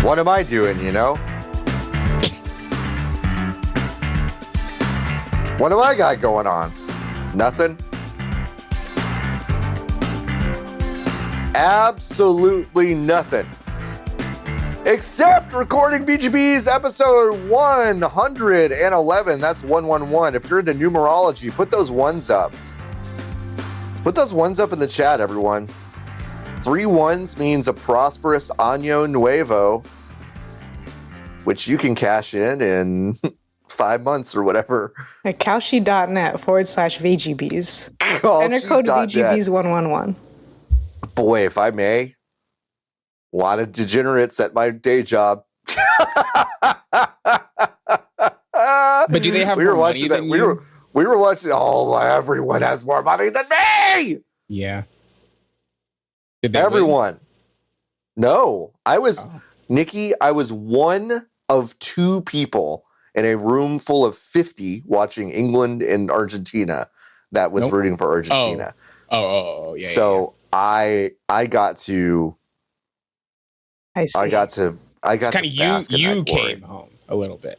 What am I doing, you know? What do I got going on? Nothing. Absolutely nothing. Except recording VGBees episode 111. That's 111. If you're into numerology, put those ones up. Put those ones up in the chat, everyone. 3 ones means a prosperous año nuevo, which you can cash in 5 months or whatever. At Kalshi.net/VGBees. Enter code VGBees111. Boy, if I may, a lot of degenerates at my day job. But do they have more money than you? We were watching. Oh, everyone has more money than me. Yeah. Everyone. Win? No, I was Niki. I was one of 2 people in a room full of 50 watching England and Argentina that was rooting for Argentina. Yeah. So yeah. I got to. I see. I got to kind of you came home a little bit.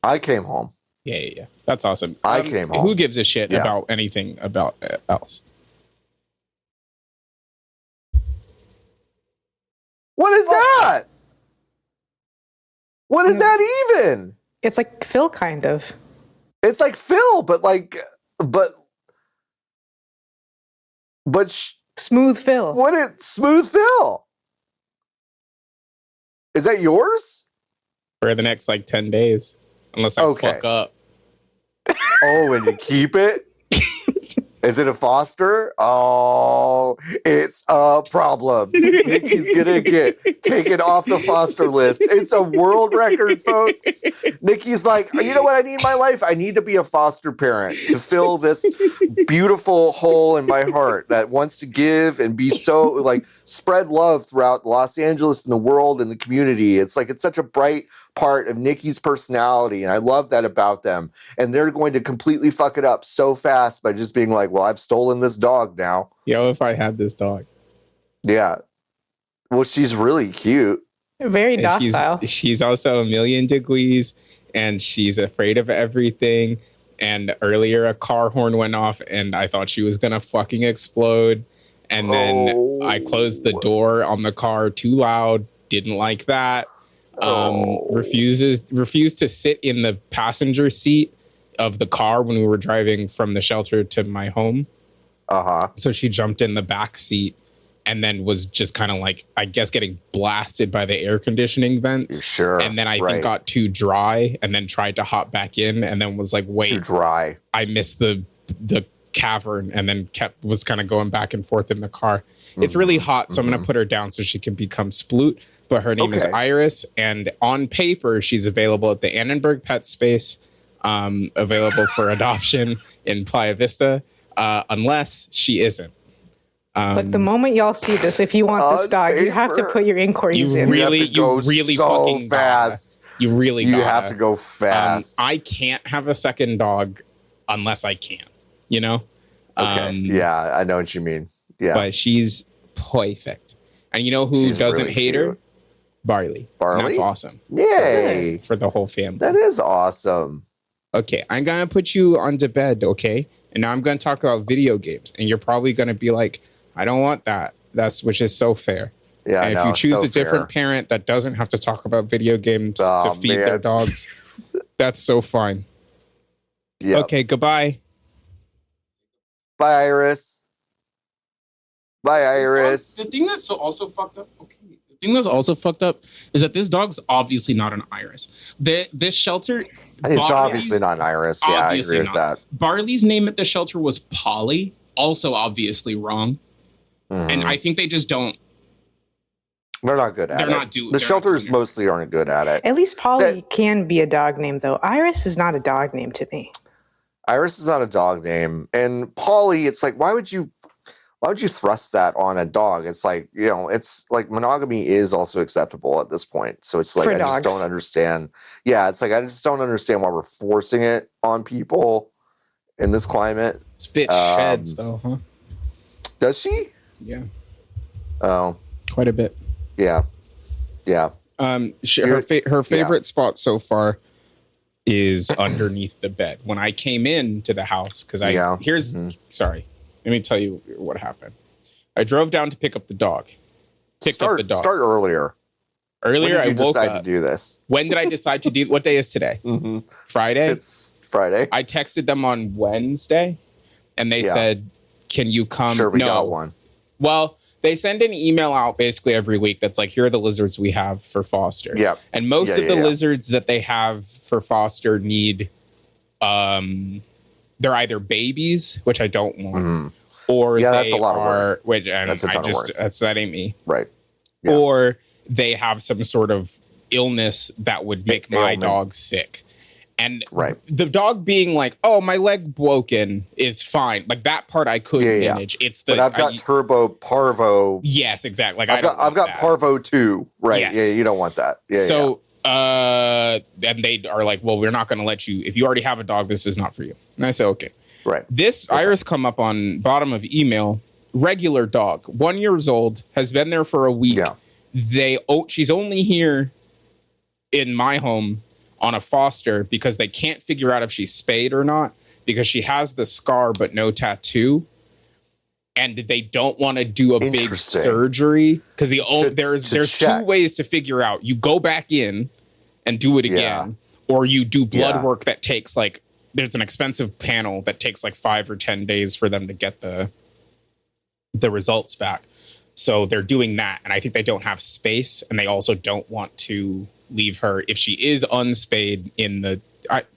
I came home. Yeah. That's awesome. I came home. Who gives a shit about anything about else? What is that? What is that even? It's like Phil, kind of. It's like Phil, but Smooth Phil. Smooth Phil? Is that yours? For the next 10 days, unless I fuck up. Oh, and you keep it? Is it a foster? Oh, it's a problem. Niki's gonna get taken off the foster list. It's a world record, folks. Niki's like, you know what I need in my life? I need to be a foster parent to fill this beautiful hole in my heart that wants to give and be so spread love throughout Los Angeles and the world and the community. It's such a bright part of Niki's personality, and I love that about them. And they're going to completely fuck it up so fast by just being like, well, I've stolen this dog now. Yo, if I had this dog. Yeah. Well, she's really cute. Very docile. She's also 1,000,000 degrees, and she's afraid of everything. And earlier a car horn went off, and I thought she was gonna fucking explode. And then I closed the door on the car too loud. Didn't like that. Refused to sit in the passenger seat of the car when we were driving from the shelter to my home. So she jumped in the back seat and then was just kind of I guess getting blasted by the air conditioning vents. Sure. And then I think got too dry and then tried to hop back in and then was like, wait, too dry. I missed the cavern and then was kind of going back and forth in the car. It's really hot, so I'm going to put her down so she can become Sploot. But her name is Iris, and on paper, she's available at the Annenberg Pet Space, available for adoption in Playa Vista, unless she isn't. But the moment y'all see this, if you want this dog, you have to put your inquiries in. You really fucking fast. You really have to go fast. I can't have a second dog unless I can, you know? Okay. Yeah, I know what you mean. Yeah. But she's perfect. And you know who doesn't really hate her? Barley. And that's awesome. Yay. For the whole family. That is awesome. Okay, I'm going to put you on to bed, okay? And now I'm going to talk about video games. And you're probably going to be like, I don't want that. Which is so fair. Yeah, and if you choose a different parent that doesn't have to talk about video games to feed their dogs, that's so fine. Yep. Okay, goodbye. Bye, Iris. Bye, Iris. The thing that's also fucked up. Okay. The thing that's also fucked up is that this dog's obviously not an Iris. This shelter. It's obviously not an Iris. Yeah, I agree with that. Barley's name at the shelter was Polly. Also, obviously wrong. And I think they just don't. They're not good at it. The shelters mostly aren't good at it. At least Polly can be a dog name, though. Iris is not a dog name to me. Iris is not a dog name. And Polly, it's why would you thrust that on a dog? It's it's monogamy is also acceptable at this point. So it's I just don't understand. Yeah, it's I just don't understand why we're forcing it on people in this climate. This bitch sheds though, huh? Does she? Yeah. Oh. Quite a bit. Yeah. Yeah. Her favorite spot so far is underneath the bed. When I came into the house, because sorry, let me tell you what happened. I drove down to pick up the dog. Start earlier. Earlier, when did you I woke decide up. to do this? When did I decide to do? What day is today? Friday. It's Friday. I texted them on Wednesday, and they said, "Can you come?" Sure, we got one. Well, they send an email out basically every week that's like, here are the lizards we have for foster. Yeah. And most of the lizards that they have for foster need, they're either babies, which I don't want, or that's a lot of work. Which and that's a ton of work. That ain't me. Right. Yeah. Or they have some sort of illness that would make my dog sick. And the dog being like, "Oh, my leg broken" is fine. Like that part I could manage. It's the but I've got turbo parvo. Yes, exactly. Like I've got parvo too. Right. Yes. Yeah, you don't want that. Yeah. So and they are like, "Well, we're not going to let you. If you already have a dog, this is not for you." And I say, "Okay." Right. This iris come up on bottom of email. Regular dog, 1 year old, has been there for a week. Yeah. She's only here in my home on a foster because they can't figure out if she's spayed or not because she has the scar but no tattoo, and they don't want to do a big surgery because there's two ways to figure out. You go back in and do it again, or you do blood work that takes like there's an expensive panel that takes like 5 or 10 days for them to get the results back. So they're doing that, and I think they don't have space, and they also don't want to leave her if she is unspayed in the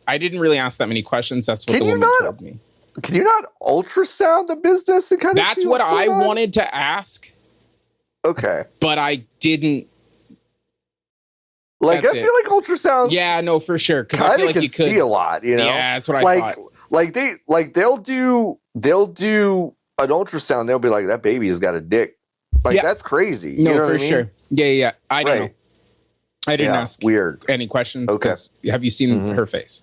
I didn't really ask that many questions. That's what the woman told me. Can you not ultrasound the business and kind of That's what I wanted to ask. Okay. But I didn't. Like, I feel like ultrasounds. Yeah, no, for sure. Because I feel like you can see a lot, you know? Yeah, that's what I thought. They'll do an ultrasound. They'll be like, that baby has got a dick. Like, that's crazy. No, you know for what I mean? sure. Yeah. I don't know. I didn't ask any questions. Okay. Have you seen her face?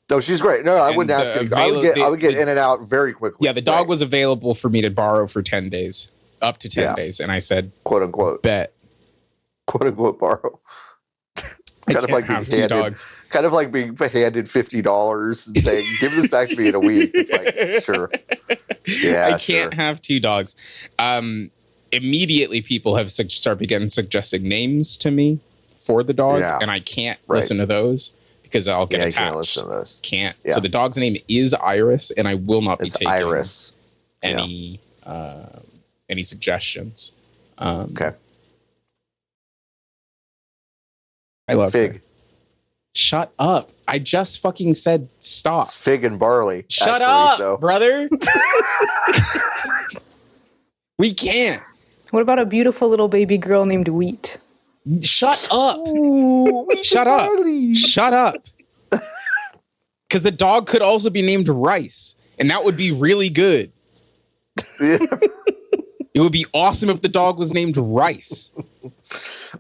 No, she's great. No, I wouldn't ask it. I would get in and out very quickly. Yeah, the dog was available for me to borrow for 10 days, up to 10 days. And I said, quote unquote, bet. Quote unquote, borrow. Kind of like being handed $50 and saying, give this back to me in a week. It's like, sure. Yeah, I can't have 2 dogs. Immediately people have started suggesting names to me for the dog, and I can't listen to those because I'll get attached. Can't listen to those. Can't. Yeah. So the dog's name is Iris, and I will not be taking Iris. any suggestions. Okay. I love Fig. Her. Shut up. I just fucking said stop. It's fig and barley. Shut up, brother. We can't. What about a beautiful little baby girl named Wheat? Shut up. Ooh, Shut up. Shut up. Because the dog could also be named Rice, and that would be really good. Yeah. It would be awesome if the dog was named Rice.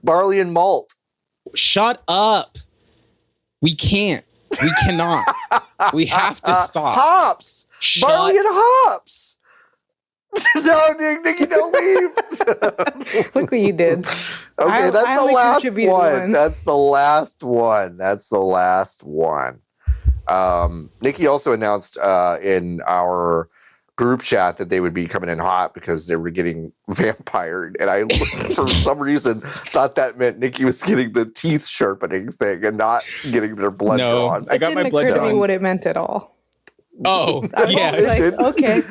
Barley and malt. Shut up. We can't. We cannot. We have to stop. Hops. Barley and hops. No, Nikki, don't leave. Look what you did. Okay, that's the last one. That's the last one. That's the last one. Nikki also announced in our group chat that they would be coming in hot because they were getting vampired, and I for some reason thought that meant Nikki was getting the teeth sharpening thing and not getting their blood drawn. I got my blood drawn. It didn't occur to me what it meant at all. Oh, yeah. Okay.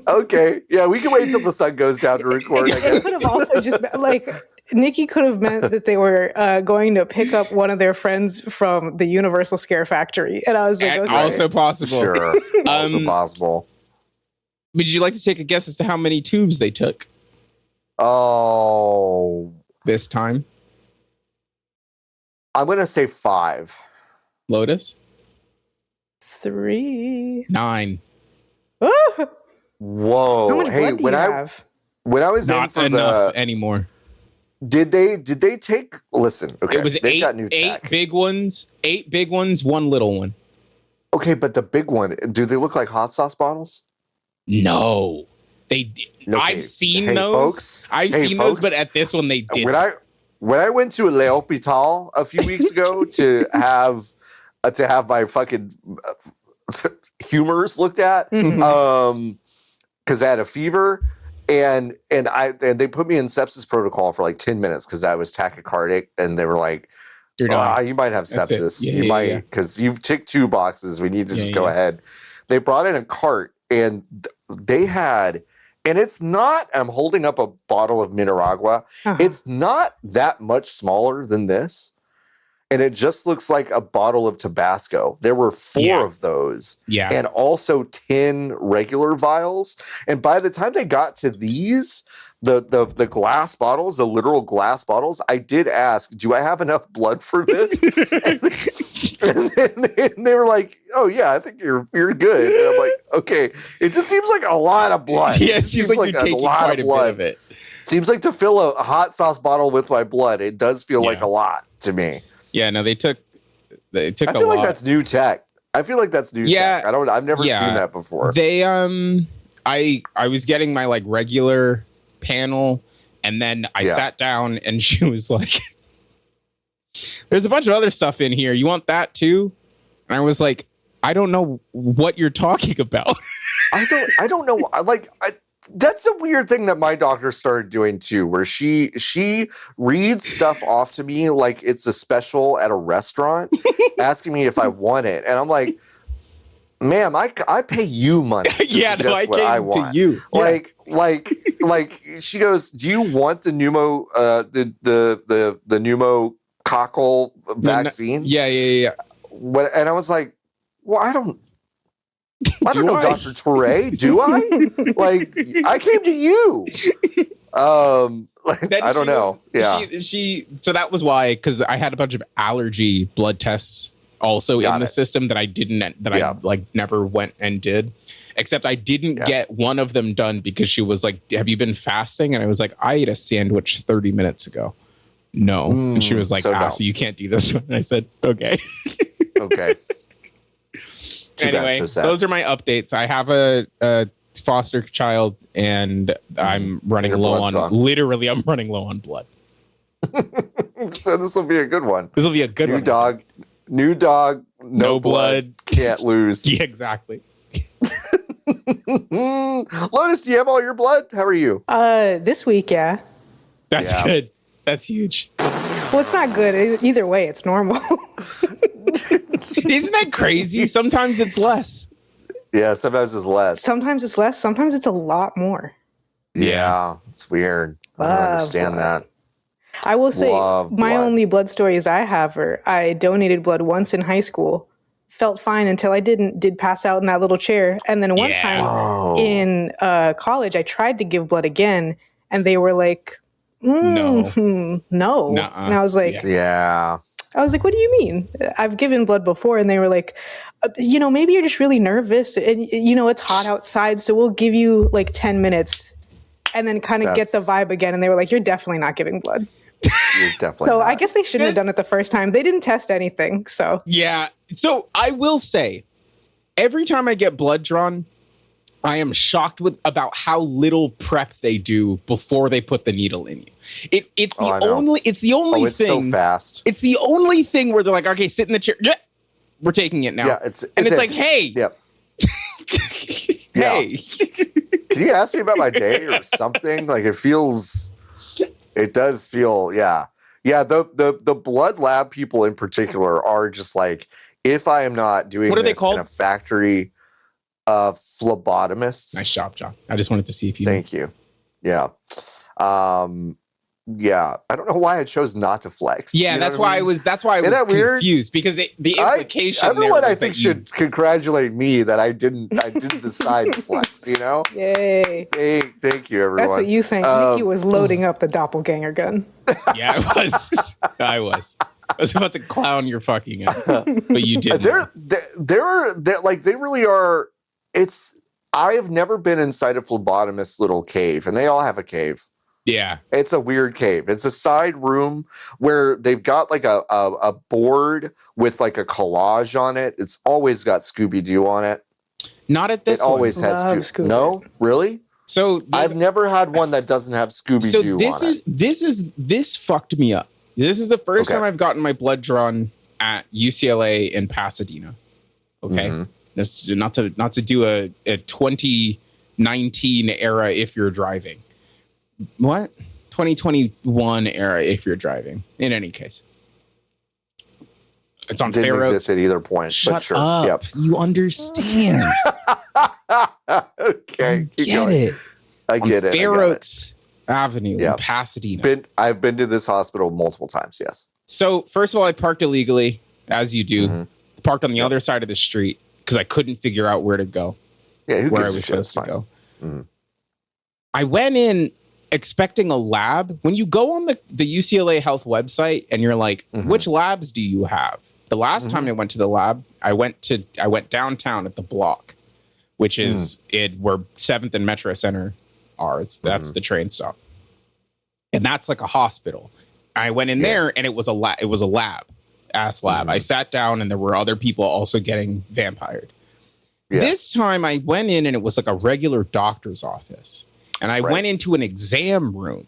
Okay. Yeah, we can wait till the sun goes down to record. I guess. It could have also just been, like, Nikki could have meant that they were going to pick up one of their friends from the Universal Scare Factory, and I was like, okay. Also possible. Sure. Also possible. Would you like to take a guess as to how many tubes they took? Oh, this time I'm gonna say 5. Lotus. 3. 9. Oh! Whoa! How much blood do you have? When I was not in for enough anymore. Did they take? Listen, okay. It was eight big ones, 1 little one. Okay, but the big one, do they look like hot sauce bottles? No. I've seen those. I've seen those, but at this one they didn't. When I went to l'hôpital a few weeks ago to have my fucking humors looked at, because I had a fever, and they put me in sepsis protocol for like 10 minutes because I was tachycardic, and they were like, you might have sepsis. You might, because you've ticked 2 boxes. We need to just go ahead. They brought in a cart, and they had, and it's not, I'm holding up a bottle of Mineragua. It's not that much smaller than this. And it just looks like a bottle of Tabasco. There were 4 of those. Yeah. And also 10 regular vials. And by the time they got to these, the glass bottles, the literal glass bottles, I did ask, do I have enough blood for this? and they were like, oh yeah, I think you're good. And I'm like, okay. It just seems like a lot of blood. Yeah, it seems like you're taking quite a bit of it. Seems like to fill a hot sauce bottle with my blood, it does feel like a lot to me. Yeah, no, they took I feel like that's new tech. I've never seen that before. They I was getting my like regular panel, and then I sat down and she was like, there's a bunch of other stuff in here. You want that too? And I was like, I don't know what you're talking about. I don't know. That's a weird thing that my doctor started doing too, where she reads stuff off to me like it's a special at a restaurant, asking me if I want it, and I'm like, "Ma'am, I pay you money." I came to you. Like she goes, "Do you want the the pneumococcal vaccine?" Yeah. What? And I was like, "Well, I don't know, Dr. Touré, do I? Like, I came to you." I don't know. So that was why, because I had a bunch of allergy blood tests also in the system that I never went and did. Except I didn't get one of them done because she was like, have you been fasting? And I was like, I ate a sandwich 30 minutes ago. No. And she was like, so you can't do this one. And I said, okay. Okay. Anyway, those are my updates. I have a foster child, and I'm running low on I'm running low on blood. So this will be a good one. This will be a good one. New dog, no blood, can't lose. Yeah, exactly. Lotus, do you have all your blood? How are you? This week, yeah. That's good. That's huge. Well, it's not good. Either way, it's normal. Isn't that crazy? Sometimes it's less. Yeah, sometimes it's less. Sometimes it's less. Sometimes it's a lot more. Yeah, it's weird. I don't understand that. I will say my only blood stories I have are I donated blood once in high school, felt fine until I did pass out in that little chair. And then one time in college, I tried to give blood again, and they were like, no. And I was like, I was like, what do you mean? I've given blood before. And they were like, maybe you're just really nervous, and it's hot outside, so we'll give you like 10 minutes and then kind of get the vibe again. And they were like, you're definitely not giving blood. You're definitely So not. I guess they shouldn't have done it the first time. They didn't test anything. So yeah. So I will say, every time I get blood drawn, I am shocked about how little prep they do before they put the needle in you. It's the only thing. So fast. It's the only thing where they're like, okay, sit in the chair. Yeah, we're taking it now. Yeah, it's like, hey. Yep. Hey. Can you ask me about my day or something? Like it does feel, yeah. The blood lab people in particular are just like, if I am not doing what are this they called? In a factory, phlebotomists. Nice job, John. I just wanted to see if you. Thank you. Yeah. Yeah. I don't know why I chose not to flex. Yeah, that's why I was confused because the implication. Everyone I think should congratulate me that I didn't decide to flex. Yay! Hey, thank you, everyone. That's what you think. Nikki was loading up the doppelganger gun. Yeah, I was. I was about to clown your fucking ass, but you didn't. They're like they really are. I have never been inside a phlebotomist's little cave, and they all have a cave. Yeah. It's a weird cave. It's a side room where they've got like a board with like a collage on it. It's always got Scooby-Doo on it. Not at this one. It always has Scooby. No? Really? So I've never had one that doesn't have Scooby-Doo on it. This fucked me up. This is the first time I've gotten my blood drawn at UCLA in Pasadena. Okay. Mm-hmm. This, not to do a 2019 era if you're driving. What? 2021 era if you're driving. In any case. It's on Didn't exist at either point. Shut but sure. up. Yep. You understand. Okay. I get it. I get it. Fair Oaks Avenue in Pasadena. I've been to this hospital multiple times, yes. So, first of all, I parked illegally, as you do. Mm-hmm. Parked on the other side of the street because I couldn't figure out where to go. Yeah, where I was supposed to go. Mm-hmm. I went in expecting a lab. When you go on the UCLA Health website and you're like, which labs do you have? The last time I went to the lab, I went downtown at the Block, which is where 7th and Metro Center are. That's the train stop. And that's like a hospital. I went in there and it was a lab. It was a lab. Ass lab. I sat down and there were other people also getting vampired. Yeah. This time I went in and it was like a regular doctor's office. And I went into an exam room.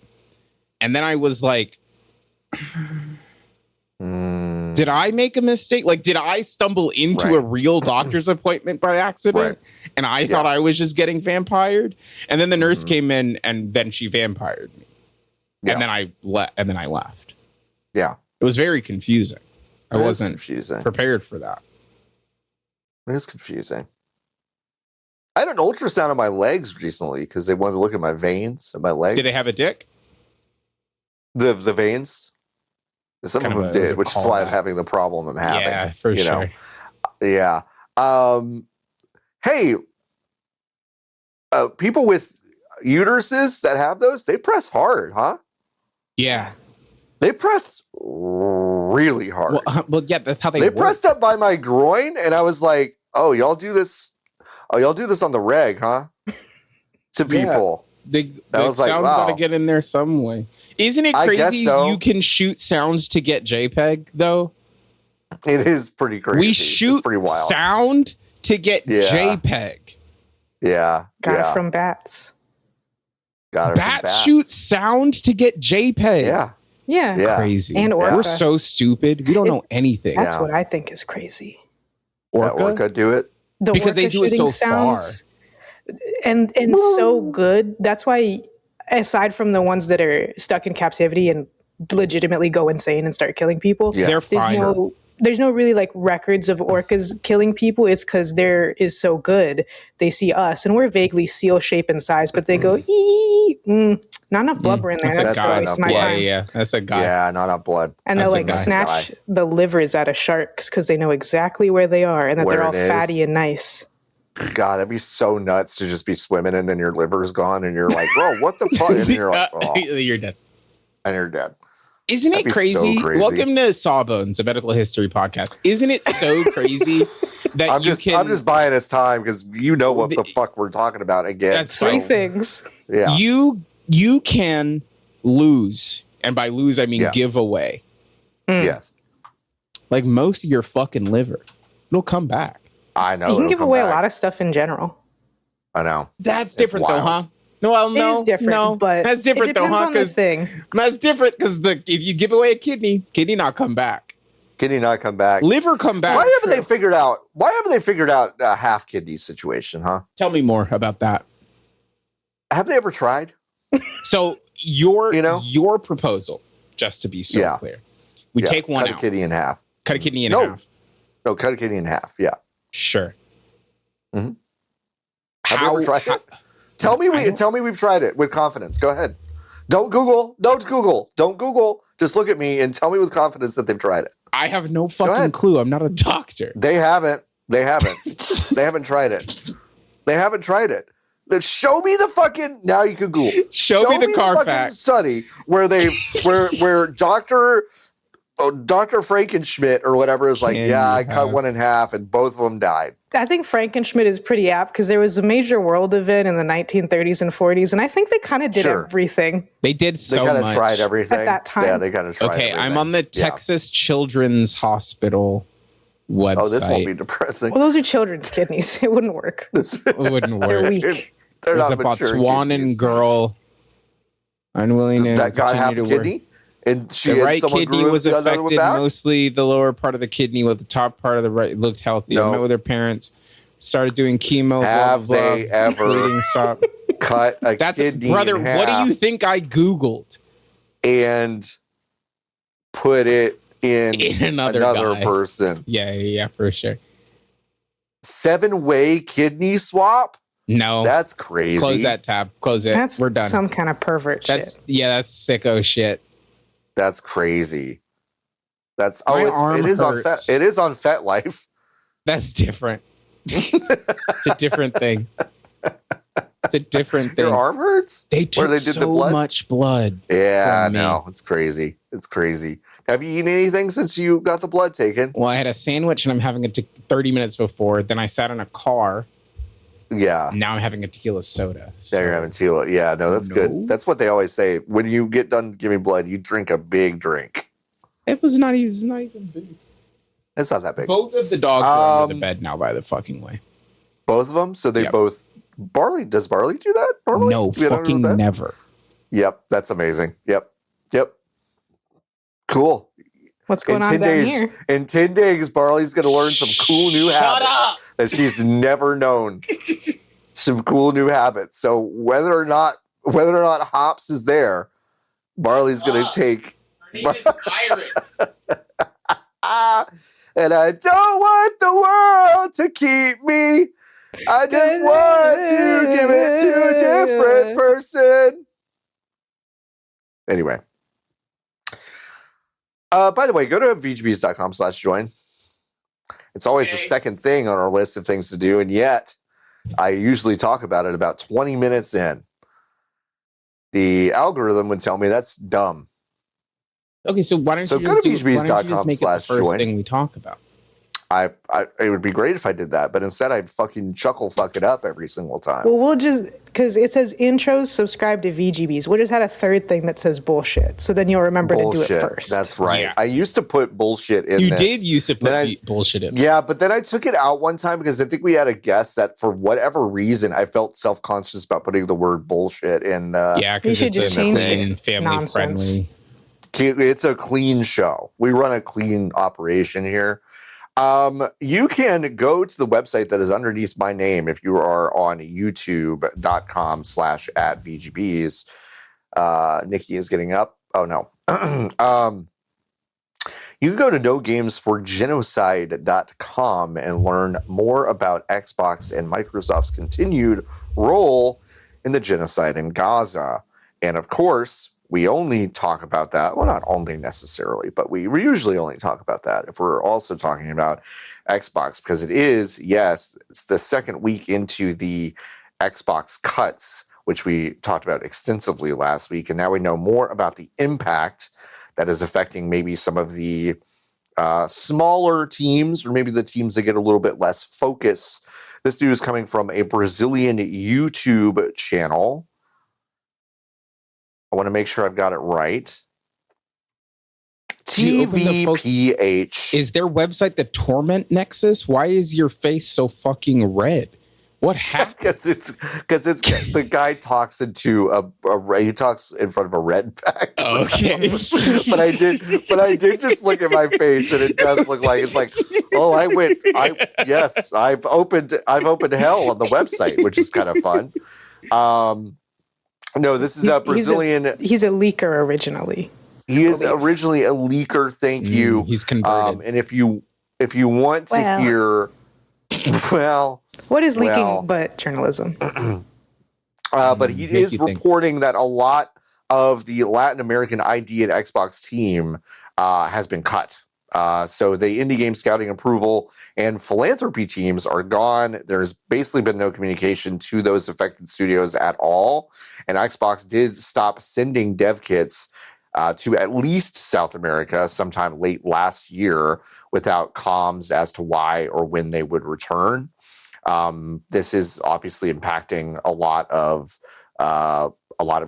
And then I was like, did I make a mistake? Like, did I stumble into a real doctor's appointment by accident? And I thought I was just getting vampired. And then the nurse came in and then she vampired me. And then I left. Yeah. It was very confusing. I wasn't prepared for that. It is confusing. I had an ultrasound on my legs recently because they wanted to look at my veins and my legs. Did they have a dick? The veins? Some of them did, which is why I'm having the problem I'm having. Yeah, for sure. Yeah. Hey, people with uteruses that have those, they press hard, huh? Yeah. They press really hard. Well, yeah, that's how they work. Pressed up by my groin, and I was like, oh, y'all do this on the reg, huh? To people. The sound's got to get in there some way. Isn't it crazy you can shoot sounds to get JPEG, though? It is pretty crazy. We shoot pretty wild. Sound to get JPEG. Yeah. Got it from bats. Bats shoot sound to get JPEG. Yeah. Crazy. And Orca. We're so stupid. We don't know anything. That's what I think is crazy. Orca do it? Because they do it so far. And so good. That's why, aside from the ones that are stuck in captivity and legitimately go insane and start killing people, they're fine. There's no really like records of orcas killing people. It's because they're is so good. They see us and we're vaguely seal shape in size, but they go, not enough blubber in there. That's a waste of my time. Yeah, that's a guy. Yeah, not enough blood. And they'll like snatch the livers out of sharks because they know exactly where they are and that they're all fatty and nice. God, that'd be so nuts to just be swimming and then your liver's gone and you're like, bro, what the fuck? And you're like, oh. You're dead. And you're dead. Isn't it crazy? So crazy? Welcome to Sawbones, a medical history podcast. Isn't it so crazy that I'm just buying his time because you know what the fuck we're talking about again. That's three things. Yeah. You can lose, and by lose I mean give away. Yes. Like most of your fucking liver. It'll come back. I know. You can give away a lot of stuff in general. I know. That's different though, huh? No, it is different, but that's different though, huh? That's different because if you give away a kidney not come back. Kidney not come back. Liver come back. Why haven't they figured out a half kidney situation, huh? Tell me more about that. Have they ever tried? So your proposal, just to be so clear, we take one out. Cut a kidney in half. Cut a kidney in half. No, cut a kidney in half. Yeah. Sure. Mm-hmm. Have you ever tried it? Tell me we've tried it with confidence. Go ahead. Don't Google. Just look at me and tell me with confidence that they've tried it. I have no fucking clue. I'm not a doctor. They haven't. They haven't tried it. They haven't tried it. Show me the fucking. Now you can Google. Show me the Carfax study where where Dr. Frankenschmidt or whatever is like, I cut one in half and both of them died. I think Frankenschmidt is pretty apt because there was a major world event in the 1930s and 40s, and I think they kind of did everything. They did so much. They kind of tried everything. At that time. Yeah, they kind of tried everything. I'm on the Texas Children's Hospital website. Oh, this won't be depressing. Well, those are children's kidneys. It wouldn't work. It wouldn't work. They're weak. There's a Botswanan girl unwilling to that got half continue a to work. kidney, and The right kidney was affected, back? mostly the lower part of the kidney, with the top part of the right looked healthy. I met with her parents, started doing chemo. Have blah, blah, they blah, ever bleeding stopped. cut a kidney brother? in What do half you think I Googled? and put it in another person? Yeah, for sure. 7-way kidney swap? No, that's crazy. Close that tab. Close it. That's We're done. Some kind of pervert shit. Yeah, that's sicko shit. That's crazy. That's it is on FetLife. That's different. It's a different thing. It's a different thing. Your arm hurts? They took so much blood. Yeah, no, it's crazy. It's crazy. Have you eaten anything since you got the blood taken? Well, I had a sandwich and I'm having it 30 minutes before. Then I sat in a car. Yeah. Now I'm having a tequila soda. So. Now you're having tequila. Yeah, no, that's good. That's what they always say. When you get done giving blood, you drink a big drink. It's not even big. It's not that big. Both of the dogs are under the bed now, by the fucking way. Both of them? So they both... Does Barley do that normally? No, fucking never. Yep, that's amazing. Yep. Cool. What's going on down here? In 10 days, Barley's going to learn some cool new habits that she's never known. Some cool new habits. So whether or not Hops is there, Barley's going to take... Her name is Iris. And I don't want the world to keep me. I just want to give it to a different person. Anyway. By the way, go to VGBees.com/join. It's always the second thing on our list of things to do, and yet I usually talk about it about 20 minutes in. The algorithm would tell me that's dumb. Okay, so why don't you go to VGBees.com/join. Make it the first thing we talk about? It would be great if I did that, but instead I'd fucking fuck it up every single time. Well, we'll just, because it says intros, subscribe to VGBees. We'll just add a third thing that says bullshit. So then you'll remember to do it first. That's right. Yeah. I used to put bullshit in You did used to put bullshit in. Yeah, but then I took it out one time because I think we had a guest that for whatever reason, I felt self-conscious about putting the word bullshit in. Yeah, because it's just family friendly. It's a clean show. We run a clean operation here. You can go to the website that is underneath my name if you are on youtube.com/@VGBees. Nikki is getting up. Oh, no. You can go to nogamesforgenocide.com and learn more about Xbox and Microsoft's continued role in the genocide in Gaza. And of course, we only talk about that. Well, not only necessarily, but we usually only talk about that if we're also talking about Xbox, because it is, yes, it's the second week into the Xbox cuts, which we talked about extensively last week. And now we know more about the impact that is affecting maybe some of the smaller teams, or maybe the teams that get a little bit less focus. This news coming from a Brazilian YouTube channel. I want to make sure I've got it right. TVPH. Is their website the Torment Nexus? Why is your face so fucking red? What happened? Because it's the guy talks into he talks in front of a red back. Oh, okay. but I did just look at my face, and it does look like it's like, oh, I've opened hell on the website, which is kind of fun. No, this is a Brazilian. He's a leaker originally. He is originally a leaker. Thank you. He's converted. And if you want to hear, what is leaking but journalism? But he is reporting that a lot of the Latin American ID and Xbox team has been cut. So the indie game scouting approval and philanthropy teams are gone. There's basically been no communication to those affected studios at all. And Xbox did stop sending dev kits to at least South America sometime late last year without comms as to why or when they would return. This is obviously impacting a lot of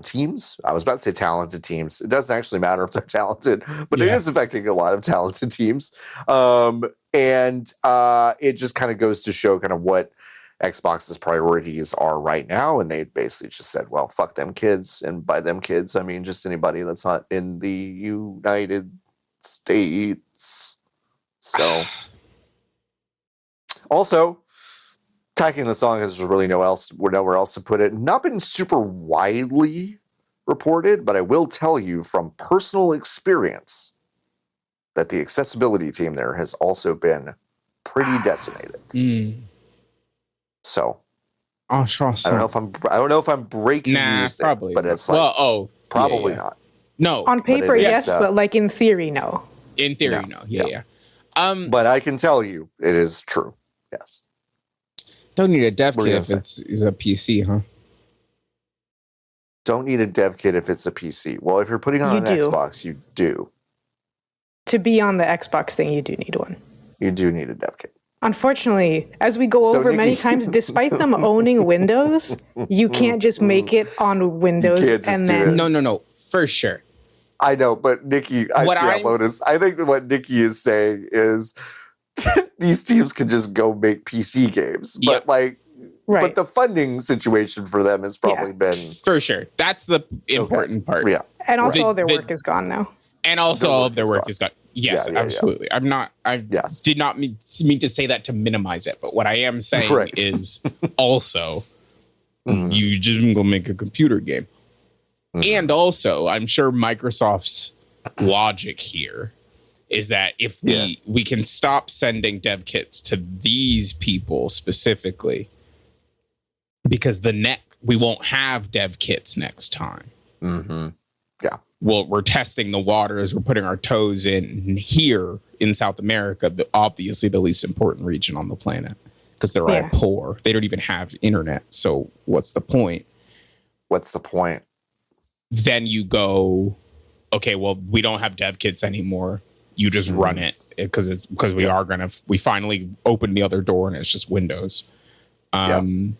teams. I was about to say talented teams. It doesn't actually matter if they're talented, but it is affecting a lot of talented teams. And it just kind of goes to show kind of what Xbox's priorities are right now, and they basically just said, well, fuck them kids. And by them kids, I mean just anybody that's not in the United States. So also, attacking the song has really nowhere else to put it. Not been super widely reported, but I will tell you from personal experience that the accessibility team there has also been pretty decimated. So I don't know if I'm breaking news there, probably, but it's like probably not. No, on paper, yes, but like in theory, no. In theory, no. Yeah. But I can tell you, it is true. Yes. Don't need a dev kit if it's a PC, huh? Don't need a dev kit if it's a PC. Well, if you're putting on an Xbox, you do. To be on the Xbox thing, you do need one. You do need a dev kit. Unfortunately, as we go over many times, despite them owning Windows, you can't just make it on Windows and then... No, for sure. I know, but Nikki, Lotus, I think what Nikki is saying is these teams can just go make PC games. But but the funding situation for them has probably been... For sure. That's the important part. Yeah. And also all their work is gone now. And also all of their work is gone. Yes, absolutely. Yeah. I did not mean to say that to minimize it, but what I am saying is also you just go make a computer game. And also, I'm sure Microsoft's logic here is that if we can stop sending dev kits to these people specifically, because we won't have dev kits next time. Yeah. Well, we're testing the waters. We're putting our toes in here in South America, obviously the least important region on the planet, because they're all poor. They don't even have internet. So what's the point? Then you go, okay, well, we don't have dev kits anymore. You just run it because we finally opened the other door and it's just Windows. The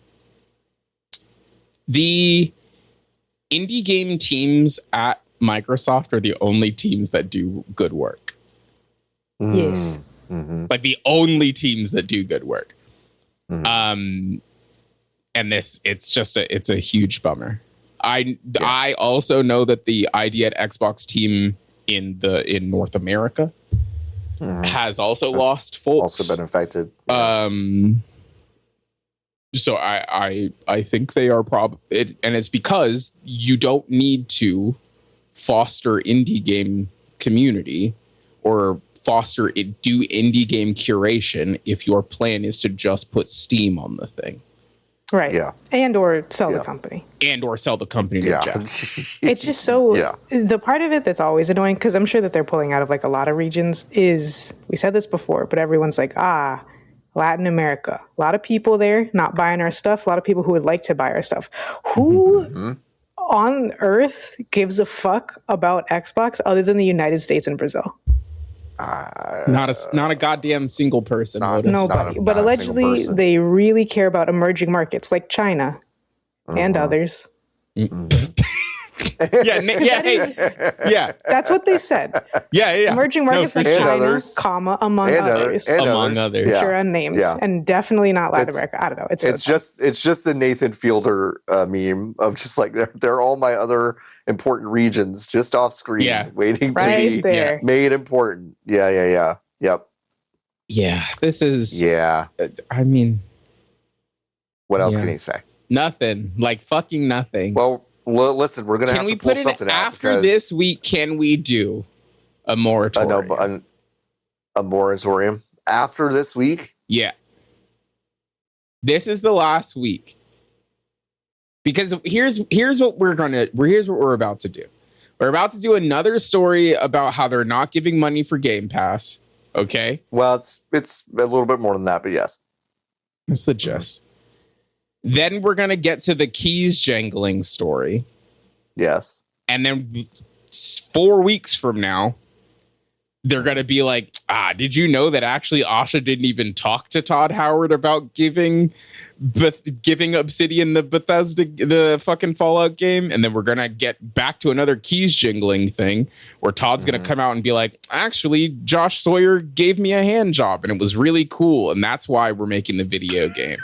indie game teams at Microsoft are the only teams that do good work. Yes. Like the only teams that do good work. And it's a huge bummer. I also know that the ID at Xbox team in North America has also lost folks. Also been affected. So I think they are and it's because you don't need to foster indie game community or do indie game curation if your plan is to just put Steam on the thing. Right. Yeah. And or sell the company. To Jack. It's just so the part of it that's always annoying, because I'm sure that they're pulling out of like a lot of regions, is we said this before, but everyone's like, Latin America. A lot of people there not buying our stuff. A lot of people who would like to buy our stuff. Who on earth gives a fuck about Xbox other than the United States and Brazil? Not a goddamn single person. Nobody. But allegedly, they really care about emerging markets like China and others. That's what they said. Emerging markets like China, among others. Which are unnamed, and definitely not Latin America. I don't know. It's just the Nathan Fielder meme of just like they're all my other important regions just off screen, waiting to be made important. Yep. Yeah, this is. I mean, what else can he say? Nothing. Like fucking nothing. Well, listen, we're gonna have to pull something out after this week. Can we do a moratorium? A moratorium after this week? Yeah, this is the last week, because here's what we're about to do. We're about to do another story about how they're not giving money for Game Pass. Okay. Well, it's a little bit more than that, but yes, that's the gist. Then we're going to get to the keys jangling story. Yes. And then 4 weeks from now, they're going to be like, did you know that actually Asha didn't even talk to Todd Howard about giving Obsidian the fucking Fallout game? And then we're going to get back to another keys jingling thing where Todd's going to come out and be like, actually, Josh Sawyer gave me a hand job and it was really cool. And that's why we're making the video game.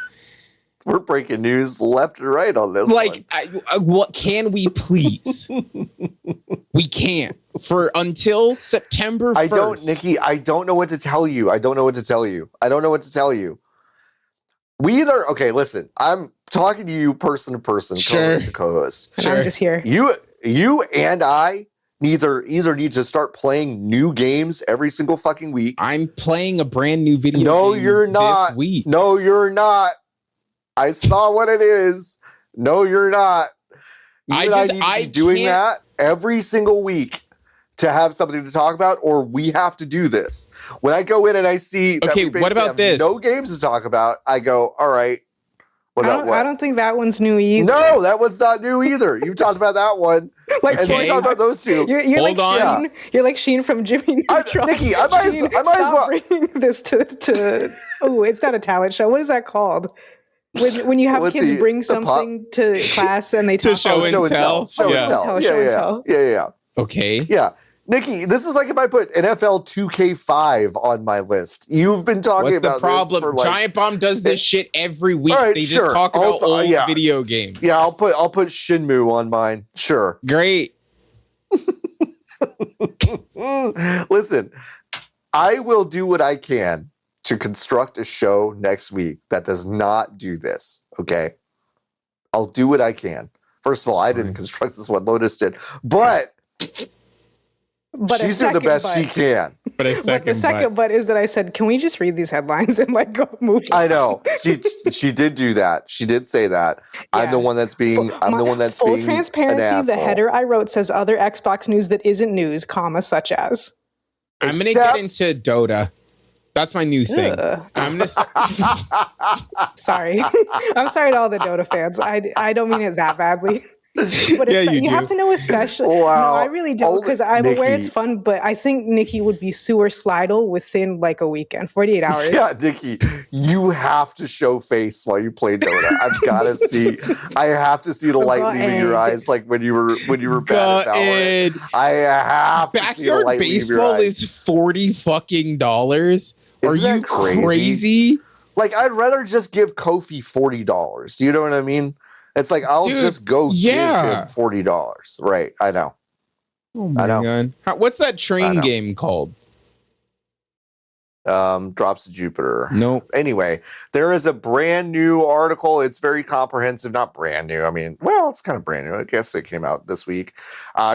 We're breaking news left and right on this. Like, what can we please? We can't for until September 1st. I don't know what to tell you. We either listen. I'm talking to you person to person, co-host to co-host. And I'm just here. You and I either need to start playing new games every single fucking week. I'm playing a brand new video game you're not. this week. No, you're not. I saw what it is. No, you're not. I need to be doing that every single week to have something to talk about, or we have to do this. When I go in and I see that we what about this? No games to talk about, I go, all right. I don't think that one's new either. No, that one's not new either. You talked about that one. Like, and we talked about those two. You're like Sheen. Yeah. You're like Sheen from Jimmy Neutron. Nikki, I might as well bring this to. Oh, it's not a talent show. What is that called? When you have kids bring something to class and they talk show and tell. Show and tell. Yeah. Okay. Yeah. Nikki, this is like if I put NFL 2K5 on my list. You've been talking about this. What's the problem? Giant Bomb does this shit every week. Right, they just talk about old video games. Yeah, I'll put Shenmue on mine. Sure. Great. Listen, I will do what I can to construct a show next week that does not do this. Okay? I'll do what I can. First of all, I didn't construct this one. Lotus did. But she's doing the best she can. But the second but is that I said, can we just read these headlines and like go move on? I know. She did do that. She did say that. Yeah. I'm the one that's being full transparency. The header I wrote says other Xbox news that isn't news, such as. I'm gonna get into Dota. That's my new thing. I'm gonna sorry. I'm sorry to all the Dota fans. I don't mean it that badly. But you have to know especially. Wow. No, I really do, because I'm aware it's fun, but I think Nikki would be sewer slidle within like a weekend, 48 hours. Yeah, Nikki, you have to show face while you play Dota. I've got to see. I have to see the light leaving your eyes, like when you were bad at Valorant. I have to see the light leaving your eyes. Backyard baseball is $40 Are you crazy? Like, I'd rather just give Kofi $40. You know what I mean? It's like, I'll just go give him $40. Right. I know. Oh my God. What's that train game called? Drops of Jupiter. Nope. Anyway, there is a brand new article. It's very comprehensive. Not brand new. I mean, well, it's kind of brand new. I guess it came out this week.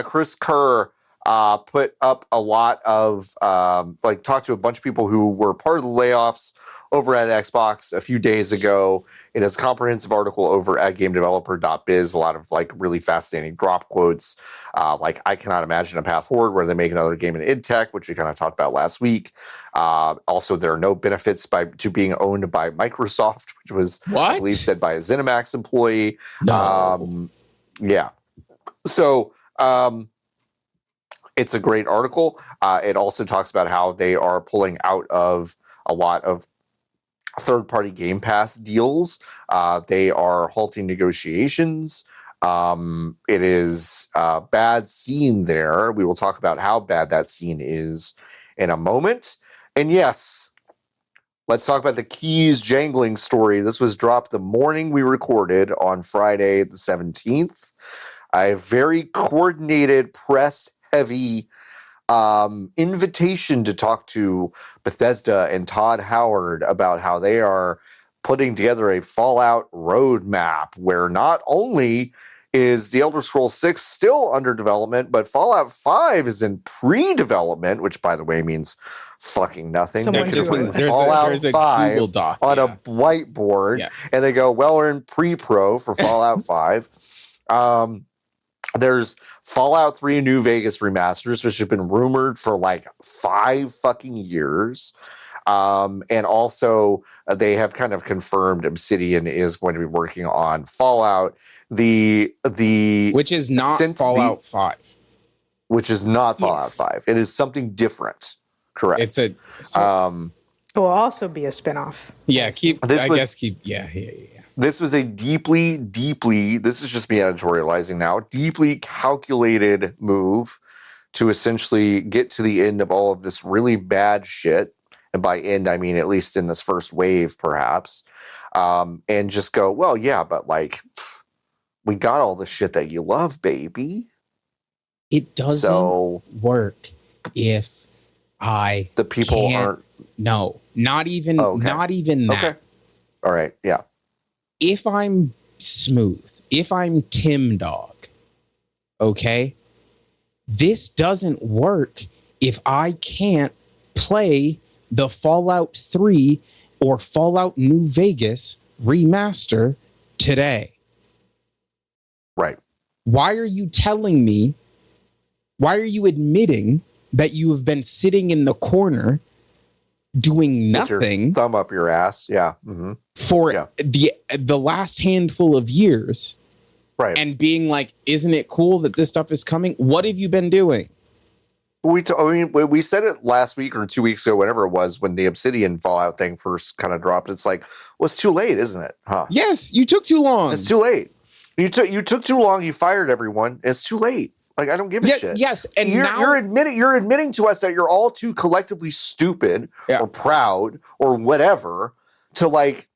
Chris Kerr put up a lot of, talked to a bunch of people who were part of the layoffs over at Xbox a few days ago in his comprehensive article over at gamedeveloper.biz. A lot of really fascinating drop quotes. I cannot imagine a path forward where they make another game in id tech, which we kind of talked about last week. Also, there are no benefits to being owned by Microsoft, which was, I believe, said by a ZeniMax employee. No. Yeah. So, it's a great article. It also talks about how they are pulling out of a lot of third-party Game Pass deals. They are halting negotiations. It is a bad scene there. We will talk about how bad that scene is in a moment. And yes, let's talk about the keys jangling story. This was dropped the morning we recorded on Friday the 17th. A very coordinated press heavy invitation to talk to Bethesda and Todd Howard about how they are putting together a Fallout roadmap where not only is The Elder Scrolls 6 still under development, but Fallout 5 is in pre-development, which, by the way, means fucking nothing. There's Fallout 5 Google Doc, on a whiteboard, and they go, well, we're in pre-pro for Fallout 5. There's Fallout 3 New Vegas remasters, which have been rumored for 5 fucking years. And also, they have kind of confirmed Obsidian is going to be working on Fallout. Which is not Fallout 5. Which is not Fallout 5. It is something different. Correct. It will also be a spinoff. Yeah, yeah. This was a deeply, this is just me editorializing now, deeply calculated move to essentially get to the end of all of this really bad shit. And by end, I mean at least in this first wave, perhaps. and just go, well, yeah, but like, we got all the shit that you love, baby. It doesn't work if the people aren't. No, not even that. Okay. All right. Yeah. If I'm Smooth, if I'm Tim Dog, okay, this doesn't work if I can't play the Fallout 3 or Fallout New Vegas remaster today. Right. Why are you telling me? Why are you admitting that you have been sitting in the corner doing nothing? Thumb up your ass. Yeah. Mm-hmm. For the last handful of years. Right. And being like, isn't it cool that this stuff is coming? What have you been doing? We said it last week or 2 weeks ago, whenever it was, when the Obsidian Fallout thing first kind of dropped. It's like, well, it's too late, isn't it? Huh? Yes, you took too long. It's too late. You took too long. You fired everyone. It's too late. Like, I don't give a shit. Yes, and you're admitting to us that you're all too collectively stupid or proud or whatever to like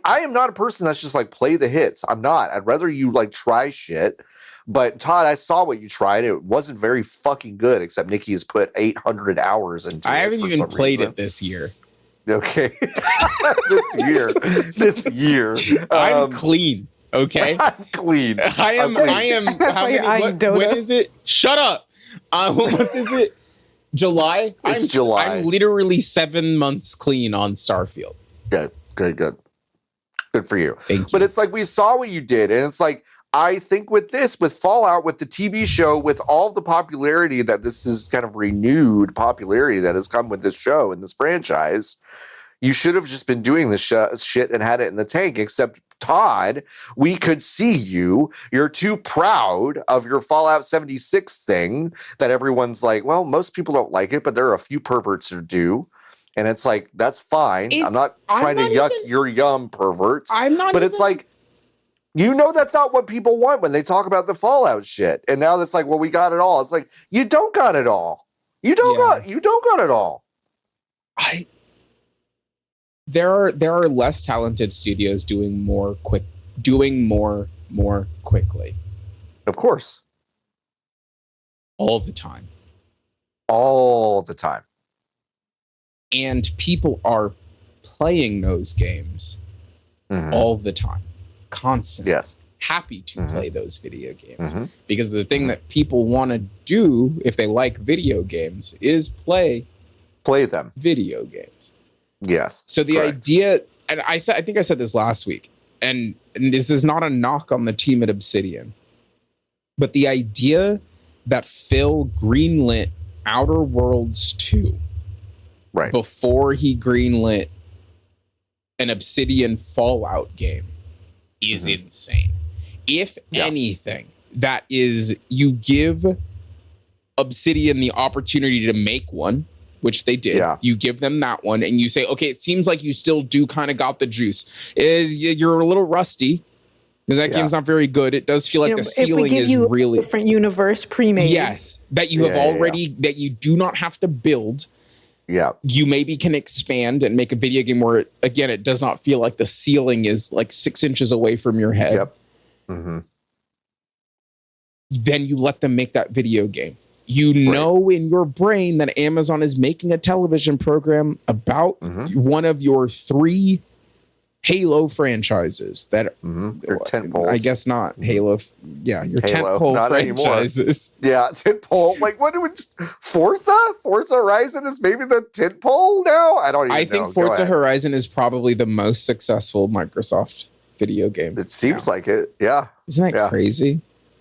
I am not a person that's just like play the hits. I'm not. I'd rather you like try shit. But Todd, I saw what you tried. It wasn't very fucking good, except Nikki has put 800 hours into it. I haven't even played it this year. Okay. This year. I'm clean. Okay. I'm clean. I am. That's how many? When is it? Shut up. What is it? July. It's July. I'm literally 7 months clean on Starfield. Good for you. Thank you. But it's like, we saw what you did, and it's like, I think with Fallout, with the TV show, with all the popularity that this is kind of renewed popularity that has come with this show and this franchise, you should have just been doing this shit and had it in the tank. Except, Todd, we could see you. You're too proud of your Fallout 76 thing that everyone's like, well, most people don't like it, but there are a few perverts who do. And it's like, that's fine. I'm not trying to yuck your yum, perverts. But it's like, you know, that's not what people want when they talk about the Fallout shit. And now it's like, well, we got it all. It's like, you don't got it all. You don't got it all. There are less talented studios doing more quickly. Of course. All the time. And people are playing those games all the time. Constantly. Yes. Happy to play those video games. Because the thing that people want to do if they like video games is play them. Video games. Yes. So the idea, and I think I said this last week, and this is not a knock on the team at Obsidian, but the idea that Phil greenlit Outer Worlds 2 before he greenlit an Obsidian Fallout game is insane. If anything, that is, you give Obsidian the opportunity to make one, which they did. You give them that one and you say, okay, it seems like you still do kind of got the juice. You're a little rusty because that game's not very good. It does feel like the ceiling is really a different universe pre-made. Yes, that you have already, that you do not have to build. Yeah. You maybe can expand and make a video game where, again, it does not feel like the ceiling is like 6 inches away from your head. Yep. Then you let them make that video game. You know in your brain that Amazon is making a television program about one of your 3 Halo franchises that your tentpoles. I guess not Halo. Your tentpole franchises. Anymore. Yeah, tentpole. Like, what do we just Forza Horizon is maybe the tentpole now? I think Forza Horizon is probably the most successful Microsoft video game. It seems like it. Yeah. Isn't that crazy?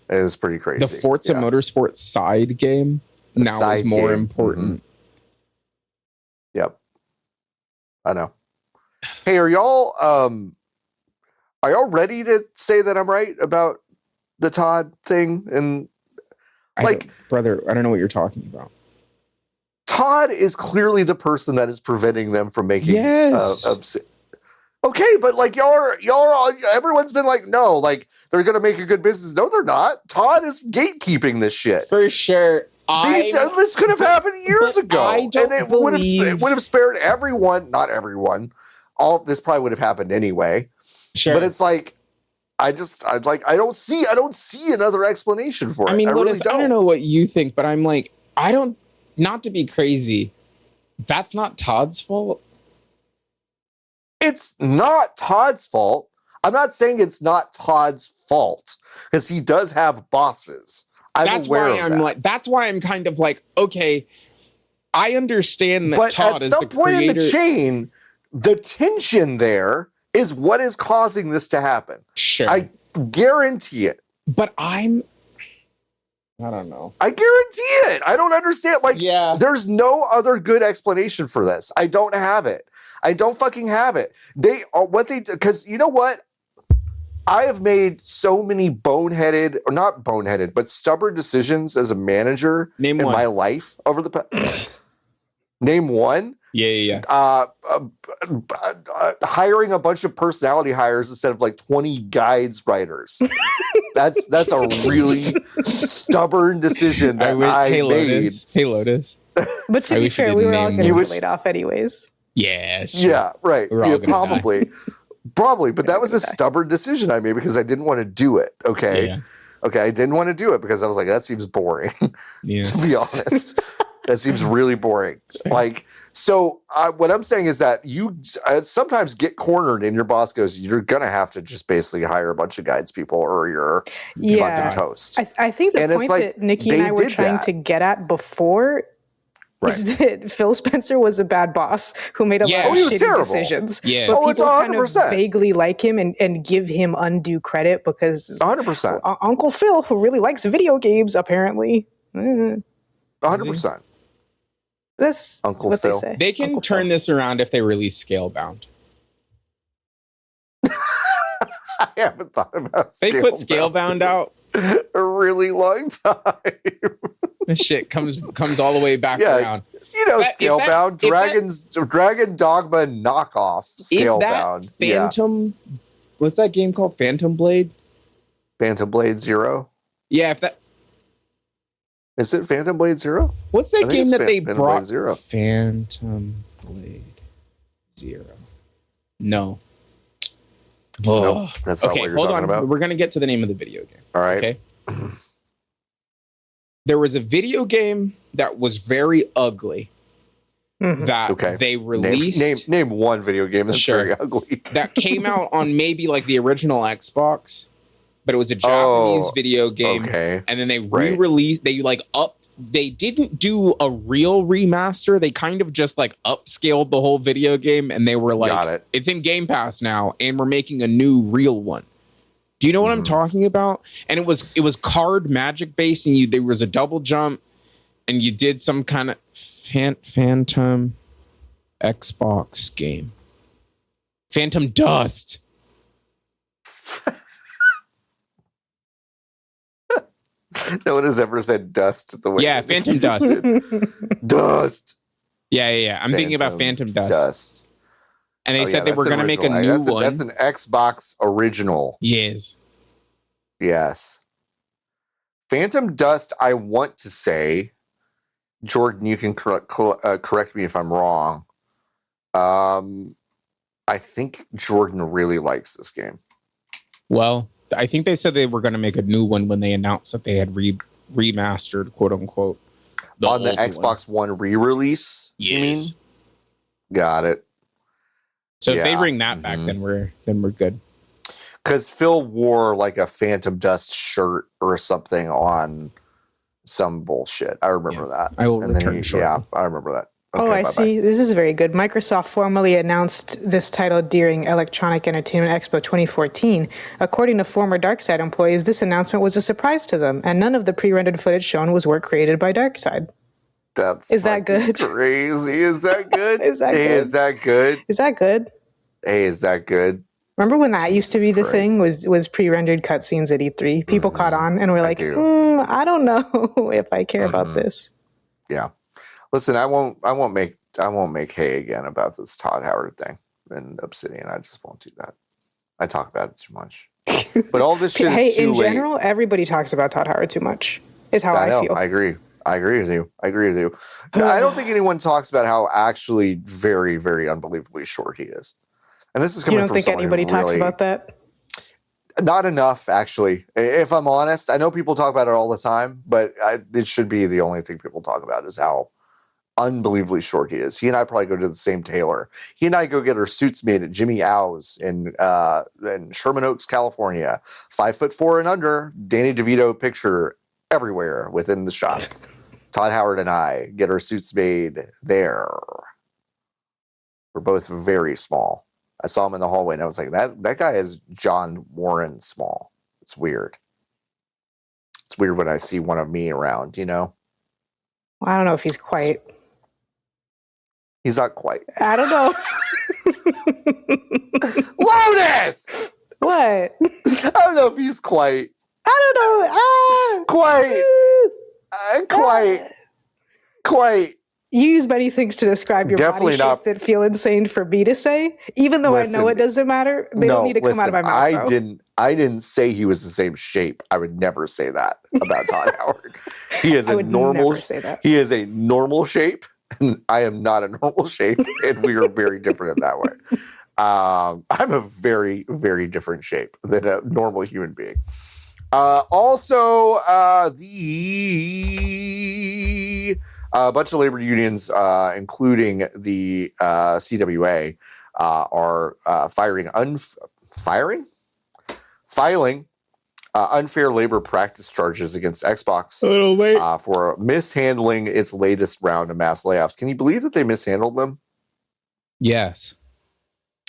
It is pretty crazy. The Forza Motorsport side game now is more important. Yep. I know. Hey, are y'all ready to say that I'm right about the Todd thing? And brother, I don't know what you're talking about. Todd is clearly the person that is preventing them from making okay, but like y'all are everyone's been like, no, like they're gonna make a good business. No, they're not. Todd is gatekeeping this shit. For sure. This could have happened years ago. And it would have spared everyone, not everyone, all this probably would have happened anyway. Sure. But it's like, I don't see another explanation for it. I mean, I Lotus, really don't. I don't know what you think, but I'm like, not to be crazy, that's not Todd's fault. It's not Todd's fault. I'm not saying it's not Todd's fault because he does have bosses. That's why I'm kind of like, okay, I understand that but Todd is the creator. But at some point in the chain, the tension there is what is causing this to happen. Sure. I guarantee it. But I don't know. I guarantee it. I don't understand. Like, there's no other good explanation for this. I don't have it. I don't fucking have it. Because you know what? I have made so many not boneheaded, but stubborn decisions as a manager in my life over the past. Name one. Yeah. Hiring a bunch of personality hires instead of like 20 guides writers. That's a really stubborn decision that I made. Hey, Lotus. But to be fair, we were all going to be laid off anyways. Yeah, sure. Yeah, right. Yeah, probably. Probably, but that was a stubborn decision I made because I didn't want to do it. Okay. Yeah. Okay, I didn't want to do it because I was like, that seems boring. Yes. To be honest. That seems really boring. Like, so what I'm saying is that you sometimes get cornered and your boss goes, you're going to have to just basically hire a bunch of guides people or you're fucking toast. I think the point that Niki and I were trying to get at before is that Phil Spencer was a bad boss who made a lot of shitty decisions. Yeah. But people kind of vaguely like him and give him undue credit because 100%. Uncle Phil, who really likes video games, apparently. 100%. That's Uncle what Phil. they say. They can Uncle turn Phil. this around if they release Scalebound. I haven't thought about Scalebound. They put Scalebound out a really long time. This shit comes all the way back around. You know, Scalebound, Dragon Dogma knockoff. Scalebound. Phantom, what's that game called? Phantom Blade? Phantom Blade Zero? Yeah, if that. Is it Phantom Blade Zero? What's that game that they brought? Zero. Phantom Blade Zero. No. Nope, that's not what you're talking about. We're going to get to the name of the video game. All right. Okay. There was a video game that was very ugly that they released. Name one video game that's very ugly. That came out on maybe like the original Xbox, but it was a Japanese video game. Okay. And then they re-released, they didn't do a real remaster. They kind of just like upscaled the whole video game and they were like, it's in Game Pass now and we're making a new real one. Do you know what I'm talking about? And it was card magic based and there was a double jump and you did some kind of Phantom Xbox game. Phantom Dust. No one has ever said dust the way. Yeah, Phantom Dust. Dust. Yeah. I'm thinking about Phantom Dust. And they said they were going to make a new one. That's an Xbox original. Yes. Phantom Dust, I want to say, Jordan, you can correct me if I'm wrong. I think Jordan really likes this game. Well, I think they said they were going to make a new one when they announced that they had remastered, quote unquote. On the Xbox One re-release? Yes. You mean? Got it. So if they bring that back, then we're good. Because Phil wore like a Phantom Dust shirt or something on some bullshit. I remember that. I will return shortly. Yeah, I remember that. Okay, I see. This is very good. Microsoft formally announced this title during Electronic Entertainment Expo 2014. According to former DarkSide employees, this announcement was a surprise to them, and none of the pre-rendered footage shown was work created by DarkSide. Is that good? Crazy. Is that good? Is that good? Is that good? Hey, is that good? Remember when that used to be the thing, was pre-rendered cutscenes at E3? People caught on and were like, I don't know if I care about this. Yeah. Listen, I won't make hay again about this Todd Howard thing in Obsidian. I just won't do that. I talk about it too much. But all this shit is too late. In general, everybody talks about Todd Howard too much, is how I feel. I agree with you. I don't think anyone talks about how actually very, very unbelievably short he is. And this is coming from someone who really... You don't think anybody talks about that? Not enough, actually. If I'm honest, I know people talk about it all the time, but it should be the only thing people talk about is how unbelievably short he is. He and I probably go to the same tailor. He and I go get our suits made at Jimmy Ow's in Sherman Oaks, California. 5'4" and under. Danny DeVito picture everywhere within the shop. Todd Howard and I get our suits made there. We're both very small. I saw him in the hallway and I was like, that guy is John Warren small. It's weird. It's weird when I see one of me around, you know? Well, I don't know if he's quite. He's not quite. I don't know. Lotus! What? I don't know if he's quite. I don't know. Quite. You use many things to describe your Definitely body shape that feel insane for me to say, even though I know it doesn't matter. They don't need to come out of my mouth. I didn't say he was the same shape. I would never say that about Todd Howard. He is a normal. He is a normal shape, and I am not a normal shape, and we are very different in that way. I'm a very, very different shape than a normal human being. Also, a bunch of labor unions, including the CWA, are filing unfair labor practice charges against Xbox for mishandling its latest round of mass layoffs. Can you believe that they mishandled them? Yes.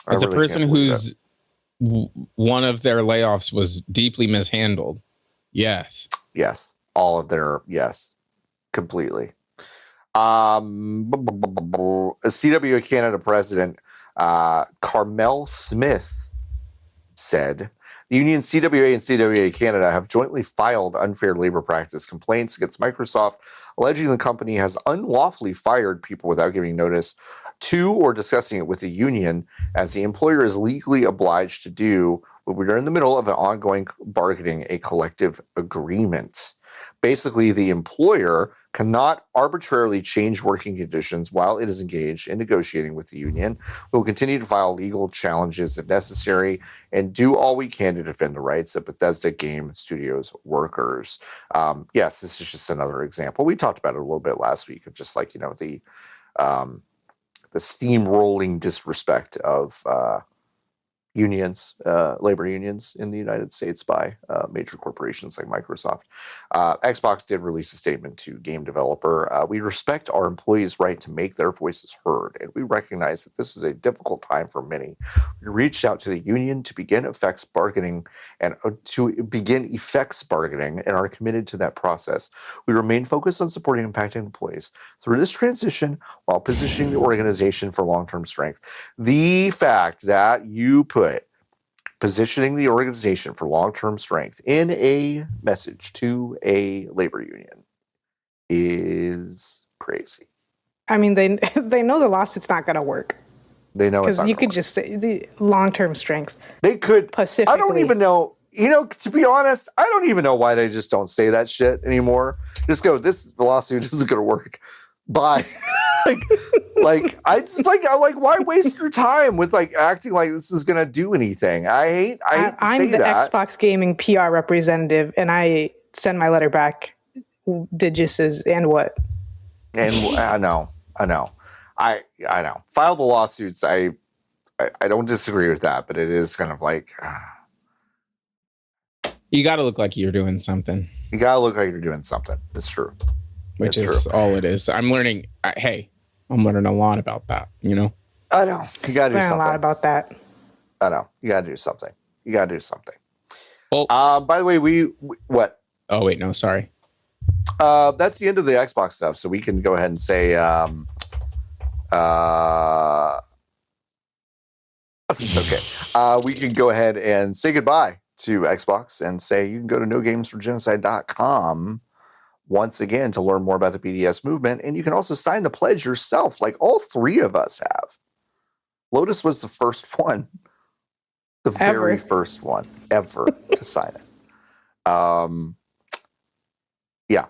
It's really a person who's one of their layoffs was deeply mishandled. Yes. Yes. All of their, yes. Completely. CWA Canada president Carmel Smith said the union CWA and CWA Canada have jointly filed unfair labor practice complaints against Microsoft, alleging the company has unlawfully fired people without giving notice to or discussing it with the union, as the employer is legally obliged to do when we're in the middle of an ongoing bargaining a collective agreement. Basically, the employer cannot arbitrarily change working conditions while it is engaged in negotiating with the union. We will continue to file legal challenges if necessary and do all we can to defend the rights of Bethesda Game Studios workers. Yes, this is just another example. We talked about it a little bit last week of just like, you know, the steamrolling disrespect of unions, labor unions in the United States by major corporations like Microsoft. Xbox did release a statement to game developer. We respect our employees' right to make their voices heard, and we recognize that this is a difficult time for many. We reached out to the union to begin effects bargaining and are committed to that process. We remain focused on supporting impacted employees through this transition while positioning the organization for long-term strength. The fact that you put positioning the organization for long-term strength in a message to a labor union is crazy. I mean, they know the lawsuit's not going to work. They know it's not because you could just say the long-term strength. They could. Pacifically. I don't even know. You know, to be honest, I don't even know why they just don't say that shit anymore. Just go, this lawsuit isn't going to work. Bye. I'm like, why waste your time with like acting like this is gonna do anything? I hate I'm the Xbox Gaming PR representative, and I send my letter back. Digits and what? And I know. I know. File the lawsuits. I don't disagree with that, but it is kind of like you got to look like you're doing something. You got to look like you're doing something. It's true. Which is all it is. I'm learning. I'm learning a lot about that, you know? I know. You got to do something. A lot about that. I know. You got to do something. Well, by the way, what? Oh, wait, no, sorry. That's the end of the Xbox stuff. So we can go ahead and say, okay. We can go ahead and say goodbye to Xbox and say you can go to nogamesforgenocide.com once again to learn more about the BDS movement, and you can also sign the pledge yourself, like all three of us have. Lotus was the first one, very first one ever to sign it. Yeah,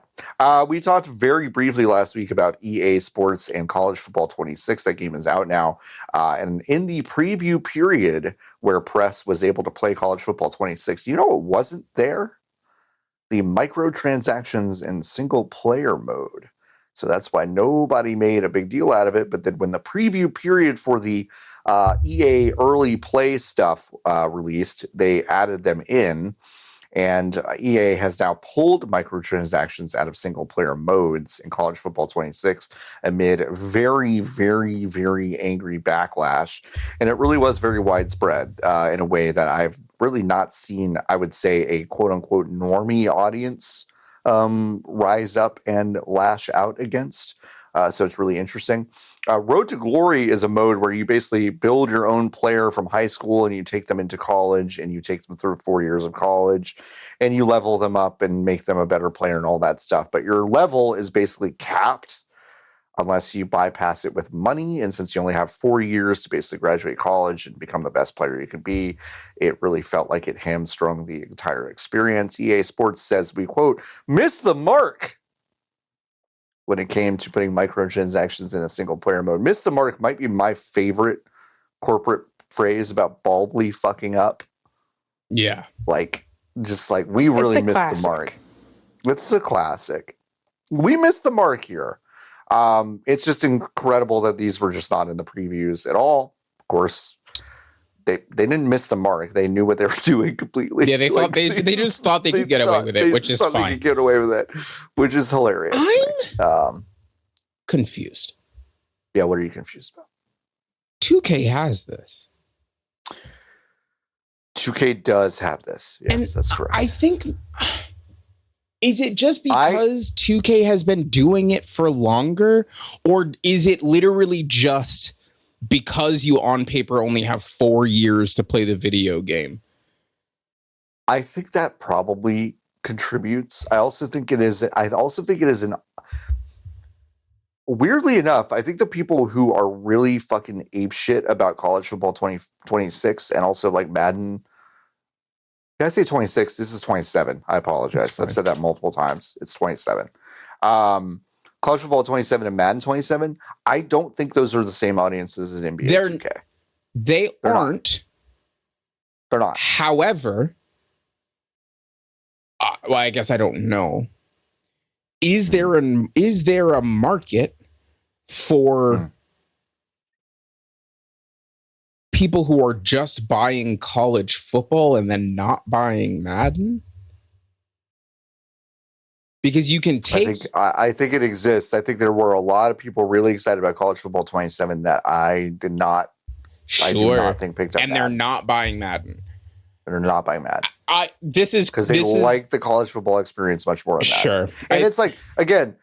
We talked very briefly last week about EA Sports and College Football 26. That game is out now. And in the preview period where press was able to play College Football 26, you know what wasn't there? The microtransactions in single player mode. So that's why nobody made a big deal out of it. But then when the preview period for the EA early play stuff released, they added them in. And EA has now pulled microtransactions out of single player modes in College Football 26 amid very, very, very angry backlash. And it really was very widespread in a way that I've really not seen, I would say, a quote unquote normie audience rise up and lash out against. So it's really interesting. Road to Glory is a mode where you basically build your own player from high school and you take them into college and you take them through 4 years of college and you level them up and make them a better player and all that stuff. But your level is basically capped unless you bypass it with money. And since you only have 4 years to basically graduate college and become the best player you can be, it really felt like it hamstrung the entire experience. EA Sports says, we quote, missed the mark when it came to putting microtransactions in a single player mode. Missed the mark might be my favorite corporate phrase about baldly fucking up. Yeah. Like, just like, we really missed the mark. It's a classic. We missed the mark here. It's just incredible that these were just not in the previews at all. Of course, they didn't miss the mark. They knew what they were doing completely. Yeah, they thought they just thought they could get away with it, which is fine. They could get away with it, which is hilarious. I'm confused. Yeah, what are you confused about? 2K has this. 2K does have this. Yes, and that's correct. I think. Is it just because 2K has been doing it for longer, or is it literally just because you on paper only have 4 years to play the video game? I think that probably contributes. I also think it is an weirdly enough, I think the people who are really fucking apeshit about College Football 2026 and also like Madden. Did I say 26? This is 27. I apologize. I've said that multiple times. It's 27. College Football 27 and Madden 27, I don't think those are the same audiences as NBA 2K. They're aren't. They're not. However, well, I guess I don't know. Is there a market for people who are just buying college football and then not buying Madden? Because you can take... I think it exists. I think there were a lot of people really excited about College Football 27 that I do not think picked up and Madden. They're not buying Madden. They're not buying Madden. This is... Because they like the college football experience much more than Madden. Sure. And it's like, again,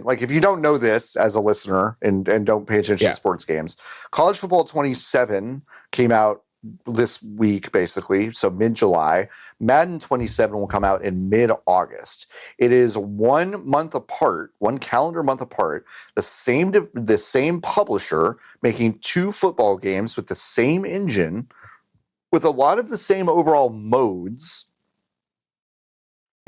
like if you don't know this as a listener and don't pay attention to sports games, College Football 27 came out this week, basically, so mid-July. Madden 27 will come out in mid-August. It is 1 month apart, 1 calendar month apart, the same publisher making 2 football games with the same engine, with a lot of the same overall modes,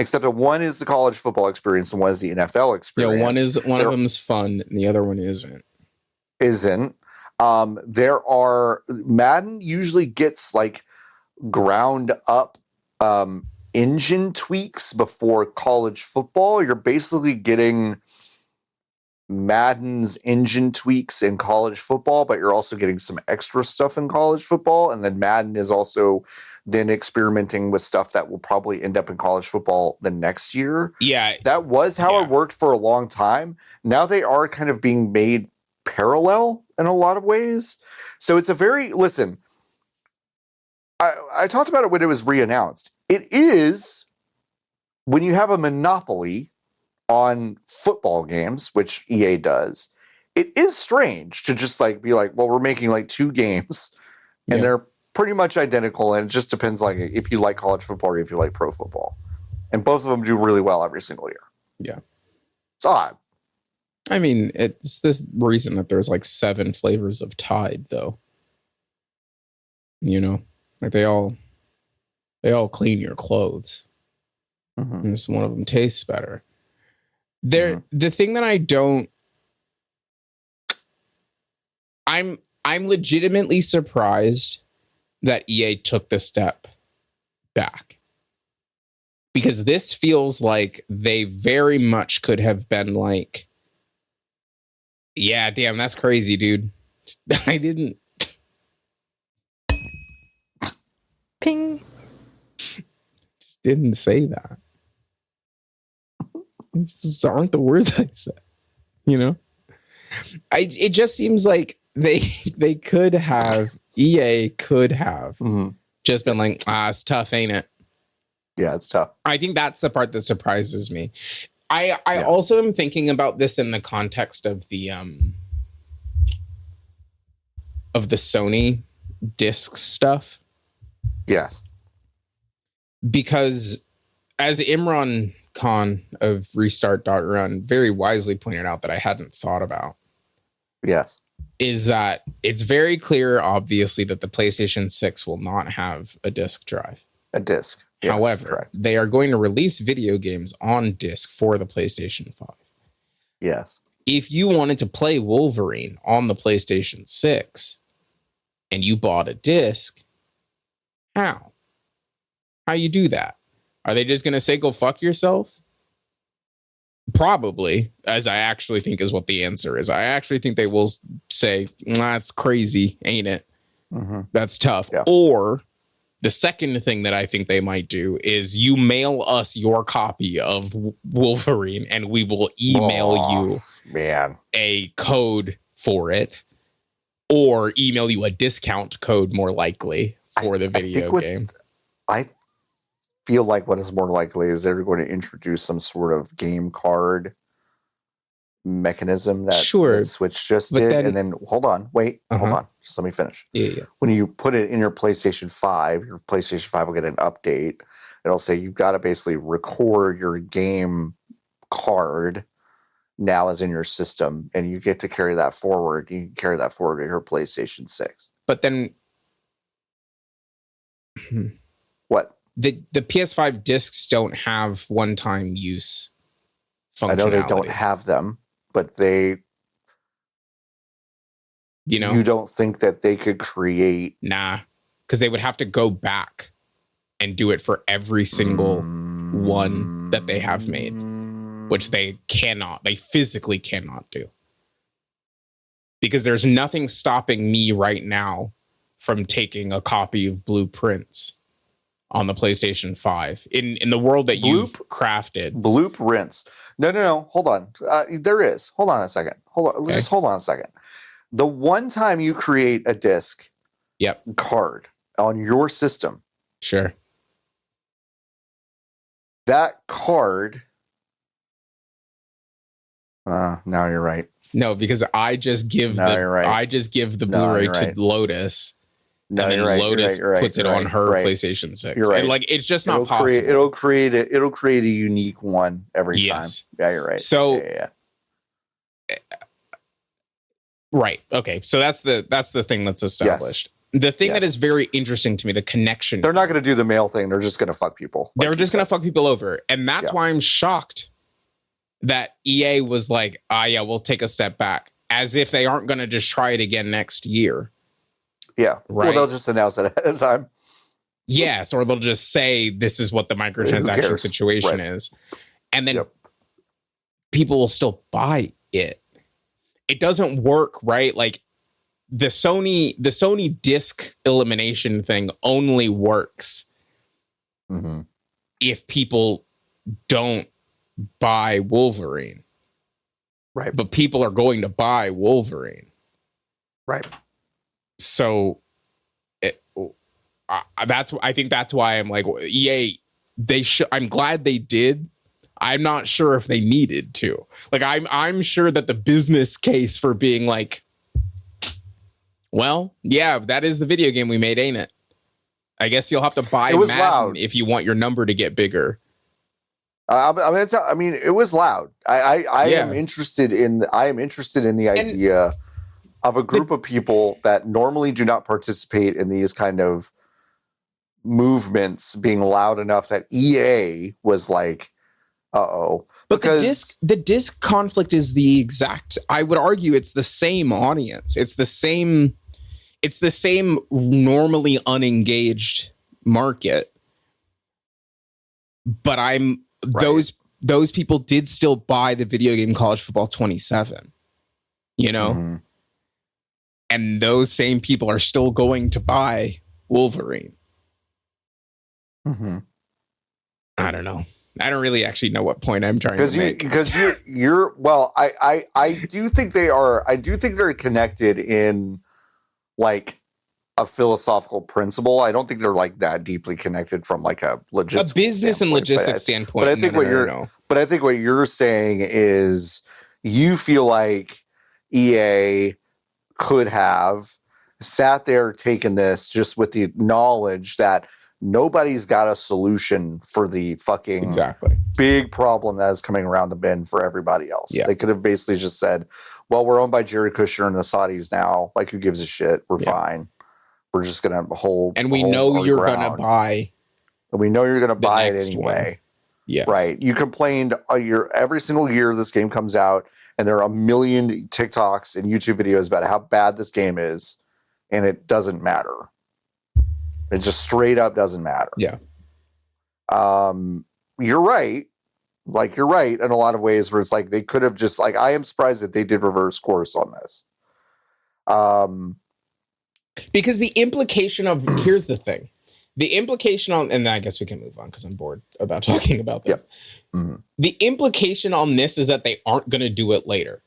except that one is the college football experience and one is the NFL experience. Yeah, one of them's fun and the other one isn't. Madden usually gets like ground up engine tweaks before college football. You're basically getting Madden's engine tweaks in college football, but you're also getting some extra stuff in college football. And then Madden is also then experimenting with stuff that will probably end up in college football the next year. Yeah. That was how it worked for a long time. Now they are kind of being made parallel in a lot of ways. So it's I talked about it when it was re-announced. It is, when you have a monopoly on football games, which EA does, it is strange to just like be like, well, we're making like 2 games and they're pretty much identical, and it just depends like if you like college football or if you like pro football. And both of them do really well every single year. Yeah. It's odd. I mean, it's this reason that there's like 7 flavors of Tide, though. You know, like they all clean your clothes. And just one of them tastes better. The thing that I don't, I'm legitimately surprised that EA took the step back, because this feels like they very much could have been like, yeah, damn, that's crazy, dude. I didn't. Ping. Didn't say that. These aren't the words I said. You know? It just seems like they could have, EA could have just been like, it's tough, ain't it? Yeah, it's tough. I think that's the part that surprises me. I also am thinking about this in the context of the Sony disc stuff. Yes. Because as Imran Khan of Restart.Run very wisely pointed out that I hadn't thought about. Yes. Is that it's very clear, obviously, that the PlayStation 6 will not have a disc drive. A disc. Yes, however, correct. They are going to release video games on disc for the PlayStation 5. Yes. If you wanted to play Wolverine on the PlayStation 6 and you bought a disc, how you do that? Are they just going to say, go fuck yourself? Probably, as I actually think is what the answer is. I actually think they will say, that's crazy, ain't it? Mm-hmm. That's tough. Yeah. Or the second thing that I think they might do is you mail us your copy of Wolverine and we will email you a code for it, or email you a discount code, more likely, for the video game. I feel like what is more likely is they're going to introduce some sort of game card mechanism that Switch just did. And then, hold on, just let me finish. Yeah. When you put it in your PlayStation 5, your PlayStation 5 will get an update. It'll say you've got to basically record your game card now as in your system, and you get to carry that forward. You can carry that forward to your PlayStation 6. But then... What? The PS5 discs don't have one-time use functionality. I know they don't have them, but they... You don't think that they could create... Nah, because they would have to go back and do it for every single one that they have made, which they physically cannot do. Because there's nothing stopping me right now from taking a copy of Blueprints on the PlayStation 5 in the world that you've crafted. Blueprints. No. Hold on. There is. Hold on a second. Just hold on a second. The one time you create a disc card on your system. Sure. That card. Now you're right. No, because I just give the Blu-ray to Lotus. No, and then you're right. Lotus puts it on her PlayStation 6. You're right. And it's just not possible. It'll create a unique one every time. Yeah, you're right. So right. Okay. So that's the thing that's established. Yes. The thing that is very interesting to me, the connection. They're not going to do the mail thing. They're just going to fuck people. They're just going to fuck people over. And that's why I'm shocked that EA was like, we'll take a step back, as if they aren't going to just try it again next year. Yeah. Right. Well, they'll just announce it ahead of time. Yes. Or they'll just say, this is what the microtransaction situation is. And then people will still buy it. It doesn't work, right? Like the Sony disc elimination thing only works if people don't buy Wolverine. Right. But people are going to buy Wolverine. Right. So I think that's why I'm like, EA, I'm glad they did. I'm not sure if they needed to. Like, I'm sure that the business case for being like, well, yeah, that is the video game we made, ain't it? I guess you'll have to buy Madden if you want your number to get bigger. I mean, it was loud. I am interested in the idea of a group of people that normally do not participate in these kind of movements being loud enough that EA was like, But the disc conflict is the exact, I would argue it's the same audience. It's the same normally unengaged market. But those people did still buy the video game College Football 27, you know? Mm-hmm. And those same people are still going to buy Wolverine. Mm-hmm. I don't know. I don't really actually know what point I'm trying to make. Because you're well, I do think they are. I do think they're connected in like a philosophical principle. I don't think they're like that deeply connected from like a business and logistics standpoint. But I think But I think what you're saying is you feel like EA could have sat there, taken this just with the knowledge that nobody's got a solution for the fucking big problem that is coming around the bend for everybody else. Yeah. They could have basically just said, well, we're owned by Jared Kushner and the Saudis now. Like, who gives a shit? We're fine. We're just going to hold. And we know you're going to buy. And we know you're going to buy it anyway. Yeah. Right. You complained every single year this game comes out, and there are a million TikToks and YouTube videos about how bad this game is, and it doesn't matter. It just straight up doesn't matter. Yeah. You're right. Like, you're right in a lot of ways where it's like they could have just like, I am surprised that they did reverse course on this. Because the implication of, here's the thing. The implication on, and I guess we can move on because I'm bored about talking about this. Yep. Mm-hmm. The implication on this is that they aren't going to do it later,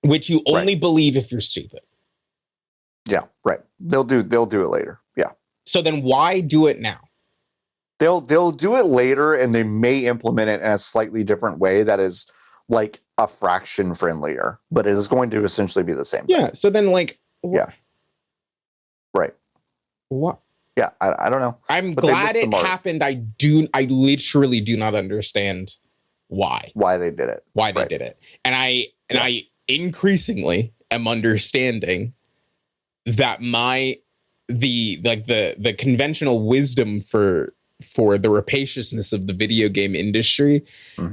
which you only believe if you're stupid. Yeah, right. They'll do it later. Yeah. So then why do it now? They'll do it later, and they may implement it in a slightly different way that is like a fraction friendlier, but it is going to essentially be the same thing. Yeah. So then like, yeah. Right. What? Yeah, I don't know. I'm glad it happened. I literally do not understand why they did it. Why they did it. And I increasingly am understanding that the conventional wisdom for the rapaciousness of the video game industry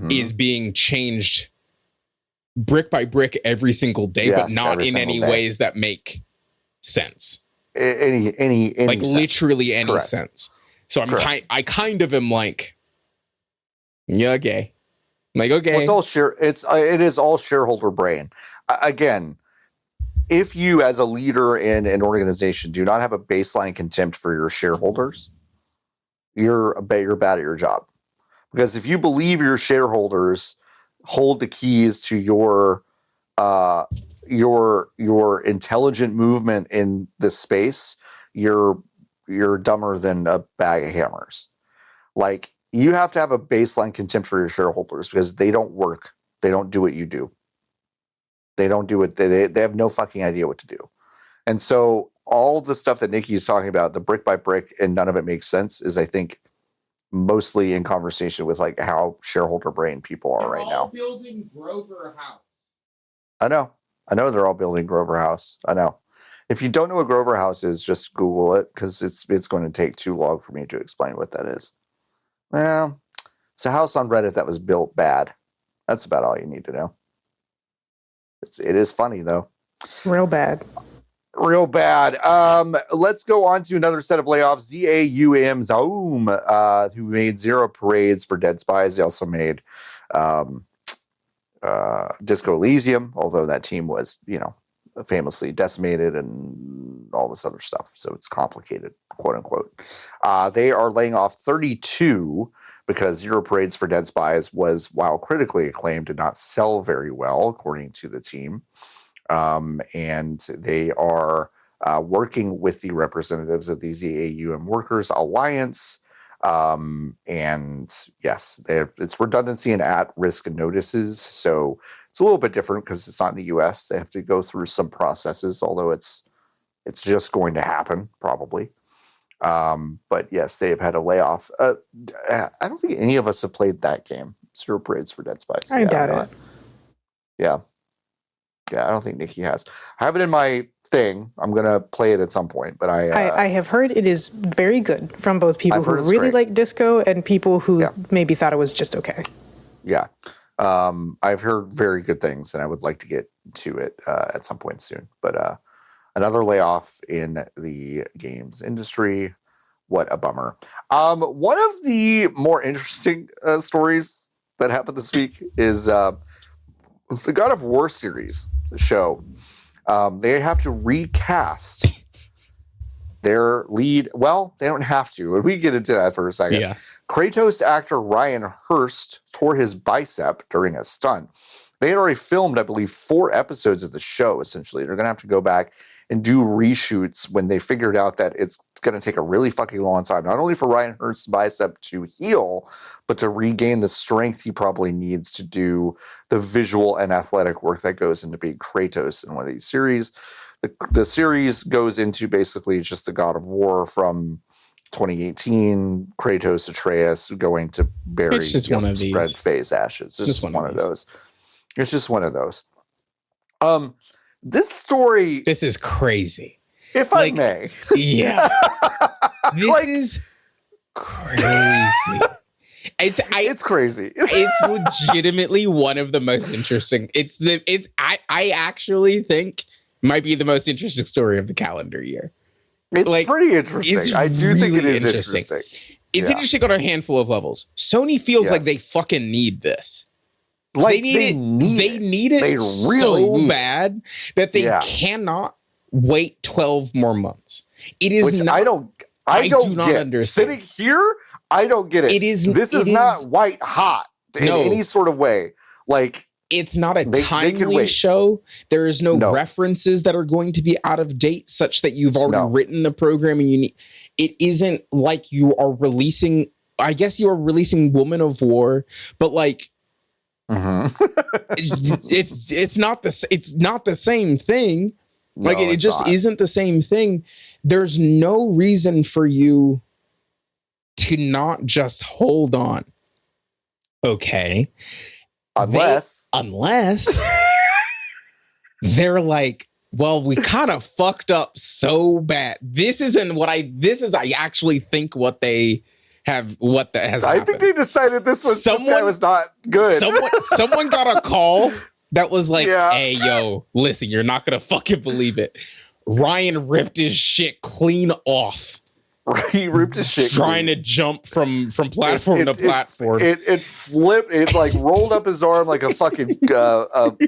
is being changed brick by brick every single day, but not in any ways that make sense. Any like sense. Literally any sense. So I kind of am like, yeah, okay. I'm like, okay. Well, it is all shareholder brain. Again, if you as a leader in an organization do not have a baseline contempt for your shareholders, you're bad at your job. Because if you believe your shareholders hold the keys to your intelligent movement in this space, you're dumber than a bag of hammers. Like, you have to have a baseline contempt for your shareholders because they don't work. They don't do what you do. They don't do it. They have no fucking idea what to do. And so all the stuff that Nikki is talking about, the brick by brick, and none of it makes sense, is I think mostly in conversation with like how shareholder brain people are right now. Building Grover House. I know they're all building Grover House. I know. If you don't know what Grover House is, just Google it because it's going to take too long for me to explain what that is. Well, it's a house on Reddit that was built bad. That's about all you need to know. It is funny though. Real bad. Let's go on to another set of layoffs. Zaum, who made 0 parades for Dead Spies. They also made Disco Elysium, although that team was, famously decimated and all this other stuff. So it's complicated, quote unquote. They are laying off 32 because 0 parades for Dead Spies was, while critically acclaimed, did not sell very well, according to the team. And they are working with the representatives of the ZAUM Workers Alliance. And yes, it's redundancy and at-risk notices. So it's a little bit different because it's not in the US. They have to go through some processes, although it's just going to happen probably. But yes, they have had a layoff. I don't think any of us have played that game, 0 parades for Dead Spies. I doubt it. Yeah. Yeah, I don't think Nikki has. I have it in my thing. I'm going to play it at some point, but I have heard it is very good from both people who really like disco and people who maybe thought it was just okay. Yeah. I've heard very good things, and I would like to get to it at some point soon. But another layoff in the games industry. What a bummer. One of the more interesting stories that happened this week is the God of War series, the show. They have to recast their lead. Well, they don't have to, and we get into that for a second. Yeah. Kratos actor Ryan Hurst tore his bicep during a stunt. They had already filmed, I believe, 4 episodes of the show, essentially. They're going to have to go back and do reshoots when they figured out that it's going to take a really fucking long time, not only for Ryan Hurst's bicep to heal, but to regain the strength he probably needs to do the visual and athletic work that goes into being Kratos in one of these series. The series goes into basically just the God of War from 2018, Kratos, Atreus going to bury, it's just one of these. Spread phase ashes. It's just one of those. It's just one of those. This story. This is crazy. If I may. Yeah. This is crazy. It's crazy. It's legitimately one of the most interesting. I actually think might be the most interesting story of the calendar year. It's pretty interesting. I do think it is interesting. It's interesting on a handful of levels. Sony feels like they fucking need this. Like they need it so bad that they cannot wait 12 more months. It is which not. I do not get. Understand. Sitting here, I don't get it. This is not white hot in any sort of way. Like, it's not a timely show. There is no references that are going to be out of date, such that you've already written the program and you need. It isn't like you are releasing. I guess you are releasing Woman of War, but like. It's not the same thing. Like it just isn't the same thing. There's no reason for you to not just hold on. Okay. Unless they're like, well, we kind of fucked up so bad. This is I actually think what has happened. I think they decided this guy was not good. Someone got a call that was like, hey, yo, listen, you're not going to fucking believe it. Ryan ripped his shit clean off. He ripped his shit trying to jump from platform to platform. It flipped. It like rolled up his arm like a fucking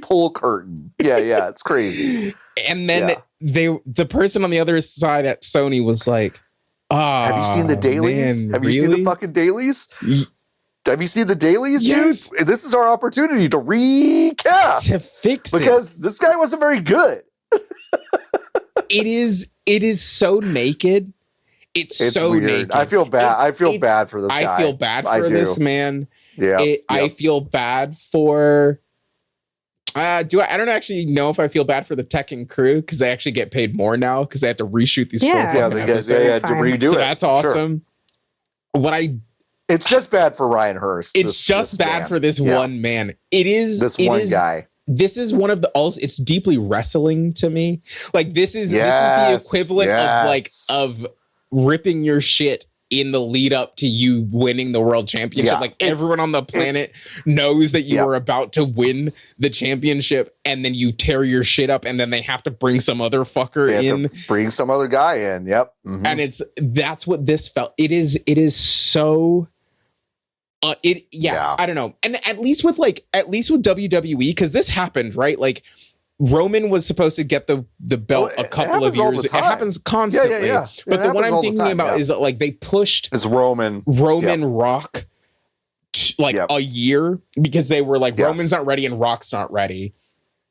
pull curtain. Yeah, it's crazy. And then the person on the other side at Sony was like, have you seen the dailies? Man, have you seen the fucking dailies? Have you seen the dailies, yes. dude? This is our opportunity to recast. To fix it. Because this guy wasn't very good. It is so naked. It's so weird. naked. I feel bad. I feel bad for this guy. I feel bad for this man. Yeah. I feel bad for I don't actually know if I feel bad for the Tekken crew because they actually get paid more now because they have to reshoot these 4 episodes. They had to redo it. So that's awesome. Sure. It's just bad for Ryan Hurst. It's just bad for this one man. It is this one guy. This is one of the it's deeply wrestling to me. Like this is the equivalent of ripping your shit in the lead up to you winning the world championship. Yeah, like everyone on the planet knows that you are about to win the championship and then you tear your shit up and then they have to bring some other fucker in. Bring some other guy in. Yep. Mm-hmm. And that's what this felt. It is so I don't know. And at least with WWE, because this happened, right? Like Roman was supposed to get the belt a couple of years. It happens constantly. Yeah. But the one I'm thinking about is that like they pushed Roman Rock a year because they were like Roman's not ready and Rock's not ready.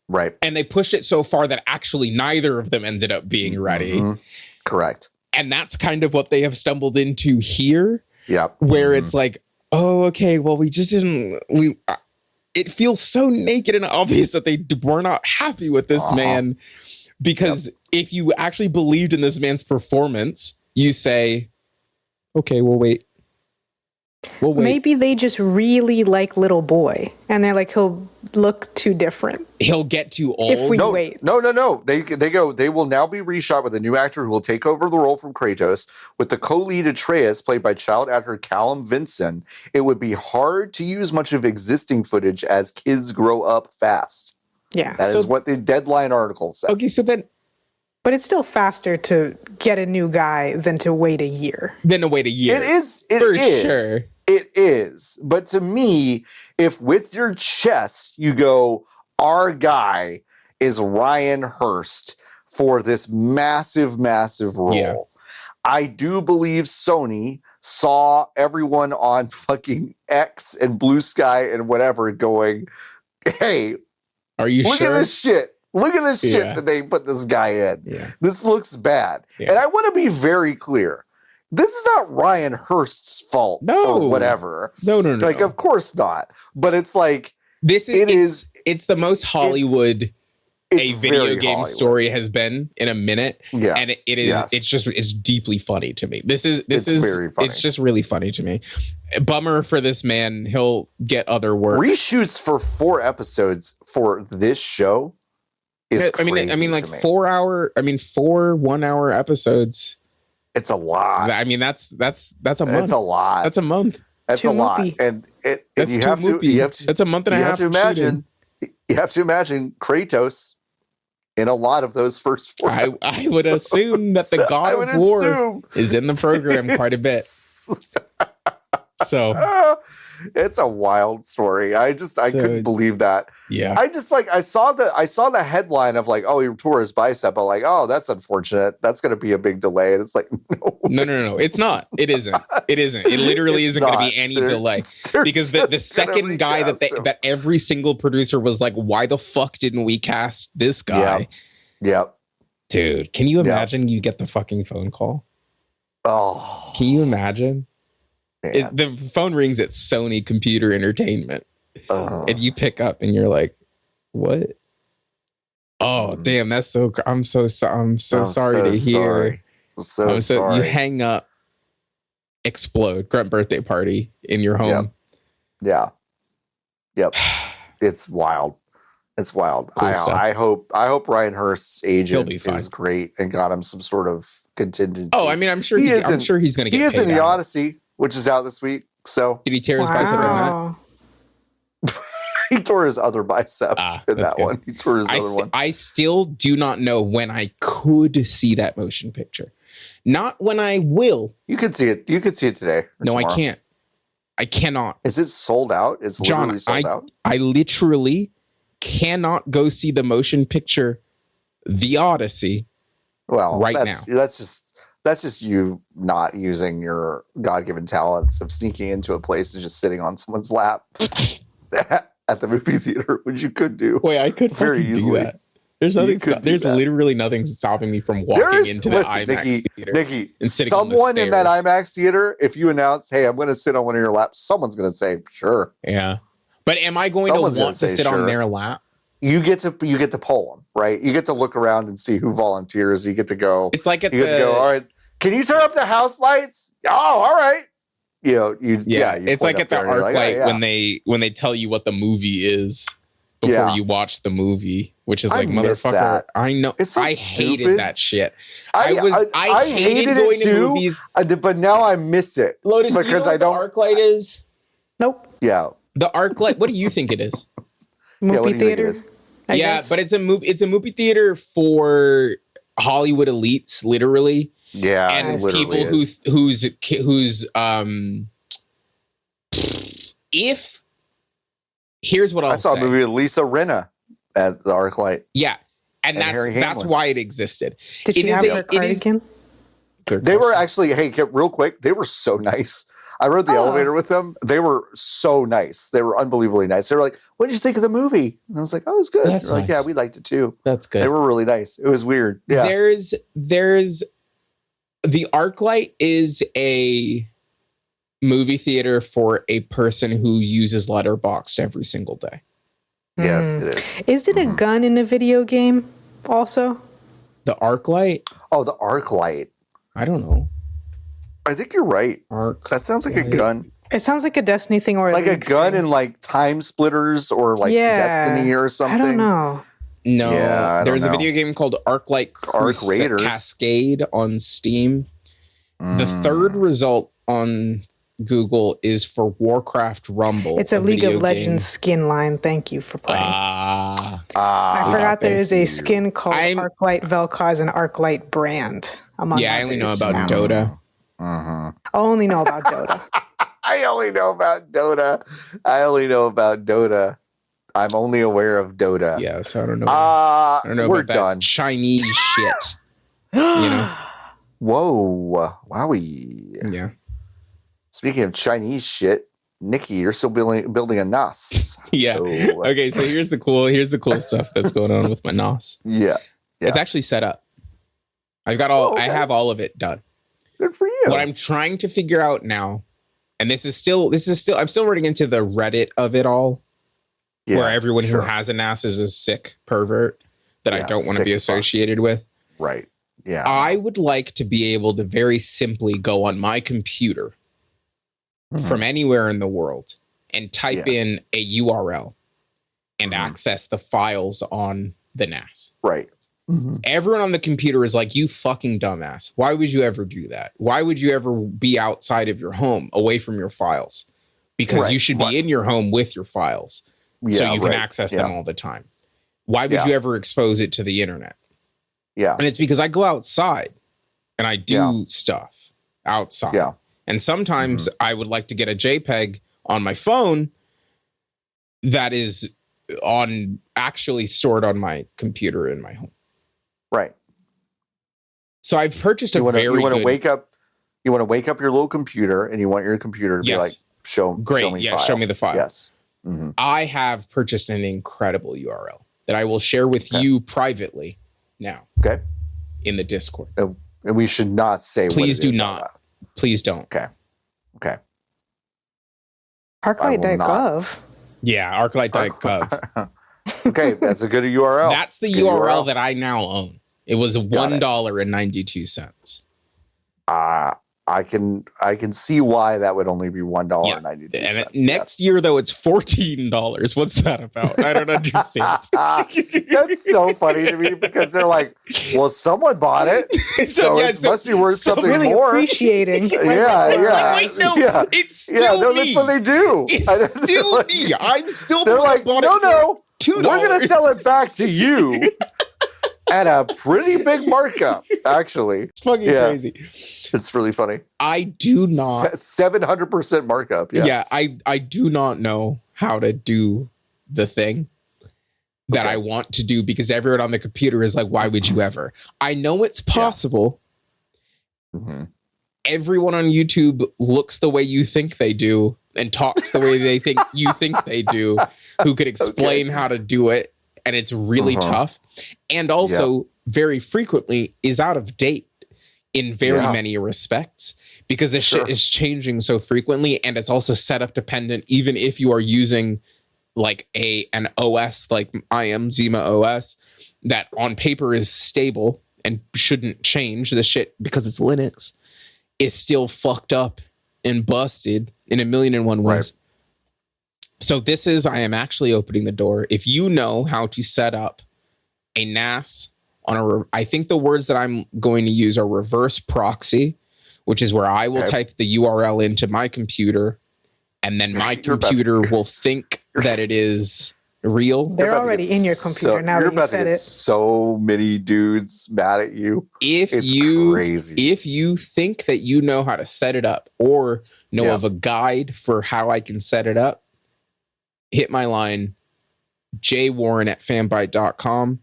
Right. And they pushed it so far that actually neither of them ended up being ready. Mm-hmm. Correct. And that's kind of what they have stumbled into here. Yeah. Where it's like, oh, okay, well, we just didn't it feels so naked and obvious that they were not happy with this man because if you actually believed in this man's performance, you say, okay, well, wait, Well, wait. Maybe they just really like little boy, and they're like, he'll look too different. He'll get too old. If we wait. No. They will now be reshot with a new actor who will take over the role from Kratos. With the co-lead Atreus, played by child actor Callum Vinson, it would be hard to use much of existing footage as kids grow up fast. Yeah. That is what the Deadline article says. Okay, so then... But it's still faster to get a new guy than to wait a year. It is. Sure. It is. But to me, if with your chest you go, our guy is Ryan Hurst for this massive, massive role. Yeah. I do believe Sony saw everyone on fucking X and Blue Sky and whatever going, hey, are you look sure? at this shit. Look at this shit that they put this guy in. Yeah. This looks bad. Yeah. And I want to be very clear. This is not Ryan Hurst's fault or whatever. No. Like, of course not. But it's like, it's the most Hollywood a video game Hollywood story has been in a minute. Yes. And it is, it's deeply funny to me. This is very funny. It's just really funny to me. Bummer for this man. He'll get other work. Reshoots for 4 episodes for this show is crazy. I mean, like 4 1-hour episodes. It's a lot. I mean, that's a month. It's a lot. That's a month. That's a lot. And you have to. That's a month and a half. You have to imagine Kratos in a lot of those first 4 episodes. I would assume that the God of War is in the program quite a bit. So it's a wild story. I couldn't believe that. Yeah. I saw the headline of like, oh, he tore his bicep. I'm like, oh, that's unfortunate. That's going to be a big delay. And it's like, no. It's not. It isn't. It literally isn't going to be any delay because the second guy that every single producer was like, why the fuck didn't we cast this guy? Yep. Dude, can you imagine you get the fucking phone call? Oh, can you imagine? The phone rings at Sony Computer Entertainment, and you pick up, and you're like, "What? Oh, damn! That's so. I'm so sorry to hear. So sorry. You hang up, explode. Grunt birthday party in your home. Yep. It's wild. It's wild. Cool I hope Ryan Hurst's agent be fine. is great and got him some sort of contingency. Oh, I mean, I'm sure he's going to get. He is paid in the out. Odyssey, which is out this week. So did he tear his bicep in that? He tore his other bicep in that good. one. He tore his other one. I still do not know when I could see that motion picture. Not when I will. You could see it. You could see it today. No, tomorrow. I can't. I cannot. Is it sold out? It's literally sold out. I literally cannot go see the motion picture, The Odyssey. Well, now. That's just you not using your God-given talents of sneaking into a place and just sitting on someone's lap at the movie theater, which you could do. Wait, I could very easily do that. There's nothing. There's literally nothing stopping me from walking into the IMAX theater. Nikki, and sitting someone on in that IMAX theater, if you announce, "Hey, I'm going to sit on one of your laps," someone's going to say, "Sure." Yeah, but am I going to want to sit on their lap? You get to poll them, right? You get to look around and see who volunteers. You get to go. It's like you get to go. All right, can you turn up the house lights? Oh, all right. It's like at the arc light when they tell you what the movie is before you watch the movie, which is like, motherfucker. That. I know. So I hated that shit. I hated going it too, to movies, but now I miss it. Lotus, because do you know what the arc light is? Nope. Yeah. The arc light. What do you think it is? Movie theater. But it's a movie. It's a movie theater for Hollywood elites, literally. Yeah, and people whose if here's what I'll say. I saw a movie with Lisa Rinna at the ArcLight. Yeah, and that's why it existed. Did she have her cardigan? They were actually, real quick, they were so nice. I rode the elevator with them. They were so nice. They were unbelievably nice. They were like, "What did you think of the movie?" And I was like, "Oh, it was good." They're like, "Yeah, we liked it too." That's good. They were really nice. It was weird. Yeah. There's the ArcLight is a movie theater for a person who uses Letterboxd every single day. Yes, it is. Is it a gun in a video game also? The ArcLight? Oh, the ArcLight. I don't know. I think you're right. That sounds like a gun. It sounds like a Destiny thing or like a gun in like Time Splitters or like Destiny or something. I don't know. No, there's a video game called Arc Raiders Cascade on Steam. The third result on Google is for Warcraft Rumble. It's a League of Legends skin line. Thank you for playing. I forgot there is a skin called Arclight Vel'Koz and Arclight Brand. I only know about Dota. I only know about Dota. I only know about Dota. I'm only aware of Dota. Yeah, so I don't know. I don't know we're about done. That Chinese shit. You know? Whoa. Wowie. Yeah. Speaking of Chinese shit, Nikki, you're still building a NAS. Yeah. So, okay, so here's the cool stuff that's going on with my NAS. Yeah. It's actually set up. I've got all I have all of it done. Good for you. What I'm trying to figure out now, and this is still I'm still running into the Reddit of it all. Yes, where everyone who has a NAS is a sick pervert that I don't want to be associated with. Right. Yeah. I would like to be able to very simply go on my computer from anywhere in the world and type in a URL and access the files on the NAS. Right. Everyone on the computer is like, you fucking dumbass. Why would you ever do that? Why would you ever be outside of your home, away from your files? Because you should be in your home with your files. So you can access them all the time. Why would you ever expose it to the internet? Yeah. And it's because I go outside and I do stuff outside. Yeah. And sometimes I would like to get a JPEG on my phone that is actually stored on my computer in my home. Right. So I've purchased you want to wake up your little computer and you want your computer to be like, show me file. Show me the file. Yes. I have purchased an incredible URL that I will share with you privately now. Okay. In the Discord. And we should not say Please do not. Please don't. Okay. Arclight.gov. Yeah, Arclight.gov. Okay, that's a good URL. That's the URL that I now own. It was $1.92. I can see why that would only be $1.92. And next year, though, it's $14. What's that about? I don't understand. That's so funny to me because they're like, well, someone bought it, so it must be worth something really more. Appreciating. Wait, no, it's still me. That's what they do. It's still me. I'm still they're like, no, $2. We're gonna sell it back to you. At a pretty big markup, actually. It's fucking crazy. It's really funny. I do not 700% markup. Yeah, I do not know how to do the thing that I want to do because everyone on the computer is like, why would you ever? I know it's possible. Everyone on YouTube looks the way you think they do and talks the way they think you think they do, who could explain how to do it. And it's really tough. And also very frequently is out of date in very many respects because this shit is changing so frequently. And it's also setup dependent, even if you are using like an OS like I am Zima OS that on paper is stable and shouldn't change. The shit, because it's Linux, is still fucked up and busted in 1,000,001 ways. So I am actually opening the door. If you know how to set up a NAS on I think the words that I'm going to use are reverse proxy, which is where I will type the URL into my computer and then my computer will think that it is real. They're already in your computer now that you said it. So many dudes mad at you. It's crazy. If you think that you know how to set it up or know of a guide for how I can set it up, hit my line, jwarren@fanbyte.com,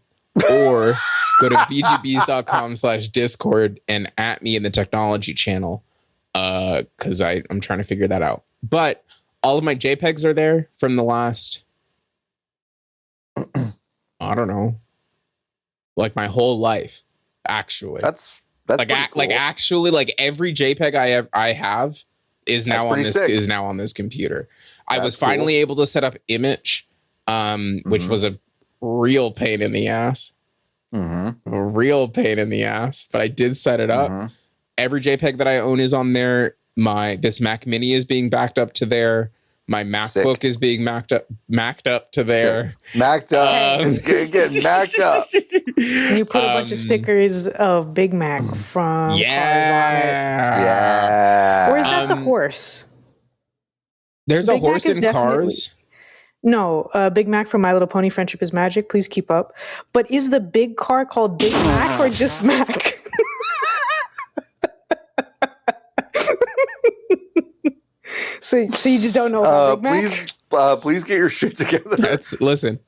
or go to vgbees.com/discord and at me in the technology channel, because I'm trying to figure that out. But all of my JPEGs are there from the last, I don't know, like my whole life, actually. That's like cool. Like actually, like every JPEG I have is now on this computer. I was finally able to set up Image, which was a real pain in the ass. A real pain in the ass, but I did set it up. Every JPEG that I own is on there. This Mac Mini is being backed up to there. My MacBook is being macked up to there. Macked up. It's getting macked up. And you put a bunch of stickers of Big Mac from Cars on it. Yeah. Or is that the horse? There's Big a horse in Cars. No, Big Mac from My Little Pony Friendship is Magic. Please keep up. But is the big car called Big Mac or just Mac? So you just don't know about Big Mac? Please get your shit together. Listen.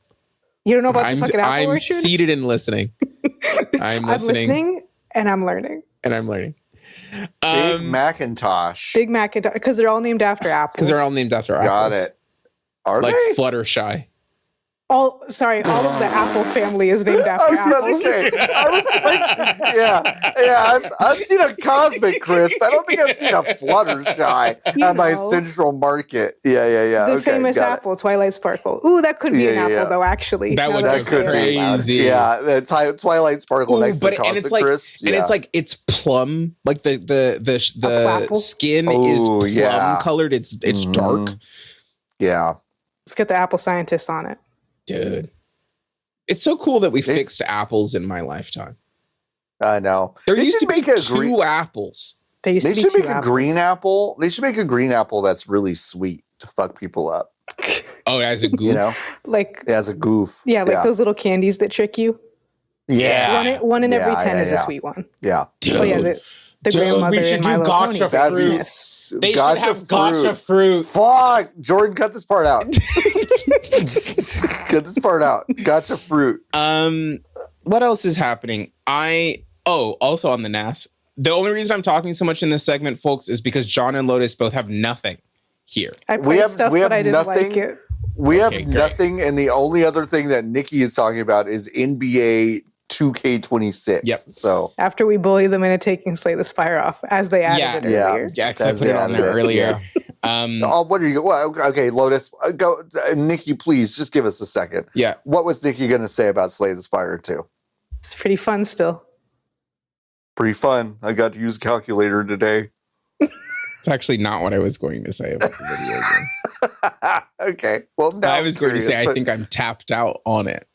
You don't know about the fucking Apple I'm Orchard? seated and listening. I'm listening and I'm learning. Big Macintosh. Big Macintosh, because they're all named after apples. Because they're all named after apples. Got it. Are like they? Fluttershy. All of the Apple family is named after I was about apples. to say, I've seen a Cosmic Crisp. I don't think I've seen a Fluttershy at my Central Market. Yeah. The famous apple, Twilight Sparkle. Ooh, that could be an apple, though, actually. That would be crazy. Yeah, the Twilight Sparkle next to the Cosmic Crisp. And it's like, it's plum. Like the skin is plum colored. It's dark. Yeah. Let's get the apple scientist on it. Dude, it's so cool that we fixed apples in my lifetime. I know. There used to be two apples. They should make a green apple. They should make a green apple that's really sweet to fuck people up. Oh, as a goof? As a goof. Yeah, those little candies that trick you. Yeah. One in every 10 is a sweet one. Yeah. Dude. Oh, yeah, the grandmother we should in do My Little Pony. gotcha fruit. They should have gotcha fruit. Fuck! Jordan, cut this part out. Cut this part out. Gotcha fruit. What else is happening? Also on the NAS. The only reason I'm talking so much in this segment, folks, is because John and Lotus both have nothing here. I played stuff, but I didn't like it. We have nothing, and the only other thing that Nikki is talking about is NBA 2K26. Yep. So after we bully them into taking Slay the Spire off, as they added it earlier. Yeah, because I put it on there earlier. What are you? Well, okay, Lotus, go. Nikki, please just give us a second. Yeah. What was Nikki going to say about Slay the Spire 2? It's pretty fun still. Pretty fun. I got to use a calculator today. It's actually not what I was going to say about the video game. Okay. Well, now I was going to say I think I'm tapped out on it.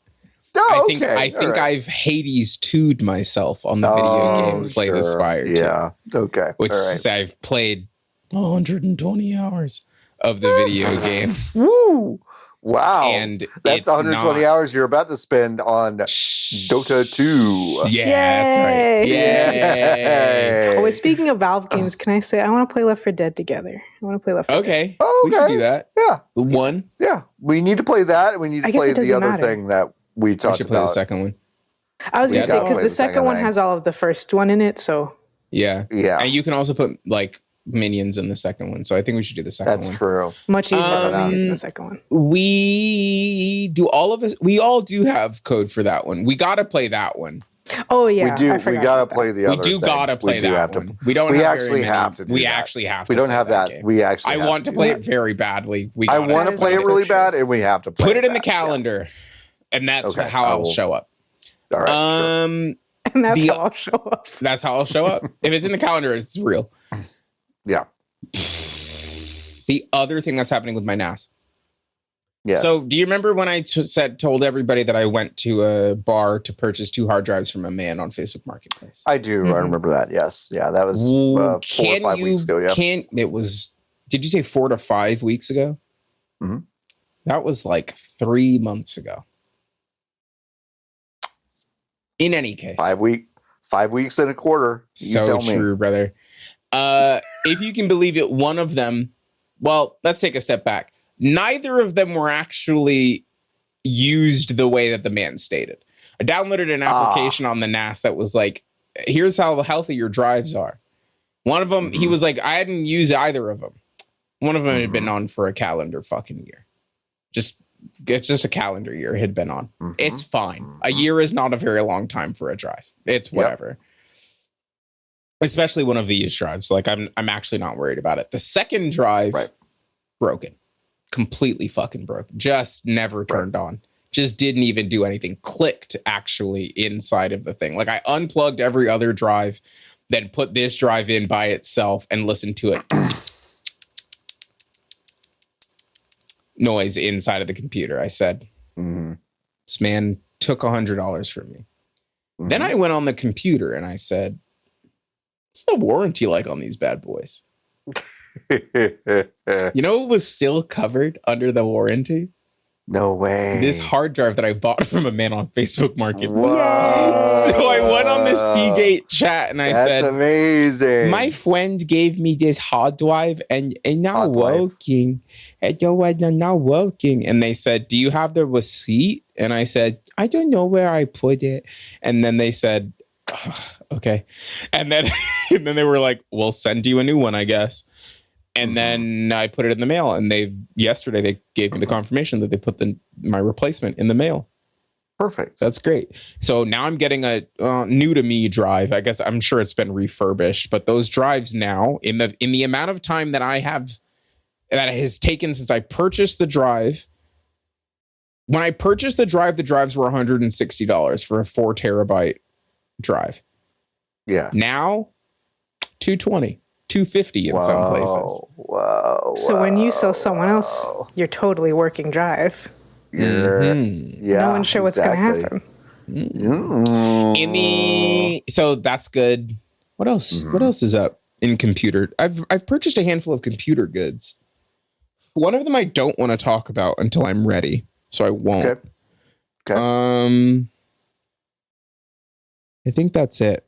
Oh, I think I've Hades 2'd myself on the video game Slay the Spire 2. Yeah. Okay. Which is to say I've played 120 hours of the video game. Woo! Wow. And that's 120 hours you're about to spend on Dota 2. Yeah, that's right. Yay. Oh, speaking of Valve games, can I say I want to play Left 4 Dead together? I want to play Left 4 Dead. Okay. Oh, we should do that. Yeah. One. Yeah. We need to play that, and we need to play the other thing that we talked about. We should play the second one. I was going to say, because the second one has all of the first one in it, so. Yeah. Yeah. And you can also put, minions in the second one. So I think we should do the second one. That's true. Much easier than minions in the second one. We all do have code for that one. We got to play that one. Oh, yeah. We do. We got to play the other We do got to play that one. We actually have to. We actually have to. We don't have that. We actually I want to play it very badly. I want to play it really bad, and we have to play it. Put it in the calendar, and that's how I'll show up. All right. And that's how I'll show up. That's how I'll show up. If it's in the calendar, it's real. Yeah. The other thing that's happening with my NAS. Yes. So do you remember when I told everybody that I went to a bar to purchase 2 hard drives from a man on Facebook Marketplace? I do. Mm-hmm. I remember that. Yes. Yeah. That was 4 or 5 weeks ago. Yeah. Did you say 4 to 5 weeks ago? Mm-hmm. That was 3 months ago. In any case. 5 weeks and a quarter. You tell me. So true, brother. If you can believe it, one of them, well, let's take a step back. Neither of them were actually used the way that the man stated. I downloaded an application on the NAS that was here's how healthy your drives are. One of them, he was I hadn't used either of them. One of them had been on for a calendar fucking year. It's just a calendar year it had been on. It's fine. A year is not a very long time for a drive. It's whatever. Yep. Especially one of these drives. I'm actually not worried about it. The second drive, broken. Completely fucking broke. Just never turned on. Just didn't even do anything. Clicked actually inside of the thing. I unplugged every other drive, then put this drive in by itself and listen to it noise inside of the computer. I said, this man took $100 from me. Then I went on the computer and I said, what's the warranty like on these bad boys? You know what was still covered under the warranty? No way. This hard drive that I bought from a man on Facebook Marketplace. Whoa. So I went on the Seagate chat and I said, that's amazing. my friend gave me this hard drive and not working. Not working. And they said, do you have the receipt? And I said, I don't know where I put it. And then they said, okay. And then they were like, we'll send you a new one, I guess. And then I put it in the mail, and yesterday they gave me the confirmation that they put my replacement in the mail. Perfect. That's great. So now I'm getting a new to me drive. I guess I'm sure it's been refurbished, but those drives now, in the amount of time that it has taken since I purchased the drive. When I purchased the drives were $160 for a 4 terabyte drive. Yes. Now, $220. $250 in some places. Whoa. So when you sell someone else, you're totally working drive. Yeah. No one's sure what's going to happen. So that's good. What else? What else is up in computer? I've purchased a handful of computer goods. One of them I don't want to talk about until I'm ready, so I won't. Okay. I think that's it.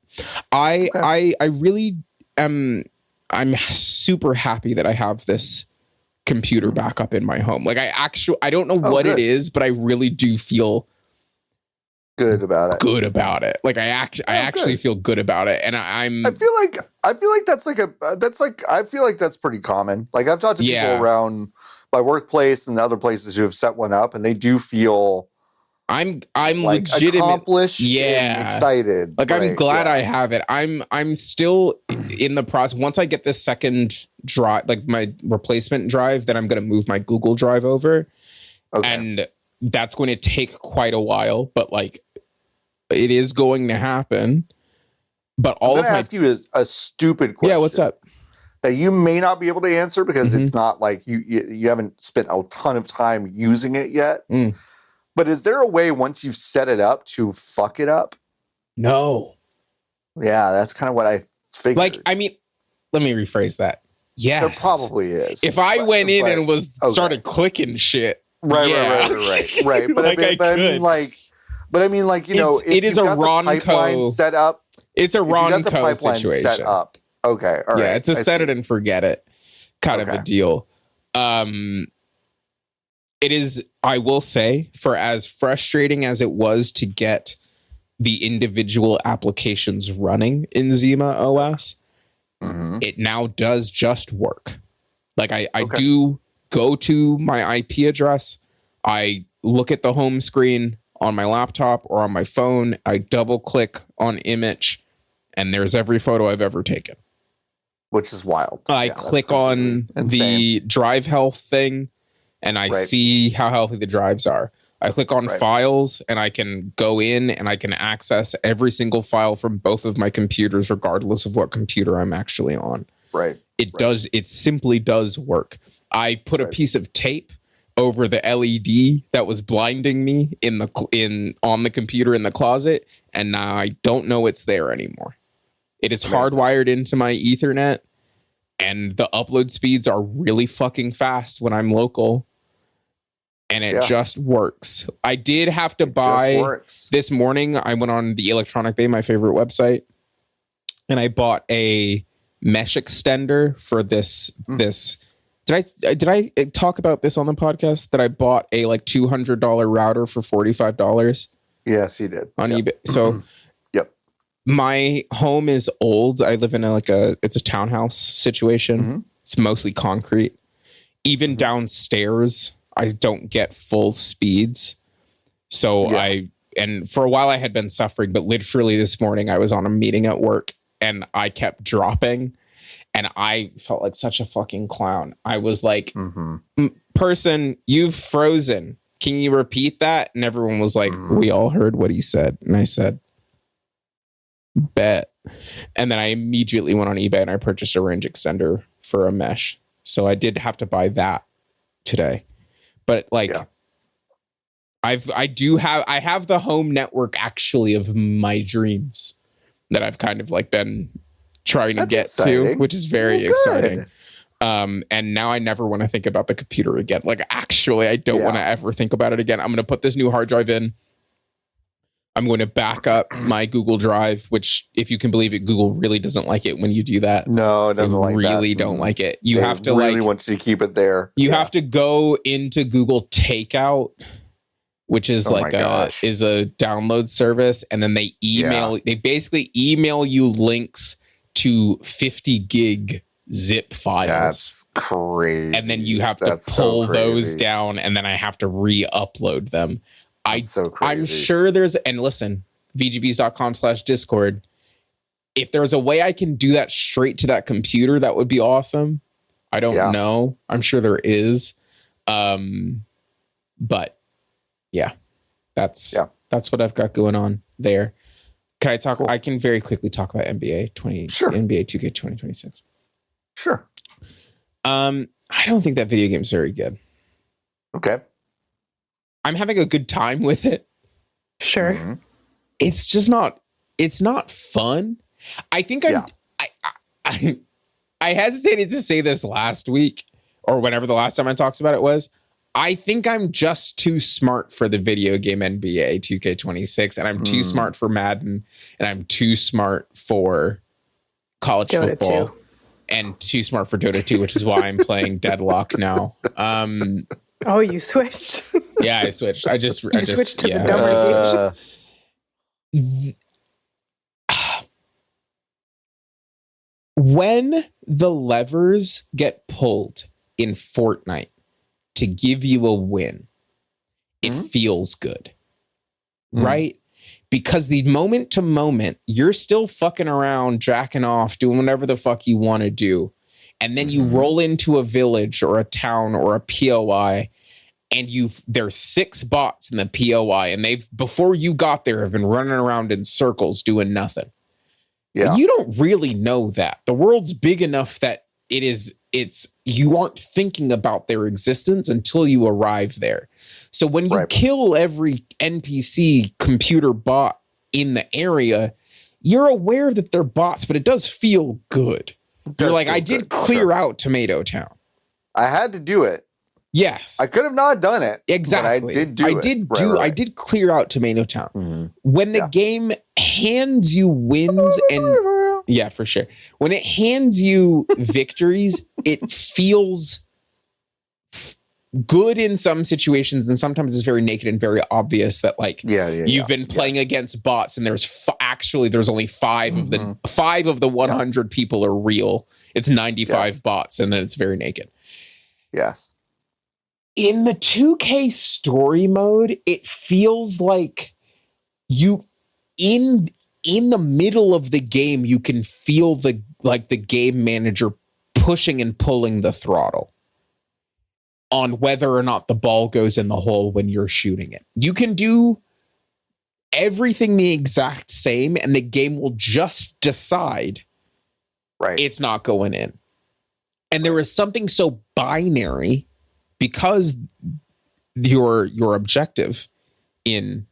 I really am. I'm super happy that I have this computer backup in my home. Like I don't know what it is, but I really do feel good about it. Like I actually feel good about it. And I feel like that's pretty common. Like I've talked to people around my workplace and other places who have set one up, and they do feel I'm like legitimate, accomplished, and excited. Like I'm glad I have it. I'm still in the process. Once I get this second drive, like my replacement drive, then I'm going to move my Google Drive over, and that's going to take quite a while. But like, it is going to happen. But I'm gonna ask you a stupid question. Yeah, what's up? That you may not be able to answer because it's not like you haven't spent a ton of time using it yet. But is there a way once you've set it up to fuck it up? No. Yeah, that's kind of what I figured. Like, I mean, let me rephrase that. Yeah, there probably is. If I went in and started clicking shit, right. But like I mean, like you know, if it is you've a got the pipeline set up. It's a Ronco situation. Set up. Okay, all right. Yeah, it's a set it and forget it kind of a deal. It is, I will say, for as frustrating as it was to get the individual applications running in Zima OS, it now does just work. Like I do go to my IP address, I look at the home screen on my laptop or on my phone, I double click on image, and there's every photo I've ever taken. Which is wild. I click on the drive health thing, and I see how healthy the drives are. I click on files, and I can go in and I can access every single file from both of my computers, regardless of what computer I'm actually on. It simply does work. I put a piece of tape over the LED that was blinding me on the computer in the closet, and now I don't know it's there anymore. It is hardwired into my Ethernet, and the upload speeds are really fucking fast when I'm local. And it just works. I did have to buy this morning. I went on the Electronic Bay, my favorite website, and I bought a mesh extender for this. Did I talk about this on the podcast? That I bought a like $200 router for $45. Yes, you did on eBay. So, my home is old. I live in it's a townhouse situation. It's mostly concrete. Even downstairs, I don't get full speeds. So and for a while I had been suffering, but literally this morning I was on a meeting at work and I kept dropping and I felt like such a fucking clown. I was like, person, you've frozen. Can you repeat that? And everyone was like, we all heard what he said. And I said, bet. And then I immediately went on eBay and I purchased a range extender for a mesh. So I did have to buy that today. But like, I have the home network actually of my dreams that I've kind of like been trying to get to, which is very exciting. And now I never want to think about the computer again. Like, actually, I don't want to ever think about it again. I'm going to put this new hard drive in. I'm going to back up my Google Drive, which, if you can believe it, Google really doesn't like it when you do that. No, it doesn't like that. They really don't like it. You have to really want you to keep it there. You have to go into Google Takeout, which is is a download service, and then they basically email you links to 50 gig zip files. That's crazy. And then you have to pull those down, and then I have to re-upload them. I'm sure and listen, VGBees.com/Discord. If there's a way I can do that straight to that computer, that would be awesome. I don't know. I'm sure there is. But yeah, that's what I've got going on there. Can I talk? Cool. I can very quickly talk about NBA 2K 2026. Sure. I don't think that video game is very good. Okay. I'm having a good time with it. Sure. Mm-hmm. It's just not. It's not fun. I think I hesitated to say this last week or whenever the last time I talked about it was. I think I'm just too smart for the video game NBA 2K26, and I'm too smart for Madden, and I'm too smart for college Dota football, 2. and too smart for Dota 2, which is why I'm playing Deadlock now. Oh, you switched. Yeah, I switched. I just switched to the dumber game. When the levers get pulled in Fortnite to give you a win, it feels good, right? Because the moment to moment, you're still fucking around, jacking off, doing whatever the fuck you want to do. And then you roll into a village or a town or a POI, and there's 6 bots in the POI, and they've, before you got there, have been running around in circles doing nothing. Yeah. You don't really know that. The world's big enough that you aren't thinking about their existence until you arrive there. So when you kill every NPC computer bot in the area, you're aware that they're bots, but it does feel good. You're like, I did clear out Tomato Town. I had to do it. Yes. I could have not done it. Exactly. But I did do it. I did clear out Tomato Town. When the game hands you wins and yeah, for sure. When it hands you victories, it feels good in some situations, and sometimes it's very naked and very obvious that you've been playing against bots, and there's only 5 of the 100 people are real. It's 95 bots, and then it's very naked. Yes. In the 2K story mode, it feels like you in the middle of the game, you can feel the game manager pushing and pulling the throttle on whether or not the ball goes in the hole when you're shooting it. You can do everything the exact same, and the game will just decide it's not going in. And there is something so binary, because your objective in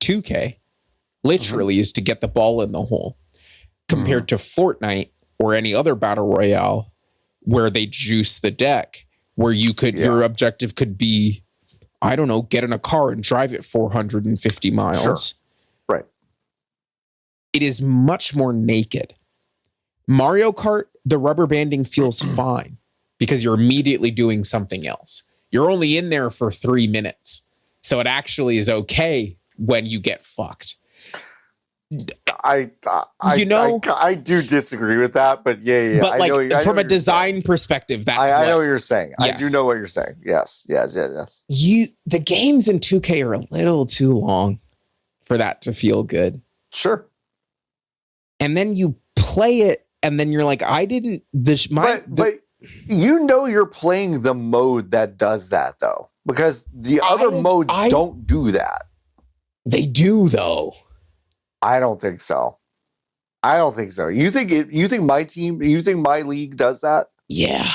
2K literally is to get the ball in the hole, compared to Fortnite or any other battle royale where they juice the deck, where you could your objective could be, I don't know, get in a car and drive it 450 miles. Sure. Right. It is much more naked. Mario Kart, the rubber banding feels fine because you're immediately doing something else. You're only in there for 3 minutes. So it actually is okay when you get fucked. I do disagree with that, but But like from a design perspective, that's I know what you're saying. Yes. I do know what you're saying. Yes. The games in 2K are a little too long for that to feel good. Sure. And then you play it, and then you're like, I didn't. But you know you're playing the mode that does that, though, because the other modes don't do that. They do, though. I don't think so. I don't think so. You think my league does that? Yeah.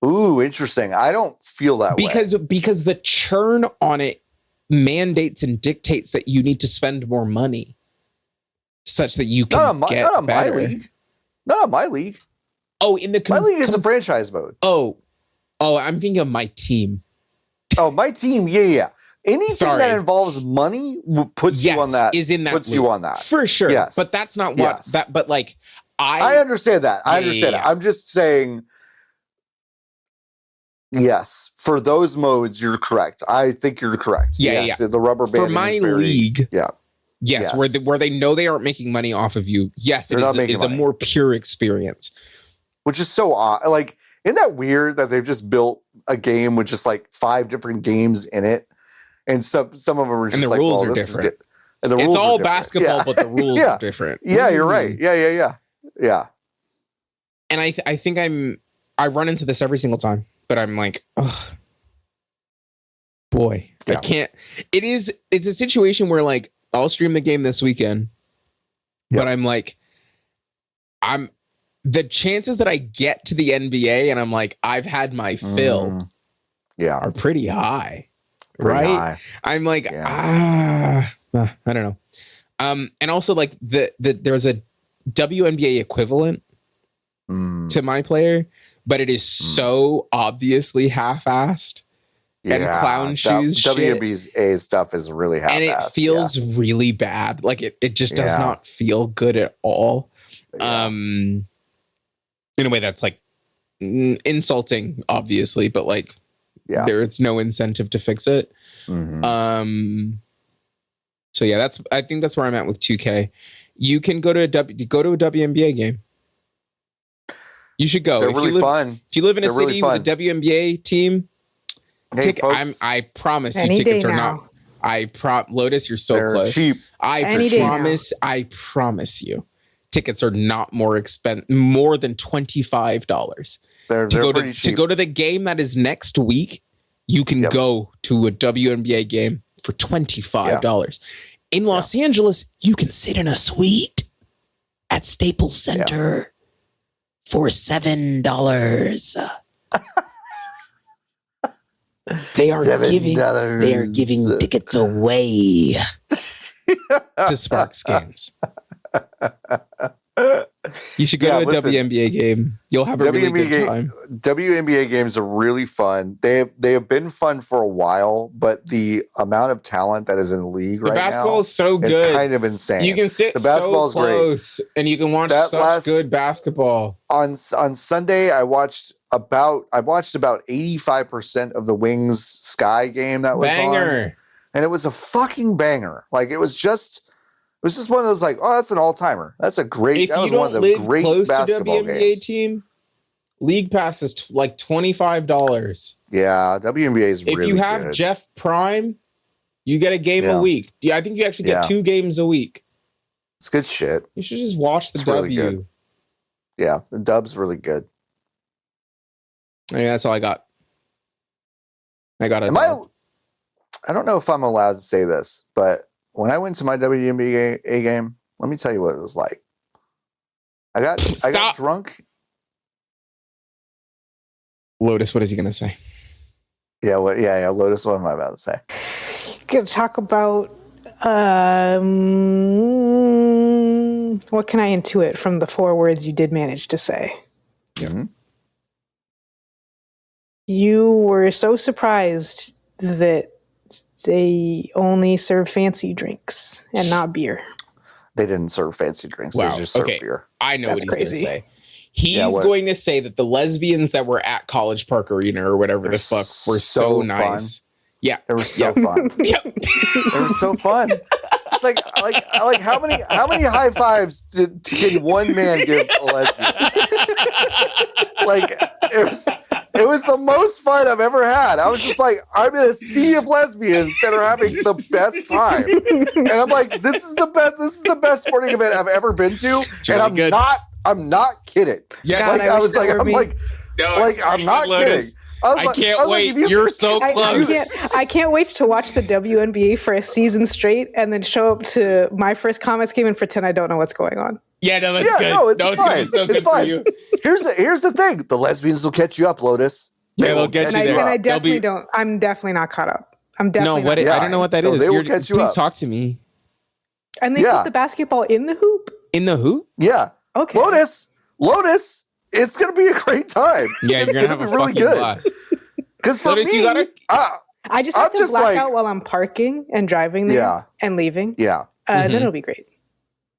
Ooh, interesting. I don't feel that way. Because the churn on it mandates and dictates that you need to spend more money such that you can get better. My league. Not my league. Oh, in the my league is a franchise mode. Oh, I'm thinking of my team. Oh, my team. Yeah. Anything that involves money puts you on that. Is in that puts you on that for sure. Yes. But that's not what that. But like, I understand that. I understand that. I'm just saying. Yes, for those modes, you're correct. I think you're correct. Yeah. The rubber band for my league. Yeah. Yes, where they know they aren't making money off of you. Yes, it's a more pure experience. Which is so odd. Like, isn't that weird that they've just built a game with just like 5 different games in it? And some of them are just like, rules are different. And the rules are all basketball, but the rules are different. Yeah, you're right. Yeah. And I think I run into this every single time, but I'm like, oh, boy, I can't. It's a situation where like I'll stream the game this weekend, but I'm like, the chances that I get to the NBA and I'm like, I've had my fill, are pretty high. High. I'm like, I don't know. And also like there's a WNBA equivalent to my player, but it is so obviously half-assed and clown shoes. WNBA stuff is really half-assed. And it feels really bad. Like it just does not feel good at all. In a way that's like insulting, obviously, but like, there's no incentive to fix it. So yeah, I think that's where I'm at with 2K. You can go to a WNBA game. You should go. They're really fun. If you live in a city with a WNBA team, I promise you tickets are not. Lotus, you're so close. Cheap. I promise you, tickets are not more than $25. They're pretty cheap. To go to the game that is next week, you can go to a WNBA game for $25. In Los Angeles, you can sit in a suite at Staples Center for $7. They are giving tickets away to Sparks games. You should go to a WNBA game. You'll have a really good time. WNBA games are really fun. They have been fun for a while, but the amount of talent that is in the league right now, the basketball is so good, it's kind of insane. You can sit so close, and you can watch such good basketball. On Sunday, I watched about 85% of the Wings Sky game that was on, and it was a fucking banger. Like it was just one of those like, oh, that's an all-timer. That's a great. That was one of the great close basketball to WNBA games. Team, League Pass is like $25. Yeah, WNBA is really good. If you have Jeff Prime, you get a game a week. I think you actually get 2 games a week. It's good shit. You should just watch the W. Really good. Yeah, the Dub's really good. Yeah, that's all I got. I got it. I don't know if I'm allowed to say this, but when I went to my WNBA game, let me tell you what it was like. I got drunk. Lotus, what is he going to say? Yeah, Lotus, what am I about to say? Going to talk about what can I intuit from the 4 words you did manage to say? Mm-hmm. You were so surprised that they only serve fancy drinks and not beer. They didn't serve fancy drinks. Wow. They just served beer. I know what he's going to say. He's going to say that the lesbians that were at College Park Arena or whatever the fuck were so nice. Fun. Yeah. They were so fun. They were so fun. It's like how many high fives can one man give a lesbian? Like it was the most fun I've ever had. I was just like, I'm in a sea of lesbians that are having the best time. And I'm like, this is the best sporting event I've ever been to. It's really and I'm not kidding. Yeah, God, I'm not kidding. I can't wait. You're so close. I can't wait to watch the WNBA for a season straight and then show up to my first Comets game and pretend I don't know what's going on. Yeah, no, that's good. No, it's It's fine. gonna be so good It's fine. for you. Here's the thing: the lesbians will catch you up, Lotus. They'll get you there. And I definitely don't. I'm definitely not caught up. I'm definitely no. What? not I don't know what that is. They will catch you please up. talk to me. And they put the basketball in the hoop. In the hoop? Yeah. Okay. Lotus. It's gonna be a great time. Yeah, it's you're gonna have a really fucking blast. Because for Lotus, me, you gotta. I just have to black out while I'm parking and driving there and leaving. Yeah. Then it'll be great.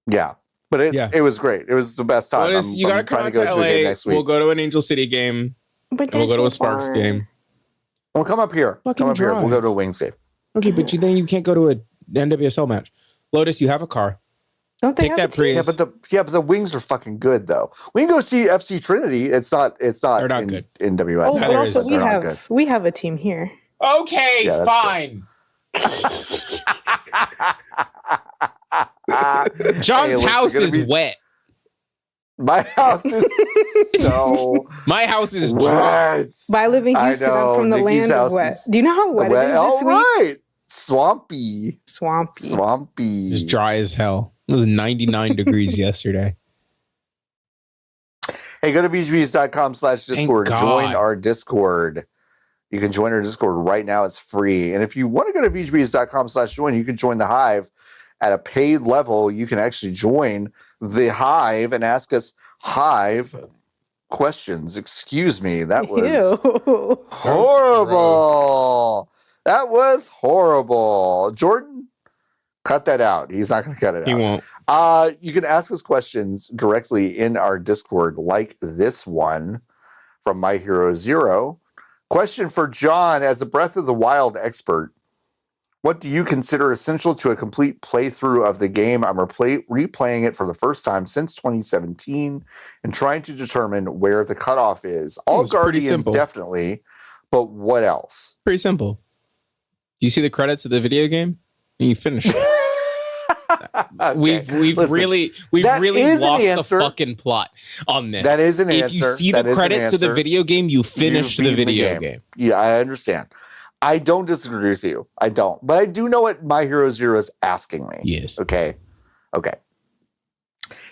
Yeah. But it was great. It was the best time. Lotus, you gotta come out to LA. Next week. We'll go to an Angel City game. And we'll go to a Sparks game. We'll come up here. Come up here. We'll go to a Wings game. Okay, but then you can't go to a NWSL match. Lotus, you have a car. Don't they Take have that Prius. but the Wings are fucking good though. We can go see FC Trinity. It's not They're not good. in WS. Oh, but also we have a team here. Okay, fine. John's house is wet. My house is so. My house is dry. wet. By living Houston, I'm from the Nikki's land of wet. Do you know how wet it is this week? Right. Swampy. Just dry as hell. It was 99 degrees yesterday. Hey, go to VGBees.com/Discord. Join our Discord. You can join our Discord right now. It's free. And if you want to go to VGBees.com/join, you can join the Hive at a paid level. You can actually join the Hive and ask us Hive questions. Excuse me. That was horrible. That was horrible. Jordan, cut that out. He's not going to cut it out. He won't. You can ask us questions directly in our Discord, like this one from My Hero Zero. Question for John: as a Breath of the Wild expert, what do you consider essential to a complete playthrough of the game? I'm replaying it for the first time since 2017 and trying to determine where the cutoff is. All Guardians, definitely, but what else? Pretty simple. Do you see the credits of the video game? And you finish it. Okay. We've really lost the fucking plot on this. That is an answer. If you see the credits of the video game, you finished the video game. Yeah, I understand. I don't disagree with you. I don't. But I do know what My Hero Zero is asking me. Yes. Okay.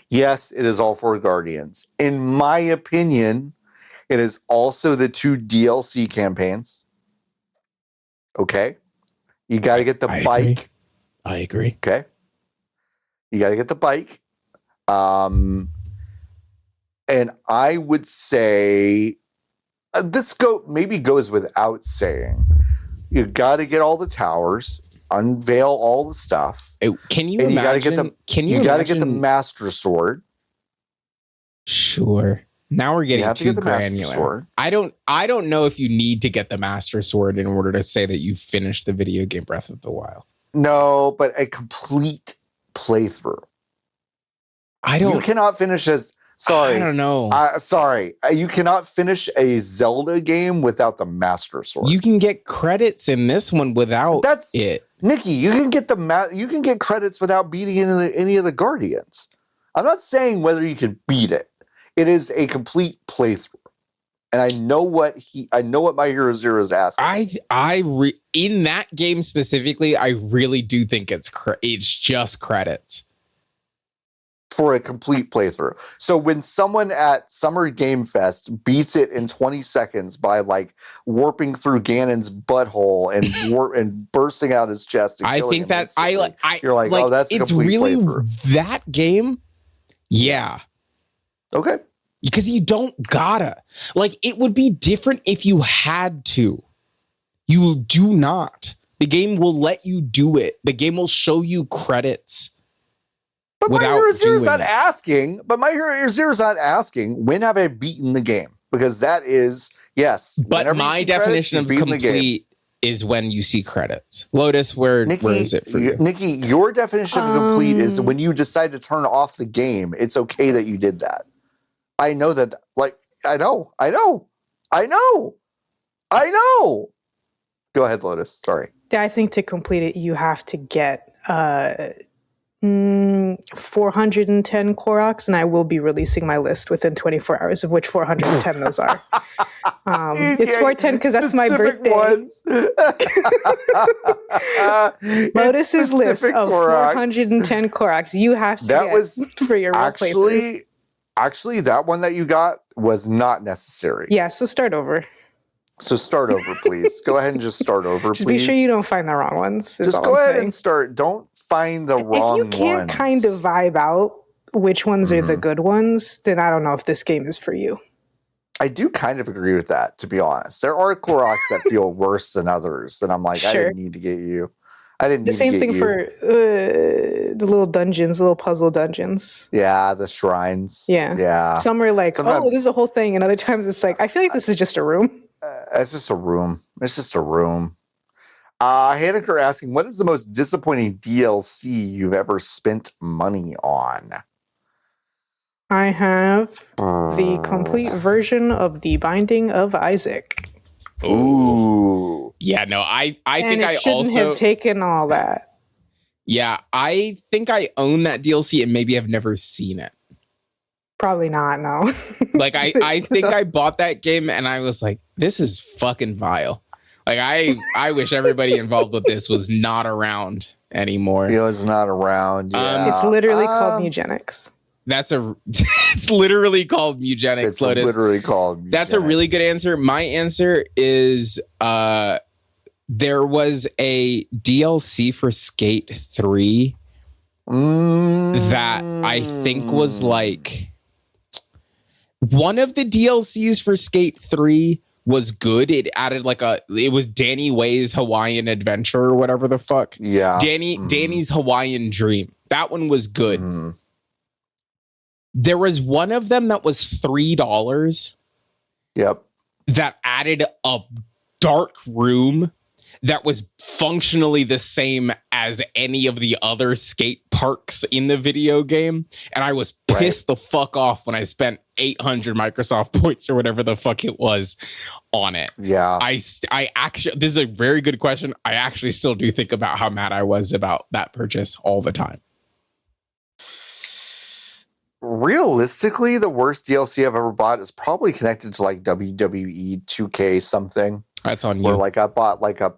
Yes, it is all for Guardians. In my opinion, it is also the 2 DLC campaigns. Okay. You got to get the bike. I agree. Okay. You got to get the bike. And I would say this maybe goes without saying. You got to get all the towers, unveil all the stuff. Can you imagine? You got to get the Master Sword. Sure. Now we're getting too granular. I don't know if you need to get the Master Sword in order to say that you finished the video game Breath of the Wild. No, but a complete playthrough. You cannot finish as. Sorry. I don't know. Sorry. You cannot finish a Zelda game without the Master Sword. You can get credits in this one without it. Nikki, you can get credits without beating any of the Guardians. I'm not saying whether you can beat it. It is a complete playthrough. And I know what My Hero Zero is asking. In that game specifically, I really do think it's just credits. For a complete playthrough. So when someone at Summer Game Fest beats it in 20 seconds by like warping through Ganon's butthole and bursting out his chest, and I think that you're like, oh, that's a complete playthrough. That game. Yeah. Okay. Because you don't gotta. Like, it would be different if you had to. You do not. The game will let you do it. The game will show you credits. But My Hero Zero's not asking. But My Hero Zero's not asking, when have I beaten the game? Because that is, yes. But my definition of complete is when you see credits. Lotus, where is it for you? Nikki, your definition of complete is when you decide to turn off the game. It's okay that you did that. I know that. Like, I know. Go ahead, Lotus. Sorry. I think to complete it, you have to get 410 Koroks, and I will be releasing my list within 24 hours of which 410 those are. It's 410 because that's my birthday. Lotus's list of 410 Koroks you have to get for your role playthrough. Actually, that one that you got was not necessary. Yeah, so start over. So start over, please. Go ahead and just start over, just please. Be sure you don't find the wrong ones. Just go ahead and start. Don't find the wrong ones. If you can't kind of vibe out which ones are the good ones, then I don't know if this game is for you. I do kind of agree with that, to be honest. There are Koroks that feel worse than others, and I'm like, sure. I didn't need to get you. I didn't need to get you. The same thing for the little dungeons, little puzzle dungeons. Yeah, the shrines. Yeah. Some are like, sometimes, this is a whole thing, and other times it's like, I feel like this is just a room. It's just a room. Haneker asking, what is the most disappointing DLC you've ever spent money on? I have the complete version of The Binding of Isaac. Ooh. Yeah, no, I think I shouldn't have taken all that. Yeah, I think I own that DLC and maybe I've never seen it. Probably not, no. Like, I think I bought that game and I was like, this is fucking vile. Like, I wish everybody involved with this was not around anymore. He was not around, yeah. It's literally called eugenics. It's literally called eugenics, It's Lotus. literally called eugenics. That's a really good answer. My answer is there was a DLC for Skate 3 that I think was like... One of the DLCs for Skate 3 was good. It added it was Danny Way's Hawaiian Adventure or whatever the fuck. Yeah. Danny's Hawaiian Dream. That one was good. There was one of them that was $3. Yep. That added a dark room that was functionally the same as any of the other skate parks in the video game. And I was pissed the fuck off when I spent 800 Microsoft points or whatever the fuck it was on it. Yeah. I actually, this is a very good question. I actually still do think about how mad I was about that purchase all the time. Realistically, the worst DLC I've ever bought is probably connected to like WWE 2K something. That's on you. Where like I bought like I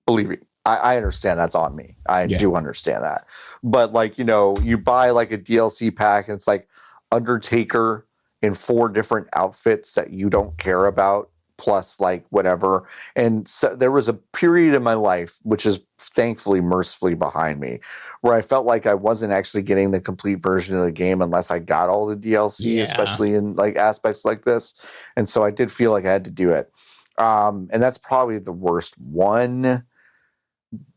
believe me, I understand that's on me. I do understand that. But like, you buy like a DLC pack and it's like Undertaker in 4 different outfits that you don't care about, plus like whatever. And so there was a period in my life, which is thankfully mercifully behind me, where I felt like I wasn't actually getting the complete version of the game unless I got all the DLC, especially in like aspects like this. And so I did feel like I had to do it. And that's probably the worst one.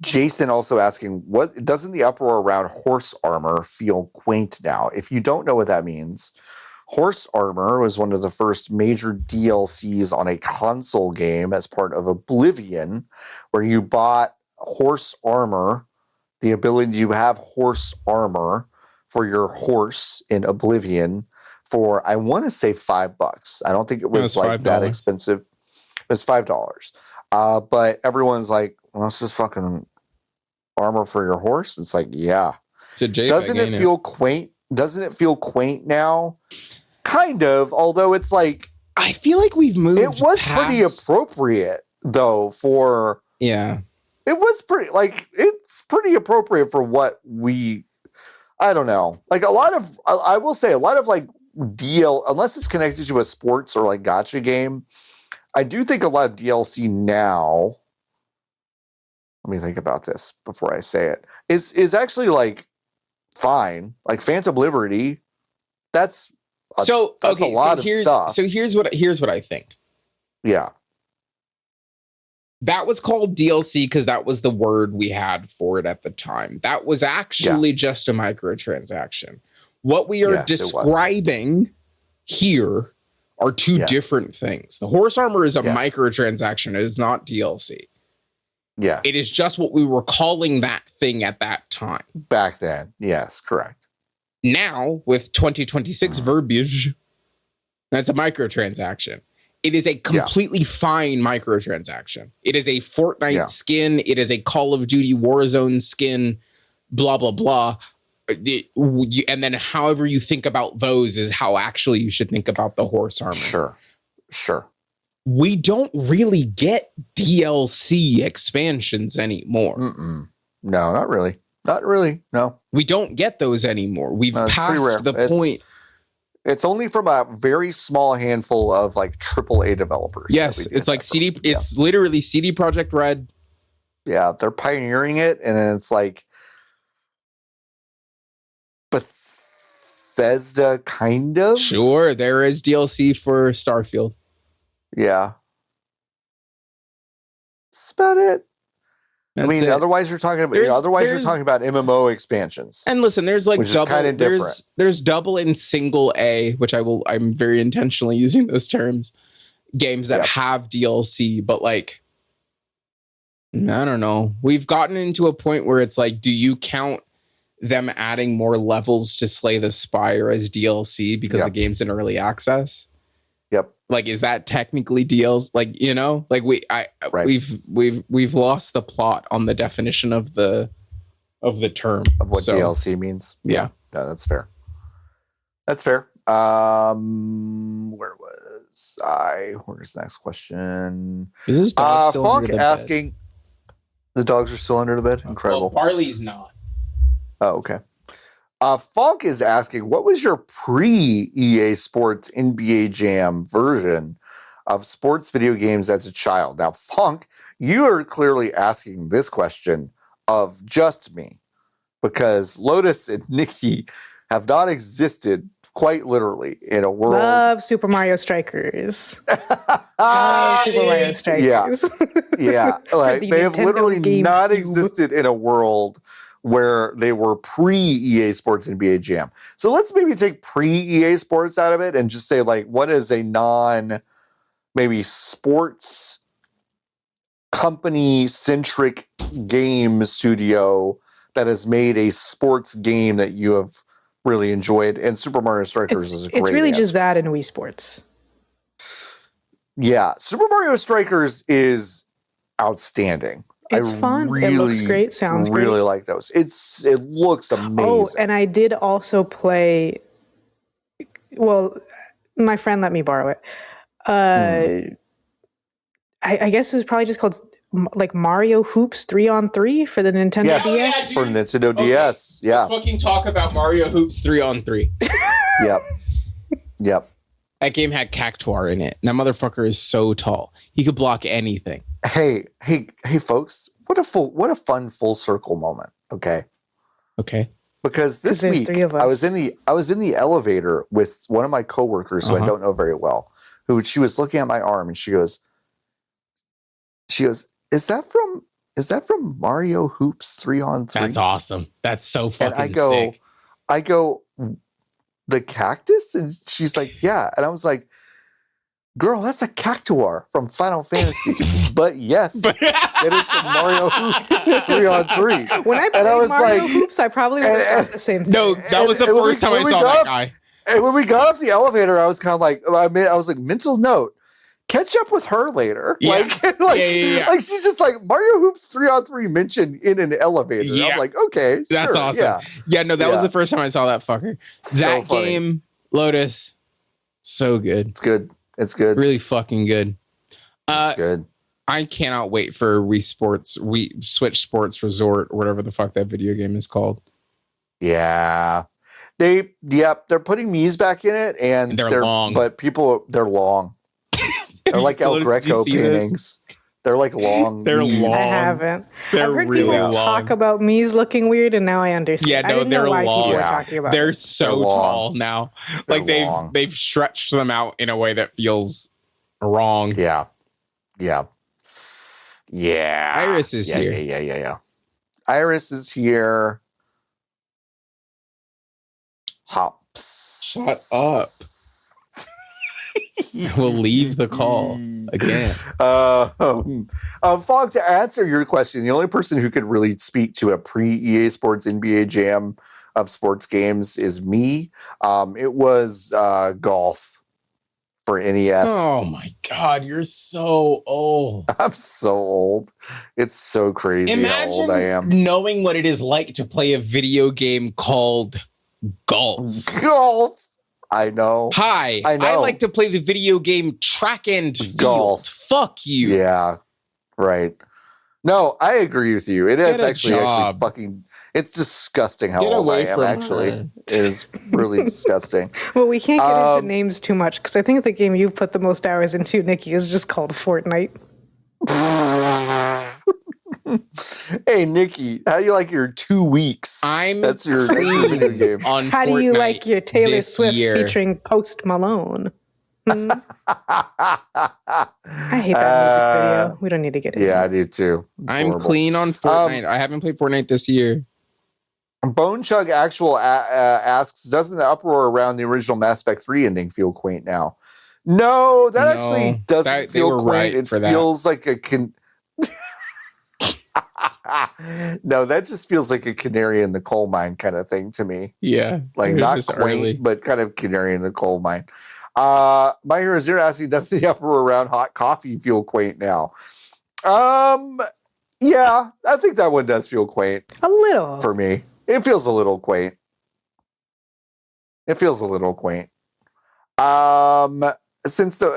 Jason also asking, what doesn't the uproar around horse armor feel quaint now? If you don't know what that means, Horse Armor was one of the first major DLCs on a console game as part of Oblivion, where you bought horse armor, the ability to have horse armor for your horse in Oblivion for, I want to say $5. I don't think it was like that expensive. It was $5. But everyone's like, well, it's just fucking armor for your horse. It's like, yeah. Doesn't it feel quaint? Doesn't it feel quaint now? Kind of, although it's like, I feel like we've moved. It was pretty appropriate though for it was pretty like it's pretty appropriate for what I don't know. Like a lot of I will say a lot of like unless it's connected to a sports or like gacha game, I do think a lot of DLC now, let me think about this before I say it, is actually like fine. Like Phantom Liberty, that's a lot of stuff. So here's what I think. Yeah. That was called DLC because that was the word we had for it at the time. That was actually just a microtransaction. What we are describing here are two different things. The horse armor is a microtransaction. It is not DLC. Yeah. It is just what we were calling that thing at that time. Back then. Yes, correct. Now, with 2026 verbiage, that's a microtransaction. It is a completely fine microtransaction. It is a Fortnite skin. It is a Call of Duty Warzone skin. blah, blah, blah. And then however you think about those is how actually you should think about the horse armor. Sure. We don't really get DLC expansions anymore. No, not really. No. We don't get those anymore. We've passed the point. It's only from a very small handful of like AAA developers. Yes, it's like CD. It's literally CD Projekt Red. Yeah, they're pioneering it, and then it's like Bethesda, kind of. Sure, there is DLC for Starfield. Yeah, that's about it. That's it. Otherwise you're talking about MMO expansions. And listen, there's like double. There's double and single A, which I'm very intentionally using those terms. Games that have DLC, but like, I don't know. We've gotten into a point where it's like, do you count them adding more levels to Slay the Spire as DLC because the game's in early access? Yep. Like, is that technically DLC? Like, you know, like we've lost the plot on the definition of the term of what DLC means. Yeah. No, that's fair. Where was I? Where's the next question? Is this dog still Funk under the asking bed? The dogs are still under the bed? Incredible. Well, Barley's not. Oh, okay. Funk is asking, what was your pre-EA Sports NBA Jam version of sports video games as a child? Now, Funk, you are clearly asking this question of just me, because Lotus and Niki have not existed quite literally in a world. Love Super Mario Strikers. Love Super Mario Strikers. Yeah. Like, they have literally not existed in a world where they were pre-EA Sports NBA Jam. So let's maybe take pre-EA Sports out of it and just say, like, what is a maybe sports company-centric game studio that has made a sports game that you have really enjoyed? And Super Mario Strikers is a great It's really answer. just that in Wii Sports. Yeah, Super Mario Strikers is outstanding. It's fun. It looks great. Sounds great. Really like those. It looks amazing. Oh, and I did also play. Well, my friend let me borrow it. I guess it was probably just called like Mario Hoops 3-on-3 for the Nintendo DS. For Nintendo DS. Yeah. Let's fucking talk about Mario Hoops 3-on-3. Yep. That game had Cactuar in it. That motherfucker is so tall. He could block anything. Hey, folks! What a fun full circle moment. Okay. Because this week I was in the elevator with one of my coworkers who I don't know very well. She was looking at my arm and she goes, "Is that from Mario Hoops 3-on-3?" That's awesome. That's so fucking and sick. I go, the cactus? And she's like, yeah. And I was like, girl, that's a Cactuar from Final Fantasy. But yes, it is from Mario Hoops 3-on-3. When I played Mario Hoops, I probably would have thought the same thing. No, that was the first time I saw that guy. And when we got off the elevator, I was kind of like, I was like, mental note, catch up with her later. Yeah. Like she's just like, Mario Hoops 3-on-3 mentioned in an elevator. Yeah. I'm like, okay, that's sure, awesome. Yeah, no, that was the first time I saw that fucker. That funny. game, Lotus, so good. It's good. Really fucking good. It's good. I cannot wait for Switch Sports Resort, or whatever the fuck that video game is called. Yeah. They're putting Mii's back in it, and they're long. But they're long. They're like El Greco paintings. They're like long. They're Mii's. long. I haven't. They're I've heard really people long. talk about Mii's looking weird, and now I understand. Yeah, no, I didn't they're know why long. people were talking about They're it. so tall now. Like they've stretched them out in a way that feels wrong. Yeah. Iris is here. Yeah. Iris is here. Hops. Shut up. We'll leave the call again. Fog, to answer your question, the only person who could really speak to a pre-EA Sports NBA Jam of sports games is me. It was golf for NES. Oh my God, you're so old. I'm so old. It's so crazy how old I am. Knowing what it is like to play a video game called golf. Golf. I know. Hi, I like to play the video game track and field. Golf. Fuck you. Yeah, right. No, I agree with you. It is actually fucking. It's disgusting how old I am. Actually, it is really disgusting. Well, we can't get into names too much because I think the game you've put the most hours into, Nikki, is just called Fortnite. Hey, Nikki, how do you like your 2 weeks? That's your video game. On how do you like your Taylor Swift featuring Post Malone? I hate that music video. We don't need to get into it. Yeah, I do too. I'm clean on Fortnite. I haven't played Fortnite this year. Bone Chug Actual asks, doesn't the uproar around the original Mass Effect 3 ending feel quaint now? No, that actually doesn't feel quaint. Right, it feels like a no, that just feels like a canary in the coal mine kind of thing to me. Yeah. Like not quaint, but kind of canary in the coal mine. My Hero Zero asking, does the uproar around hot coffee feel quaint now? Yeah, I think that one does feel quaint. A little. For me. It feels a little quaint.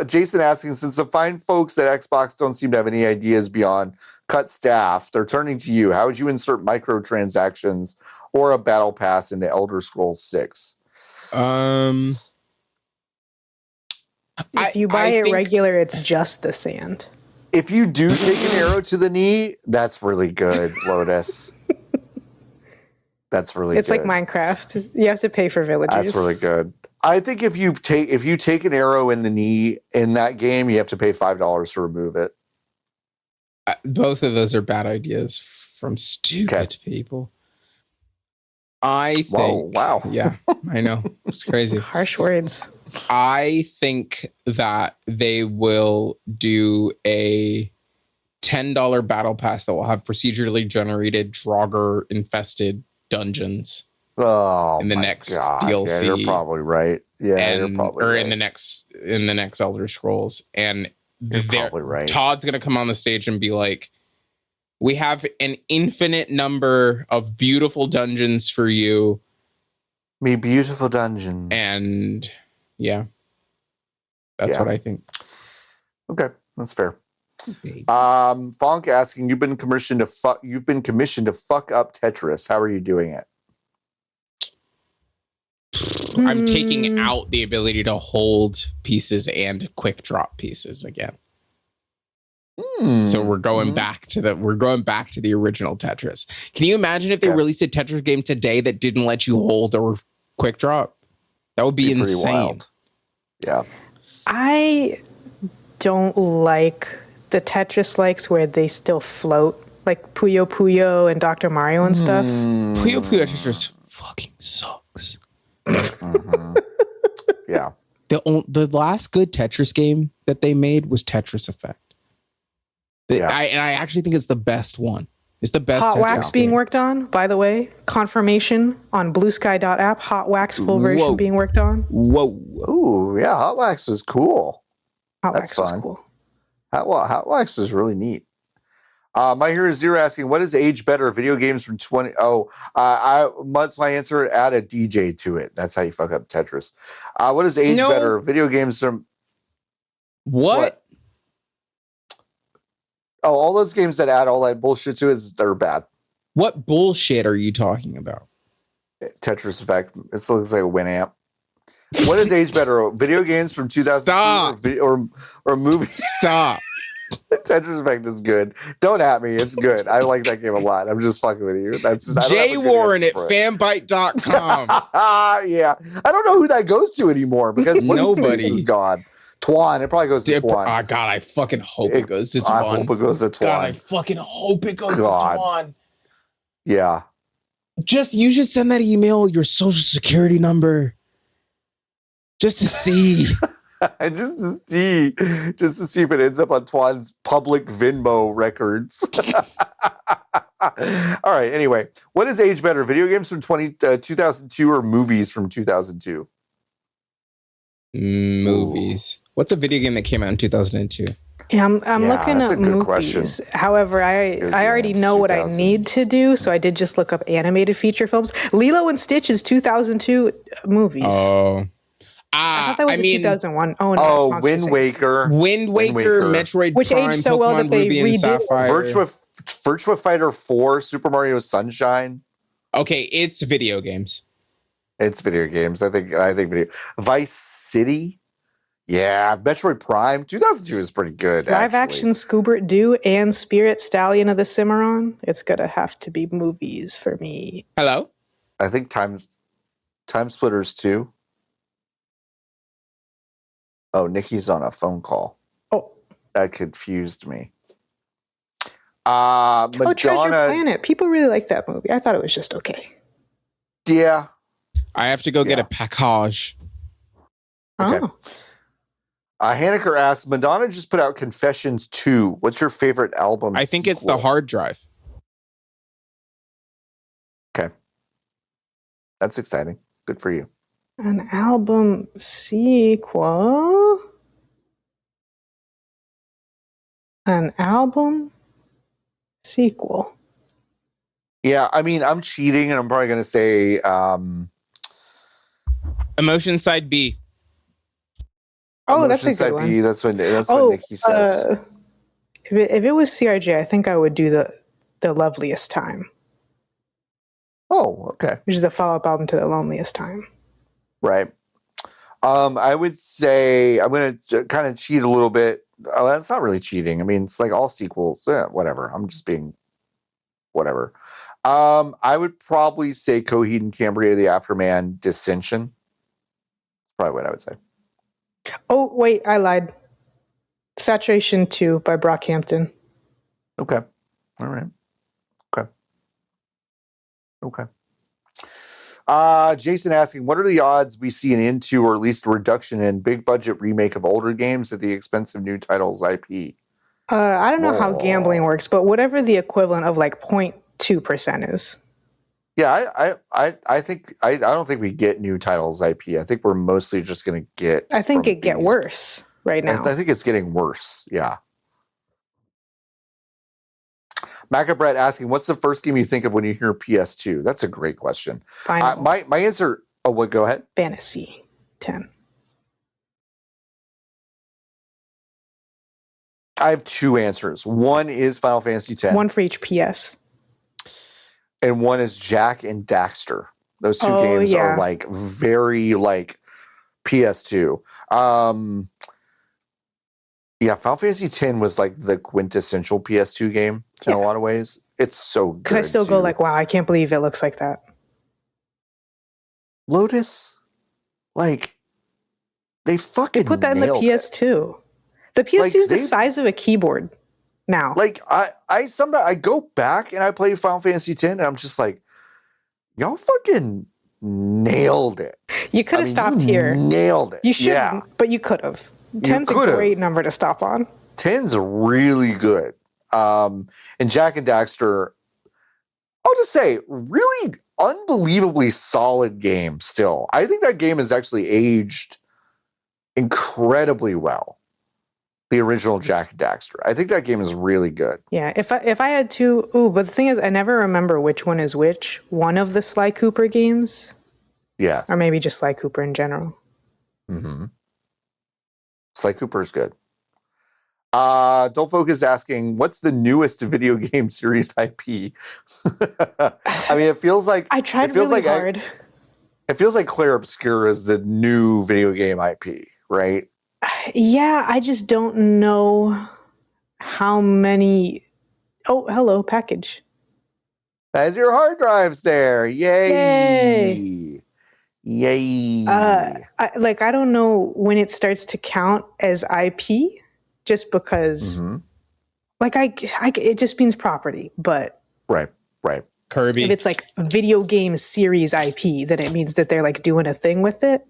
Jason asking, since the fine folks at Xbox don't seem to have any ideas beyond cut staff, they're turning to you. How would you insert microtransactions or a battle pass into Elder Scrolls 6? If you buy it regular, it's just the sand. If you do take an arrow to the knee, that's really good, Lotus. That's really good. It's like Minecraft. You have to pay for villages. That's really good. I think if you take an arrow in the knee in that game, you have to pay $5 to remove it. Both of those are bad ideas from stupid people. I think. Whoa, wow. Yeah, I know. It's crazy. Harsh words. I think that they will do a $10 battle pass that will have procedurally generated Draugr infested dungeons. Oh, in the next DLC. Yeah, you're probably right. Yeah, you're probably right. in the next Elder Scrolls. And you're probably right. Todd's gonna come on the stage and be like, we have an infinite number of beautiful dungeons for you. Me beautiful dungeons. And yeah. That's what I think. Okay, that's fair. Fonk asking, you've been commissioned to fuck up Tetris. How are you doing it? I'm taking out the ability to hold pieces and quick drop pieces again. So we're going back to the original Tetris. Can you imagine if they released a Tetris game today that didn't let you hold or quick drop? That would be insane. Wild. Yeah. I don't like the Tetris likes where they still float, like Puyo Puyo and Dr. Mario and stuff. Puyo Puyo Tetris fucking sucks. Yeah. The last good Tetris game that they made was Tetris Effect. I actually think it's the best one. It's the best. Hot Wax being worked on, by the way. Confirmation on bluesky.app. Hot Wax full version being worked on. Whoa. Ooh, yeah. Hot Wax was cool. Hot Wax was cool. Hot Wax is really neat. My Hero Zero asking, what is age better, video games from 20? That's my answer. Add a DJ to it. That's how you fuck up Tetris. What is age better, video games from? What? Oh, all those games that add all that bullshit to it, they're bad. What bullshit are you talking about? Tetris Effect. It looks like a Winamp. What is age better, video games from 2002 or movies? Stop. Tetris Effect is good. Don't at me. It's good. I like that game a lot. I'm just fucking with you. That's just, Jay Warren at fanbyte.com. Yeah. I don't know who that goes to anymore because nobody is gone. Twan. It probably goes to Twan. Oh, God, I fucking hope it goes to Twan. I hope it goes to Twan. God, I fucking hope it goes to Twan. Yeah. You should send that email, your social security number. Just to see. just to see if it ends up on Twan's public Venmo records. All right. Anyway, what is age better, video games from 2002 or movies from 2002? Movies. What's a video game that came out in 2002? Yeah, I'm looking up movies. Question. However, I already know what I need to do, so I did just look up animated feature films. Lilo and Stitch is 2002 movies. Oh. I thought that was 2001. Oh, no. Oh, Wind Waker. Metroid which Prime, aged so Pokemon well that they Ruby and redid Sapphire. Virtua Fighter 4, Super Mario Sunshine. Okay, it's video games. It's video games. I think video. Vice City. Yeah, Metroid Prime 2002 is pretty good. Live action Scoobert Doo and Spirit Stallion of the Cimarron. It's gonna have to be movies for me. Hello. I think Time Splitters 2. Oh, Nikki's on a phone call. Oh, that confused me. Madonna, Treasure Planet. People really like that movie. I thought it was just okay. Yeah. I have to go get a package. Okay. Oh. Haneker asks, Madonna just put out Confessions 2. What's your favorite album? I think it's the hard drive. Okay. That's exciting. Good for you. An album sequel? An album sequel. Yeah, I mean, I'm cheating, and I'm probably going to say... Emotion Side B. Oh, that's a good one. B, that's what Nikki says. If it was CRJ, I think I would do the Loveliest Time. Oh, okay. Which is the follow-up album to The Loneliest Time. Right. I would say I'm going to kind of cheat a little bit. Oh, that's not really cheating. I mean, it's like all sequels. Yeah, whatever. I'm just being whatever. I would probably say Coheed and Cambria, The Afterman, Dissension. Probably what I would say. Oh, wait, I lied. Saturation 2 by Brockhampton. Okay. All right. Okay. Jason asking, what are the odds we see an into or at least a reduction in big budget remake of older games at the expense of new titles IP? I don't know how gambling works, but whatever the equivalent of like 0.2% is. Yeah, I think I don't think we get new titles IP. I think we're mostly just going to get. I think it get worse right now. I think it's getting worse. Yeah. Macabret asking, what's the first game you think of when you hear PS2? That's a great question. My answer. Oh, what? Go ahead. Fantasy 10. I have two answers. One is Final Fantasy 10. One for each PS. And one is Jack and Daxter. Those two games are like very like PS2. Yeah, Final Fantasy X was like the quintessential PS2 game in a lot of ways. It's so good. Because I still go like, wow, I can't believe it looks like that. Lotus, like, they fucking put that in the PS2. The PS2 is the size of a keyboard now. Like, I go back and I play Final Fantasy X and I'm just like, y'all fucking nailed it. You could have stopped here. Nailed it. You shouldn't, but you could have. 10's a great number to stop on. 10's really good. And Jack and Daxter, I'll just say, really unbelievably solid game still. I think that game has actually aged incredibly well. The original Jack and Daxter. I think that game is really good. Yeah, if I had to... Ooh, but the thing is, I never remember which one is which. One of the Sly Cooper games? Yes. Or maybe just Sly Cooper in general. Mm-hmm. Sly Cooper is good. Don't Focus asking, what's the newest video game series IP? I mean, it feels like... I tried really hard. It feels like Claire Obscura is the new video game IP, right? Yeah, I just don't know how many... Oh, hello, package. As your hard drives there. Yay! Yay. I don't know when it starts to count as IP, just because, it just means property, but... Right. Kirby. If it's like video game series IP, then it means that they're like doing a thing with it.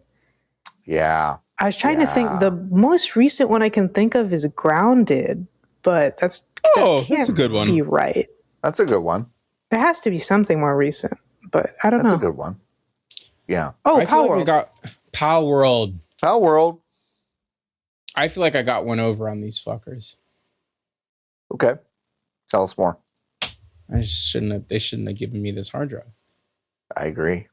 Yeah. I was trying to think. The most recent one I can think of is Grounded, but that's a good one. Be right. That's a good one. It has to be something more recent, but I don't know. That's a good one. Yeah. Oh, Power World. Power World. Power World. I feel like I got one over on these fuckers. Okay. Tell us more. They shouldn't have given me this hard drive. I agree.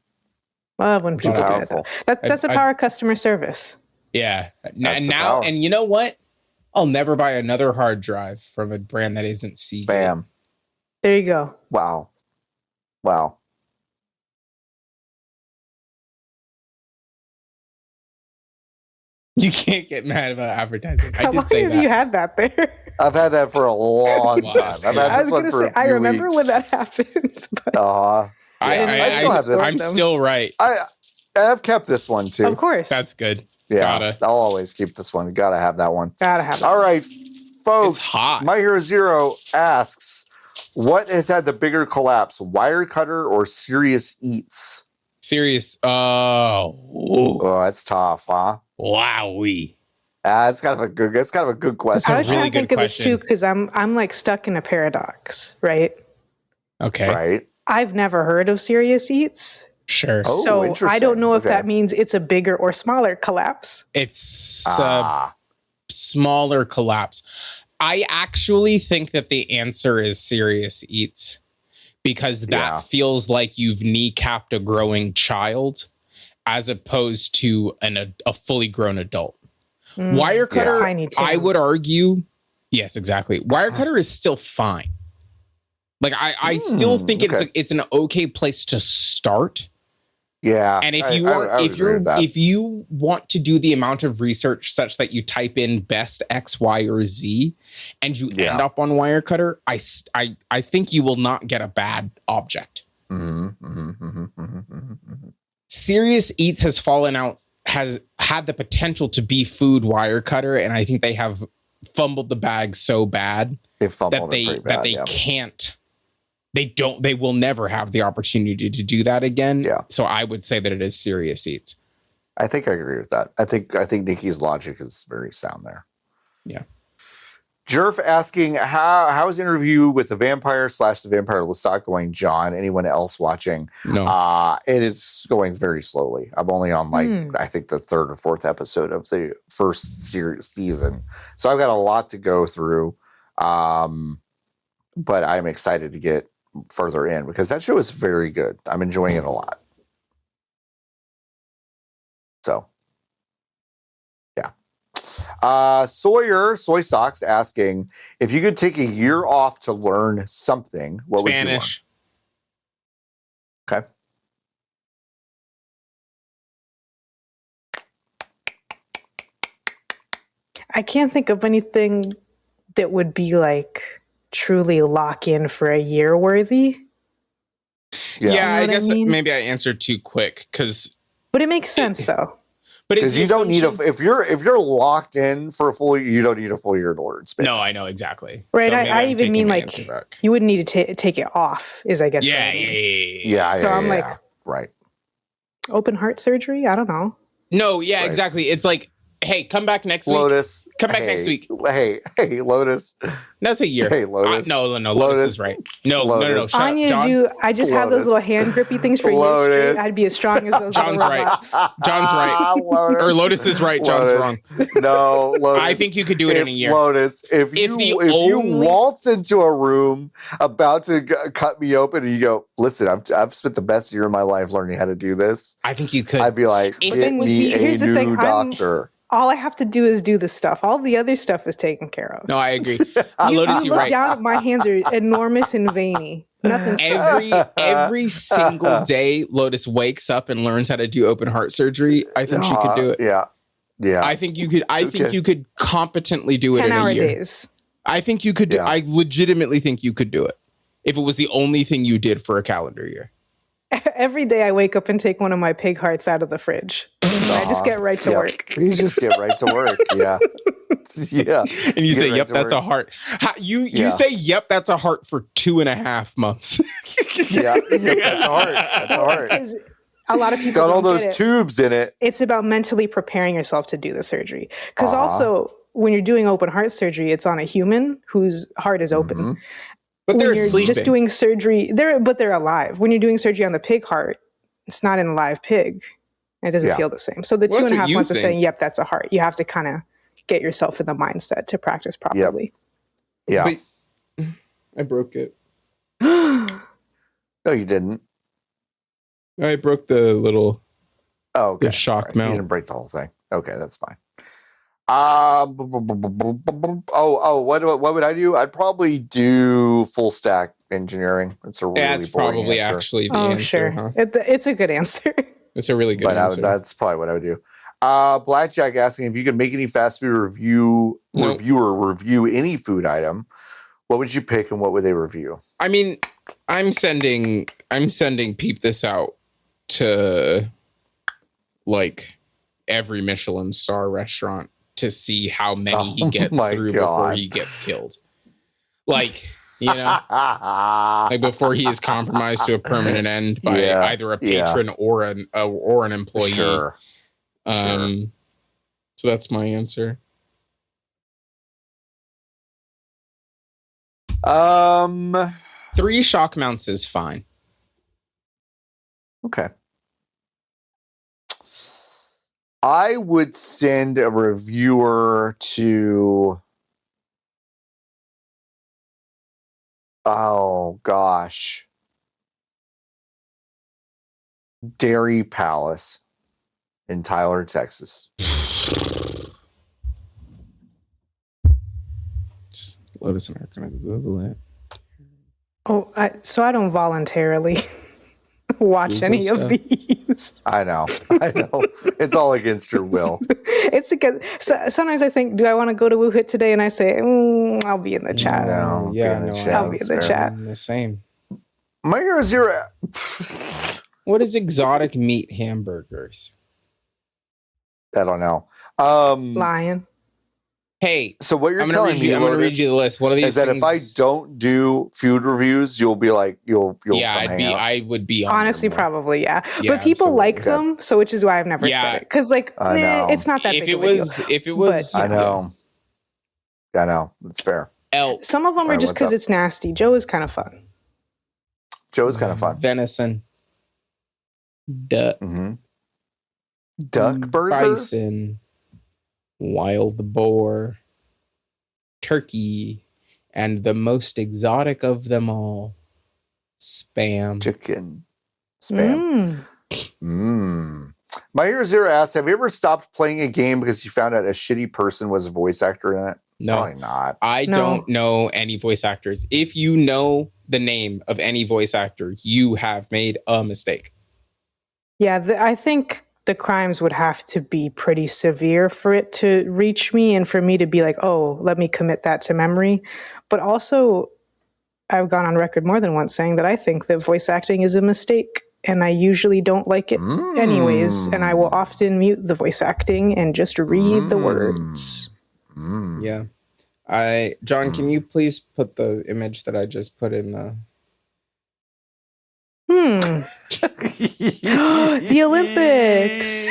Well, when people do that, that's the power of customer service. Yeah. Now, and you know what? I'll never buy another hard drive from a brand that isn't Seagate. Bam. There you go. Wow. You can't get mad about advertising. How long have you had that there? I've had that for a long time. I've had this one for a few I remember weeks. when that happened. But I still have this. I'm still right. I've kept this one too. Of course. That's good. Yeah. I'll always keep this one. Gotta have that one. Gotta have that. All right, folks. It's hot. My Hero Zero asks, what has had the bigger collapse, Wirecutter or Serious Eats? Serious. Oh, that's tough, huh? Wowee. That's kind of a good question. I was trying to think of this too because I'm like stuck in a paradox, right? Okay. Right. I've never heard of Serious Eats. Sure. So I don't know if that means it's a bigger or smaller collapse. It's a smaller collapse. I actually think that the answer is Serious Eats because that feels like you've kneecapped a growing child as opposed to a fully grown adult. Wirecutter, I would argue, yes, exactly. Wirecutter is still fine. Like I still think it's an okay place to start. Yeah. And if you want to do the amount of research such that you type in best X, Y, or Z and you end up on Wirecutter, I think you will not get a bad object. Serious Eats has fallen out, has had the potential to be food Wirecutter, and I think they have fumbled the bag so bad that they can't. They will never have the opportunity to do that again. Yeah. So I would say that it is Serious Eats. I think I agree with that. I think Niki's logic is very sound there. Yeah. Jerf asking, how is the interview with the vampire / the vampire Lestat going, John? Anyone else watching? No. It is going very slowly. I'm only on I think the 3rd or 4th episode of the first season. So I've got a lot to go through. But I'm excited to get further in because that show is very good. I'm enjoying it a lot. So, yeah. Soy Socks asking, if you could take a year off to learn something, what would you learn? Okay. I can't think of anything that would be like truly lock in for a year worthy. Yeah, I guess maybe I answered too quick but it makes sense though. But because you don't need if you're locked in for a full year, you don't need a full year to learn Spanish. No, I know exactly. Right, so I even mean like you wouldn't need to take it off. Is I guess. Yeah. So I'm like, right. Open heart surgery? I don't know. No, exactly. It's like, hey, come back next week. Lotus. Come back next week. Hey, Lotus. That's a year. Hey, Lotus. No. Lotus is right. No. I just have those little hand grippy things for years straight. I'd be as strong as those John's little right. robots. John's right. Or Lotus is right. John's wrong. No, Lotus. I think you could do it in a year. Lotus, if you waltz into a room about to cut me open and you go, listen, I've spent the best year of my life learning how to do this. I think you could. I'd be like, get me a new doctor. All I have to do is do the stuff. All the other stuff is taken care of. No, I agree. Lotus, you're right. Down, my hands are enormous and veiny. Nothing. Every single day, Lotus wakes up and learns how to do open heart surgery. I think she could do it. Yeah. I think you could. I think you could competently do it in a year. 10-hour days. I think you could do. I legitimately think you could do it if it was the only thing you did for a calendar year. Every day I wake up and take one of my pig hearts out of the fridge. I just get right to work. You just get right to work. Yeah. And you say, yep, that's a heart. You say, yep, that's a heart for 2.5 months. Yep, that's a heart. That's a heart. A lot of people it's got all those tubes in it. It's about mentally preparing yourself to do the surgery. Because also, when you're doing open heart surgery, it's on a human whose heart is open. Mm-hmm. But they're sleeping. Just doing surgery, they're alive. When you're doing surgery on the pig heart, it's not an alive pig. It doesn't feel the same. So the 2.5 months of saying, yep, that's a heart. You have to kind of get yourself in the mindset to practice properly. Yep. But I broke it. No, you didn't. I broke the little okay. The shock right. mount. You didn't break the whole thing. Okay, that's fine. What would I do? I'd probably do full stack engineering. It's a really boring probably answer. actually the answer. Sure. Huh? It's a good answer. It's a really good answer. That's probably what I would do. Blackjack asking if you could make any fast food reviewer review any food item, what would you pick and what would they review? I mean, I'm sending Peep This Out to like every Michelin star restaurant to see how many he gets through before he gets killed. Like, you know, like before he is compromised to a permanent end by either a patron or an employee. Sure. So that's my answer. 3 shock mounts is fine. Okay. I would send a reviewer to, oh gosh, Dairy Palace in Tyler, Texas. Lotus and I are going to Google it. Oh, so I don't voluntarily watch Google any stuff. of these. I know. It's all against your will. It's because sometimes I think, do I want to go to WooHit today? And I say, I'll be in the chat. No, I'll be in the chat. I'm the same. My Hero Zero. What is exotic meat hamburgers? I don't know. Lion. Hey, so what you're telling me, I'm going to read you the list. One of these is that things, if I don't do food reviews, you'll be like, you'll I would be on honestly there more. probably, but people like them, so which is why I've never said it, because like it's not that big of a deal. If it was, I know, that's fair. Some of them are just because it's nasty. Joe is kind of fun. Joe's kind of fun. Venison, duck, duck burger, bison, wild boar, turkey, and the most exotic of them all, spam. Chicken. Spam. My Hero Zero asks, have you ever stopped playing a game because you found out a shitty person was a voice actor in it? No. Probably not. I don't know any voice actors. If you know the name of any voice actor, you have made a mistake. Yeah, I think the crimes would have to be pretty severe for it to reach me and for me to be like, oh, let me commit that to memory. But also, I've gone on record more than once saying that I think that voice acting is a mistake, and I usually don't like it anyways, and I will often mute the voice acting and just read the words. Yeah. John, can you please put the image that I just put in the... The Olympics.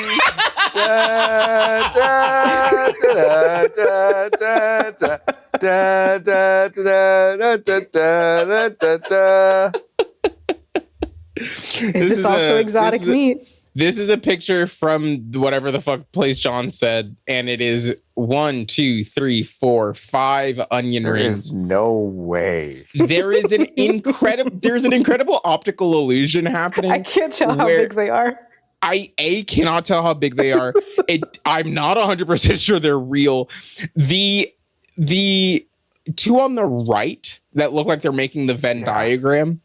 Is this also exotic meat? This is a picture from whatever the fuck place John said, and it is 1, 2, 3, 4, 5 onion rings. There's no way. There's an incredible optical illusion happening. I can't tell how big they are. I cannot tell how big they are. I'm not 100% sure they're real. The 2 on the right that look like they're making the Venn diagram.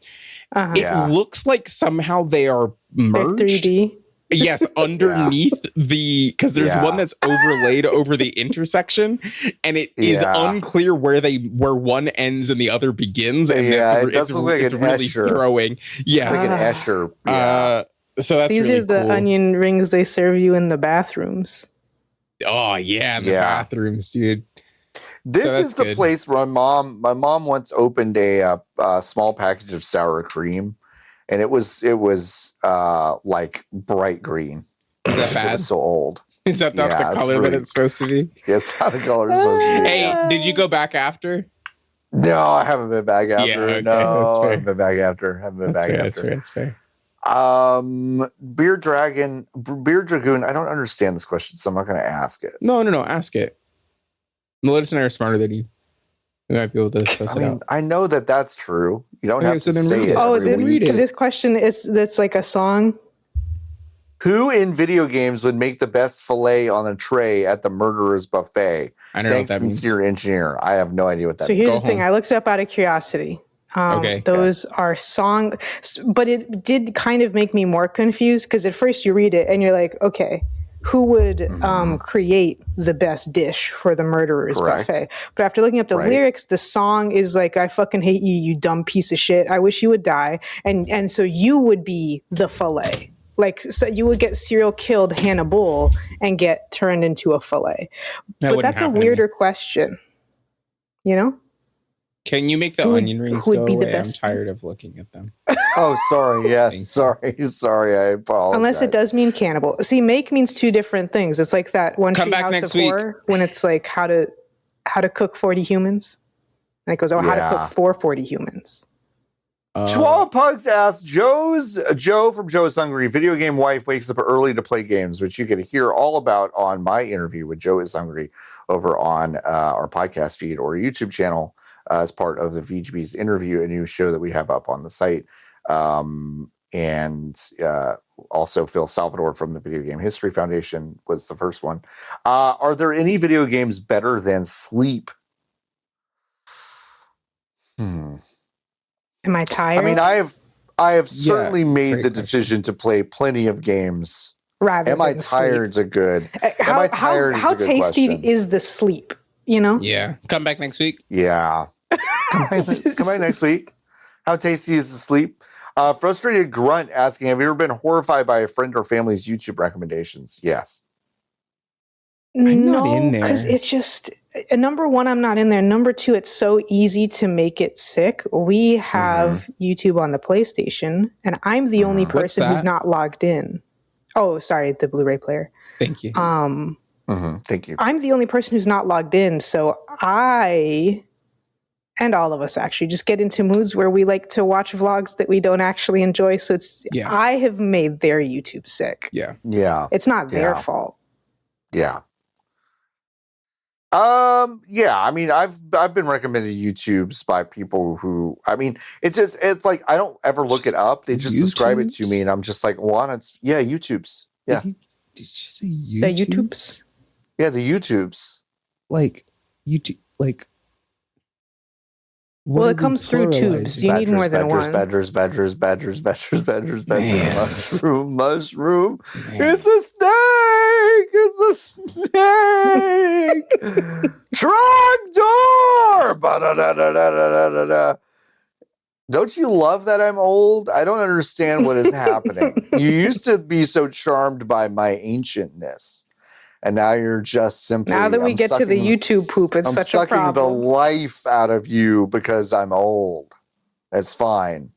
It looks like somehow they are merged. They're 3D. Yes, underneath because there's one that's overlaid over the intersection, and it is unclear where one ends and the other begins. And it does look like it's an really Escher. throwing. Yes, it's like an Escher. So that's these really are the cool. onion rings they serve you in the bathrooms. Oh yeah, in the bathrooms, dude. This is the place where my mom once opened a small package of sour cream, and it was like bright green. Is that bad? It was so old. Is that not the color that it's supposed to be? Yes, how the color is supposed to be. Hey, did you go back after? No, I haven't been back after. Yeah, okay, no, I haven't been back after. That's fair. Beer Dragoon. I don't understand this question, so I'm not going to ask it. No, ask it. Lotus and I are smarter than you. We might be able to suss it out. I know that that's true. You don't have to say it. Oh, this question that's like a song. Who in video games would make the best filet on a tray at the murderer's buffet? I don't know what that means. Sincere engineer. I have no idea what that means. So here's the thing. Home. I looked it up out of curiosity. Those are songs, but it did kind of make me more confused because at first you read it and you're like, okay, who would create the best dish for the murderer's buffet? But after looking up the lyrics, the song is like, I fucking hate you, you dumb piece of shit. I wish you would die. And so you would be the filet. Like, so you would get serial killed Hannibal and get turned into a filet. But that's a weirder question. You know? Can you make the onion rings go away? I'm tired of looking at them. Oh, sorry. Yes. Sorry. I apologize. Unless it does mean cannibal. See, make means two different things. It's like that one Tree House of Horror when it's like how to cook 40 humans. And it goes, how to cook for 40 humans. Chihuahua Pugs asks, Joe from Joe is Hungry, video game wife wakes up early to play games, which you can hear all about on my interview with Joe is Hungry over on our podcast feed or YouTube channel as part of the VGBees interview, a new show that we have up on the site. And also Phil Salvador from the Video Game History Foundation was the first one. Are there any video games better than Sleep? Am I tired? I mean, I have certainly made the decision to play plenty of games. Rather Am I tired's a good. How tasty question. is the sleep? You know? Yeah. Come back next week. Yeah. Come back next week. How tasty is the sleep? Frustrated Grunt asking, have you ever been horrified by a friend or family's YouTube recommendations? Yes. I'm not in there. Because it's just, number one, I'm not in there. Number two, it's so easy to make it sick. We have YouTube on the PlayStation, and I'm the only person who's not logged in. Oh, sorry, the Blu-ray player. Thank you. Thank you. I'm the only person who's not logged in, so I, and all of us actually, just get into moods where we like to watch vlogs that we don't actually enjoy. So it's, I have made their YouTube sick. Yeah. It's not their fault. Yeah. I mean, I've been recommended YouTubes by people who, I mean, it's like, I don't ever look it up. They just describe it to me and I'm just like, YouTubes. Yeah. Did you say YouTube? The YouTubes? Yeah, the YouTubes. Like, YouTube, like. Well, it comes through tubes. You need more than one. Badgers, mushroom. Man. It's a snake. Trogdor. Don't you love that I'm old? I don't understand what is happening. You used to be so charmed by my ancientness. And now you're just simply... Now that we get to the YouTube poop, it's such a problem. I'm sucking the life out of you because I'm old. That's fine.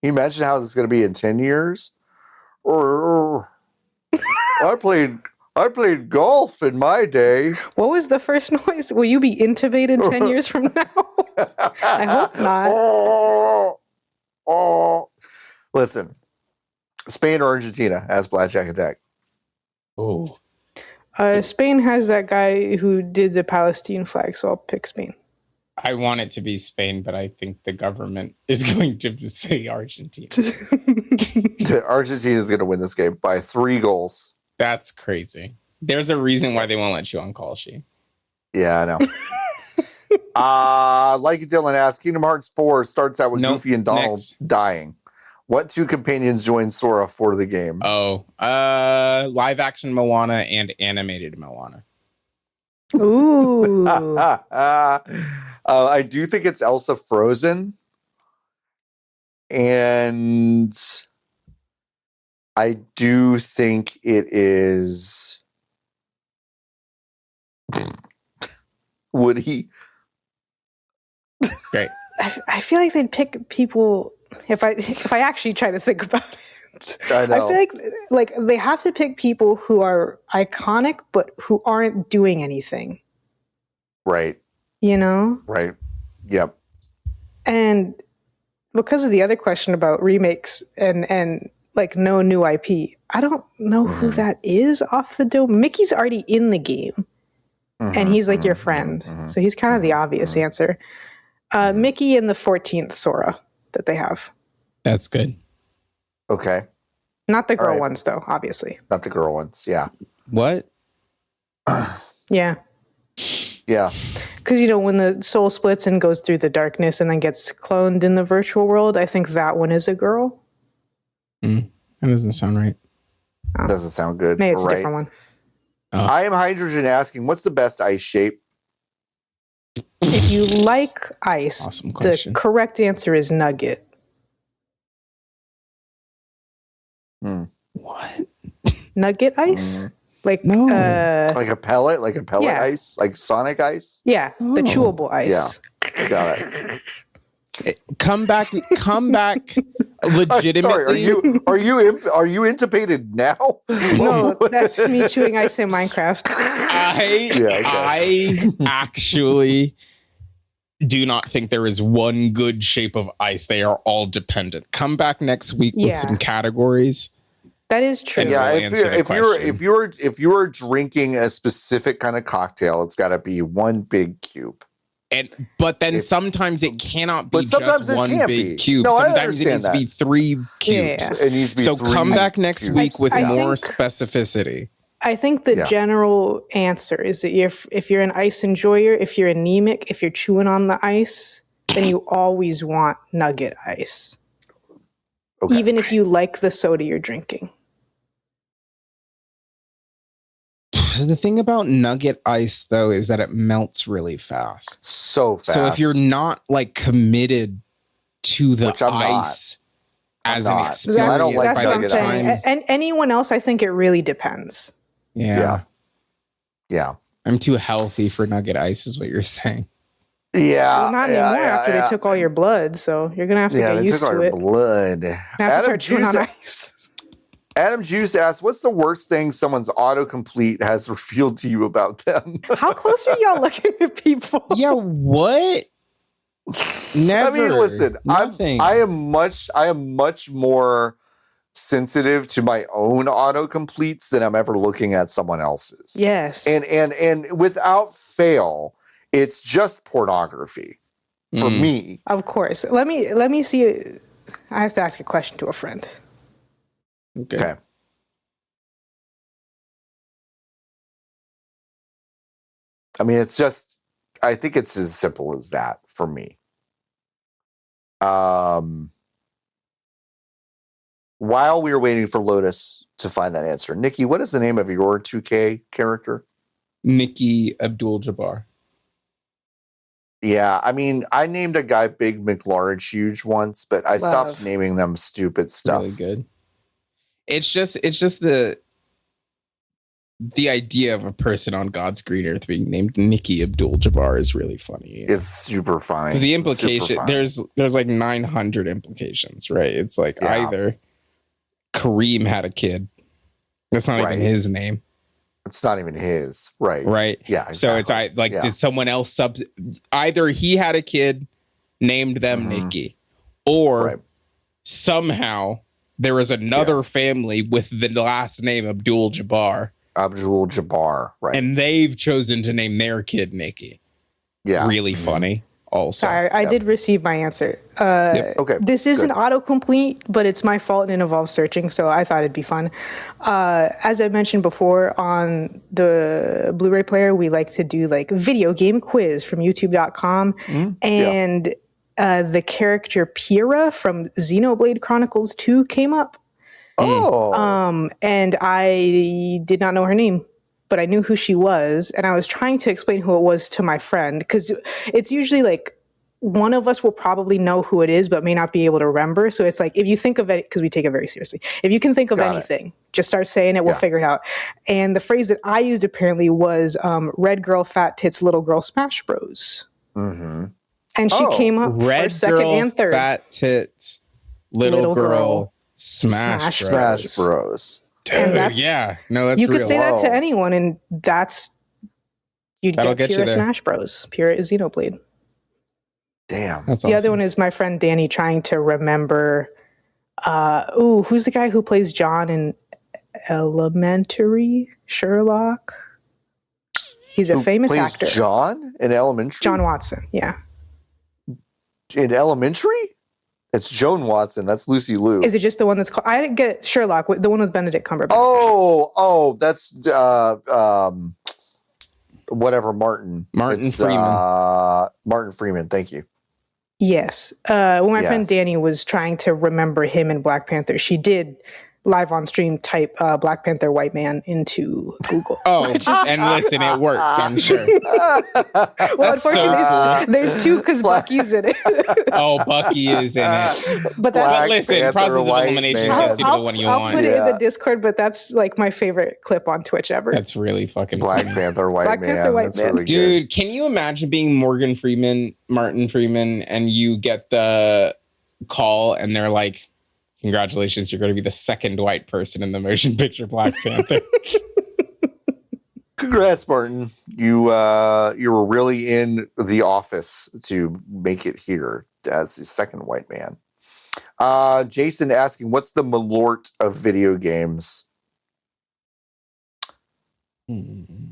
Can you imagine how this is going to be in 10 years? I played golf in my day. What was the first noise? Will you be intubated 10 years from now? I hope not. Listen. Spain or Argentina as Blackjack Attack? Oh. Spain has that guy who did the Palestine flag, so I'll pick Spain. I want it to be Spain, but I think the government is going to say Argentina. Argentina is going to win this game by 3 goals. That's crazy. There's a reason why they won't let you on call sheet. Yeah, I know. Like Dylan asked, Kingdom Hearts 4 starts out with Goofy and Donald dying. What 2 companions join Sora for the game? Live action Moana and animated Moana. Ooh. I do think it's Elsa Frozen. And I do think it is Woody. Great. I feel like they'd pick people... If I actually try to think about it, I know. I feel like they have to pick people who are iconic but who aren't doing anything. Right. You know? Right. Yep. And because of the other question about remakes and like no new IP, I don't know who that is off the dome. Mickey's already in the game. and he's like your friend. So he's kind of the obvious answer. Mickey and the 14th Sora that they have. That's good. Okay. Not the girl ones, though, obviously. Not the girl ones, yeah. What? Yeah. Yeah. Because, when the soul splits and goes through the darkness and then gets cloned in the virtual world, I think that one is a girl. That doesn't sound right. Oh. Doesn't sound good. Maybe it's a different one. I am Hydrogen asking, what's the best ice shape? If you like ice, Awesome the question. correct answer is nugget. What? Nugget ice? Like No. Like a pellet yeah. ice? Like Sonic ice? Yeah, the chewable ice. Yeah. Got it. Come back legitimately. Sorry, are you intubated now? No, that's me chewing ice in Minecraft. I actually do not think there is one good shape of ice. They are all dependent. Come back next week with some categories. That is true. Yeah, if you're drinking a specific kind of cocktail, it's got to be one big cube. But then sometimes it cannot be just one big cube. No, sometimes it needs to be 3 cubes. Yeah. It needs to be so 3 come back next week with more think, specificity. I think the general answer is that if you're an ice enjoyer, if you're anemic, if you're chewing on the ice, then you always want nugget ice. Okay. Even if you like the soda you're drinking. The thing about nugget ice, though, is that it melts really fast. So fast. So if you're not committed to the ice as an experience, I don't like that's what I'm nugget saying. ice. And anyone else, I think it really depends. Yeah. Yeah. I'm too healthy for nugget ice, is what you're saying. Yeah. Well, not anymore after they took all your blood, so you're going to have to get used to it. Blood. Have to start chewing on ice. Adam Juice asks, what's the worst thing someone's autocomplete has revealed to you about them? How close are y'all looking at people? Yeah, what? Never. I mean, listen, Nothing. I am much more sensitive to my own autocompletes than I'm ever looking at someone else's. Yes. And without fail, it's just pornography for me. Of course. Let me see. I have to ask a question to a friend. Okay. I mean, I think it's as simple as that for me. While we were waiting for Lotus to find that answer, Nikki, what is the name of your 2K character? Niki Abdul-Jabbar. Yeah, I mean, I named a guy Big McLarge Huge once, but I stopped naming them stupid stuff. Really good. It's just the idea of a person on God's green earth being named Niki Abdul-Jabbar is really funny. It's super funny. Because the implication, there's like 900 implications, right? It's like either Kareem had a kid. That's not even his name. It's not even his. Right. Right. Yeah. Exactly. So it's did someone else either he had a kid, named them Nikki, or somehow there was another family with the last name Abdul-Jabbar. Abdul-Jabbar, right. And they've chosen to name their kid Nikki. Yeah. Really funny also. Sorry, I did receive my answer. Okay. This isn't autocomplete, but it's my fault and it involves searching, so I thought it'd be fun. As I mentioned before, on the Blu-ray player, we like to do like video game quiz from youtube.com. And the character Pyrrha from Xenoblade Chronicles 2 came up. And I did not know her name, but I knew who she was. And I was trying to explain who it was to my friend, because it's usually like one of us will probably know who it is, but may not be able to remember. So it's like, if you think of it, because we take it very seriously, if you can think of anything, just start saying it, we'll figure it out. And the phrase that I used apparently was red girl, fat tits, little girl, smash bros. And she came up for second and third. Fat tits, little girl. Smash Bros. Dude, yeah. No, that's you real. could say that to anyone, and you'd get Pyrrha Smash Bros. Pyrrha is Xenoblade. Damn. That's the other one is my friend Danny trying to remember. Who's the guy who plays John in Elementary? Sherlock? He's a famous plays actor. John in Elementary? John Watson, yeah. In Elementary? It's Joan Watson. That's Lucy Liu. Is it just the one that's called... I didn't get Sherlock, the one with Benedict Cumberbatch. Oh, that's whatever, Martin. Freeman. Martin Freeman, thank you. Yes. When my friend Danny was trying to remember him in Black Panther, she did live on stream type Black Panther white man into Google. Oh, and listen, it worked, I'm sure. Well, unfortunately, there's two because Bucky's in it. Oh, Bucky is in it. But listen, process of elimination, you can see the one you want. I'll put it in the Discord, but that's like my favorite clip on Twitch ever. That's really fucking Black funny. Panther white Black man. Panther white That's man. really Dude, good. can you imagine being Martin Freeman, and you get the call and they're like, congratulations, you're going to be the second white person in the motion picture Black Panther. Congrats, Martin. You were really in the office to make it here as the second white man. Jason asking, what's the Malort of video games?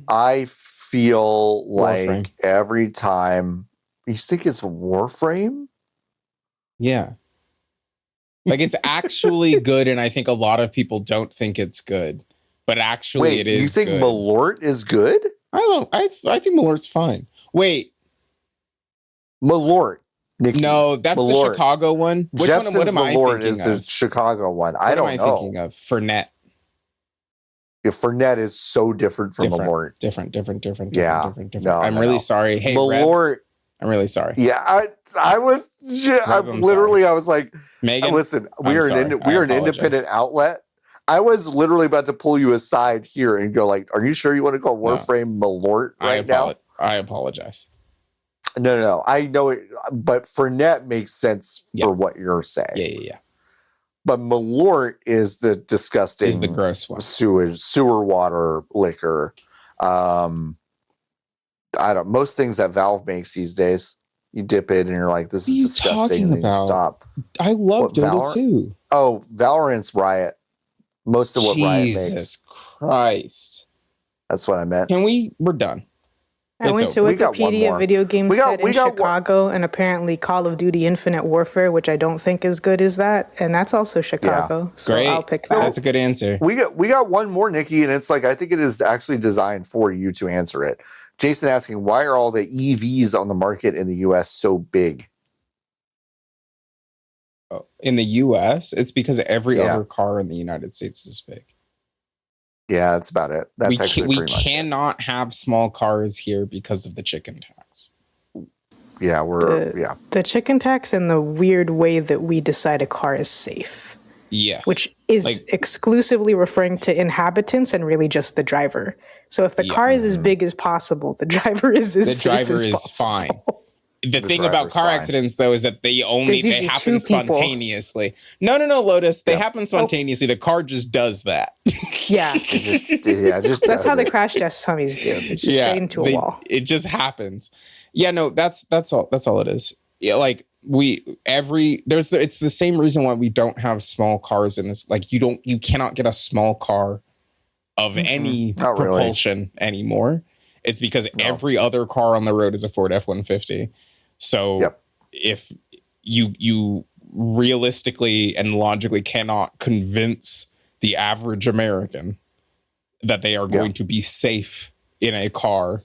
I feel like Warframe. every time you think it's Warframe? Yeah. Like, it's actually good, and I think a lot of people don't think it's good. But actually, it is. You think good. Malort is good? I think Malort's fine. Wait, Malort. Nikki. no, that's Malort. the Chicago one. Which Jepson's one? What am I Malort thinking is of? the Chicago one. What I don't am I know. thinking of? Fernet. If Fernet is so different from Malort. Different. Yeah. No, I'm no, really no. sorry. Hey, Malort. Red, I'm really sorry. Yeah, I was. I I'm literally, I was like, Megan, listen, we are an apologize. independent outlet. I was literally about to pull you aside here and go like, "Are you sure you want to call Warframe Malort right now?" I apologize. No. I know it, but Fernet makes sense for what you're saying. Yeah. But Malort is the disgusting, Is the gross one. sewer water liquor. Most things that Valve makes these days, you dip it and you're like, this is disgusting, and then you stop. I love Dota 2. Oh, Valorant's Riot. Most of what Riot makes. Jesus Christ. That's what I meant. We're done. I went to We got one Wikipedia more. video game We got- set in we got Chicago, and apparently Call of Duty Infinite Warfare, which I don't think is good as that, and that's also Chicago. So Great. I'll pick that. That's a good answer. We got one more, Nikki, and it's like, I think it is actually designed for you to answer it. Jason asking, why are all the EVs on the market in the US so big? In the US, it's because every other car in the United States is big. Yeah, that's about it. That's We cannot have small cars here because of the chicken tax. Yeah, the chicken tax and the weird way that we decide a car is safe. Yes. Which is exclusively referring to inhabitants and really just the driver. So if the car is as big as possible, the driver is as safe as possible. Fine. The thing about car accidents, though, is that they happen spontaneously. No, Lotus. They happen spontaneously. The car just does that. Yeah. That's how the crash test dummies do. It's just straight into a wall. It just happens. Yeah, no, that's all. That's all it is. Yeah, like it's the same reason why we don't have small cars in this. Like you cannot get a small car of any propulsion anymore. It's because every other car on the road is a Ford F-150. So if you realistically and logically cannot convince the average American that they are going to be safe in a car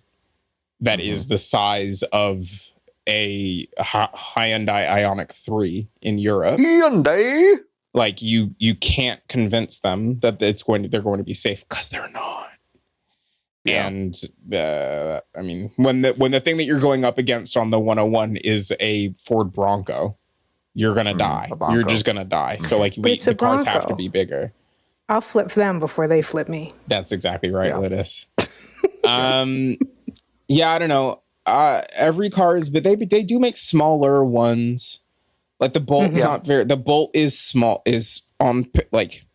that is the size of a Hyundai Ioniq 3 in Europe, like you can't convince them that they're going to be safe, because they're not. Yeah. And I mean, when the thing that you're going up against on the 101 is a Ford Bronco, you're gonna die. You're just gonna die. So like the cars have to be bigger. I'll flip them before they flip me. That's exactly right, Lotus. Yeah, I don't know. Every car is, but they do make smaller ones. Like the Bolt's not very. The Bolt is small. Is on like.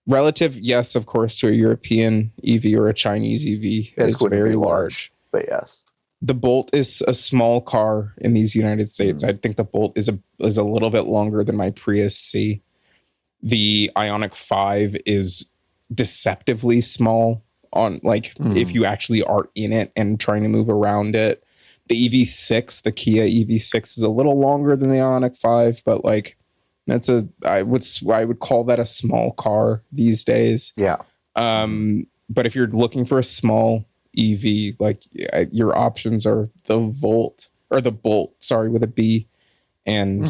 Relative, yes, of course, to a European EV or a Chinese EV is very large. But yes, the Bolt is a small car in these United States. I think the Bolt is a little bit longer than my Prius C. The Ioniq 5 is deceptively small on like if you actually are in it and trying to move around it. The EV6, the Kia EV6 is a little longer than the Ioniq 5, but like I would call that a small car these days. Yeah. But if you're looking for a small EV, like your options are the Bolt, with a B, and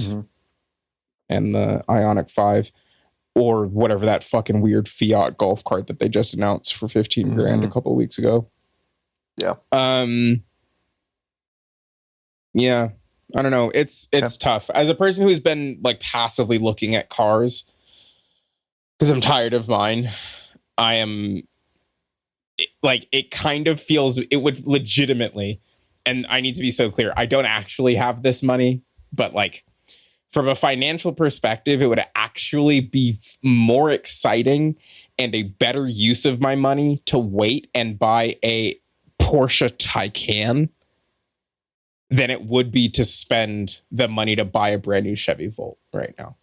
the Ioniq 5, or whatever that fucking weird Fiat golf cart that they just announced for 15 grand a couple of weeks ago. Yeah. Yeah, I don't know. It's tough. As a person who's been like passively looking at cars, because I'm tired of mine, I am like, it kind of feels, it would legitimately, and I need to be so clear, I don't actually have this money, but like from a financial perspective, it would actually be more exciting and a better use of my money to wait and buy a Porsche Taycan than it would be to spend the money to buy a brand new Chevy Volt right now.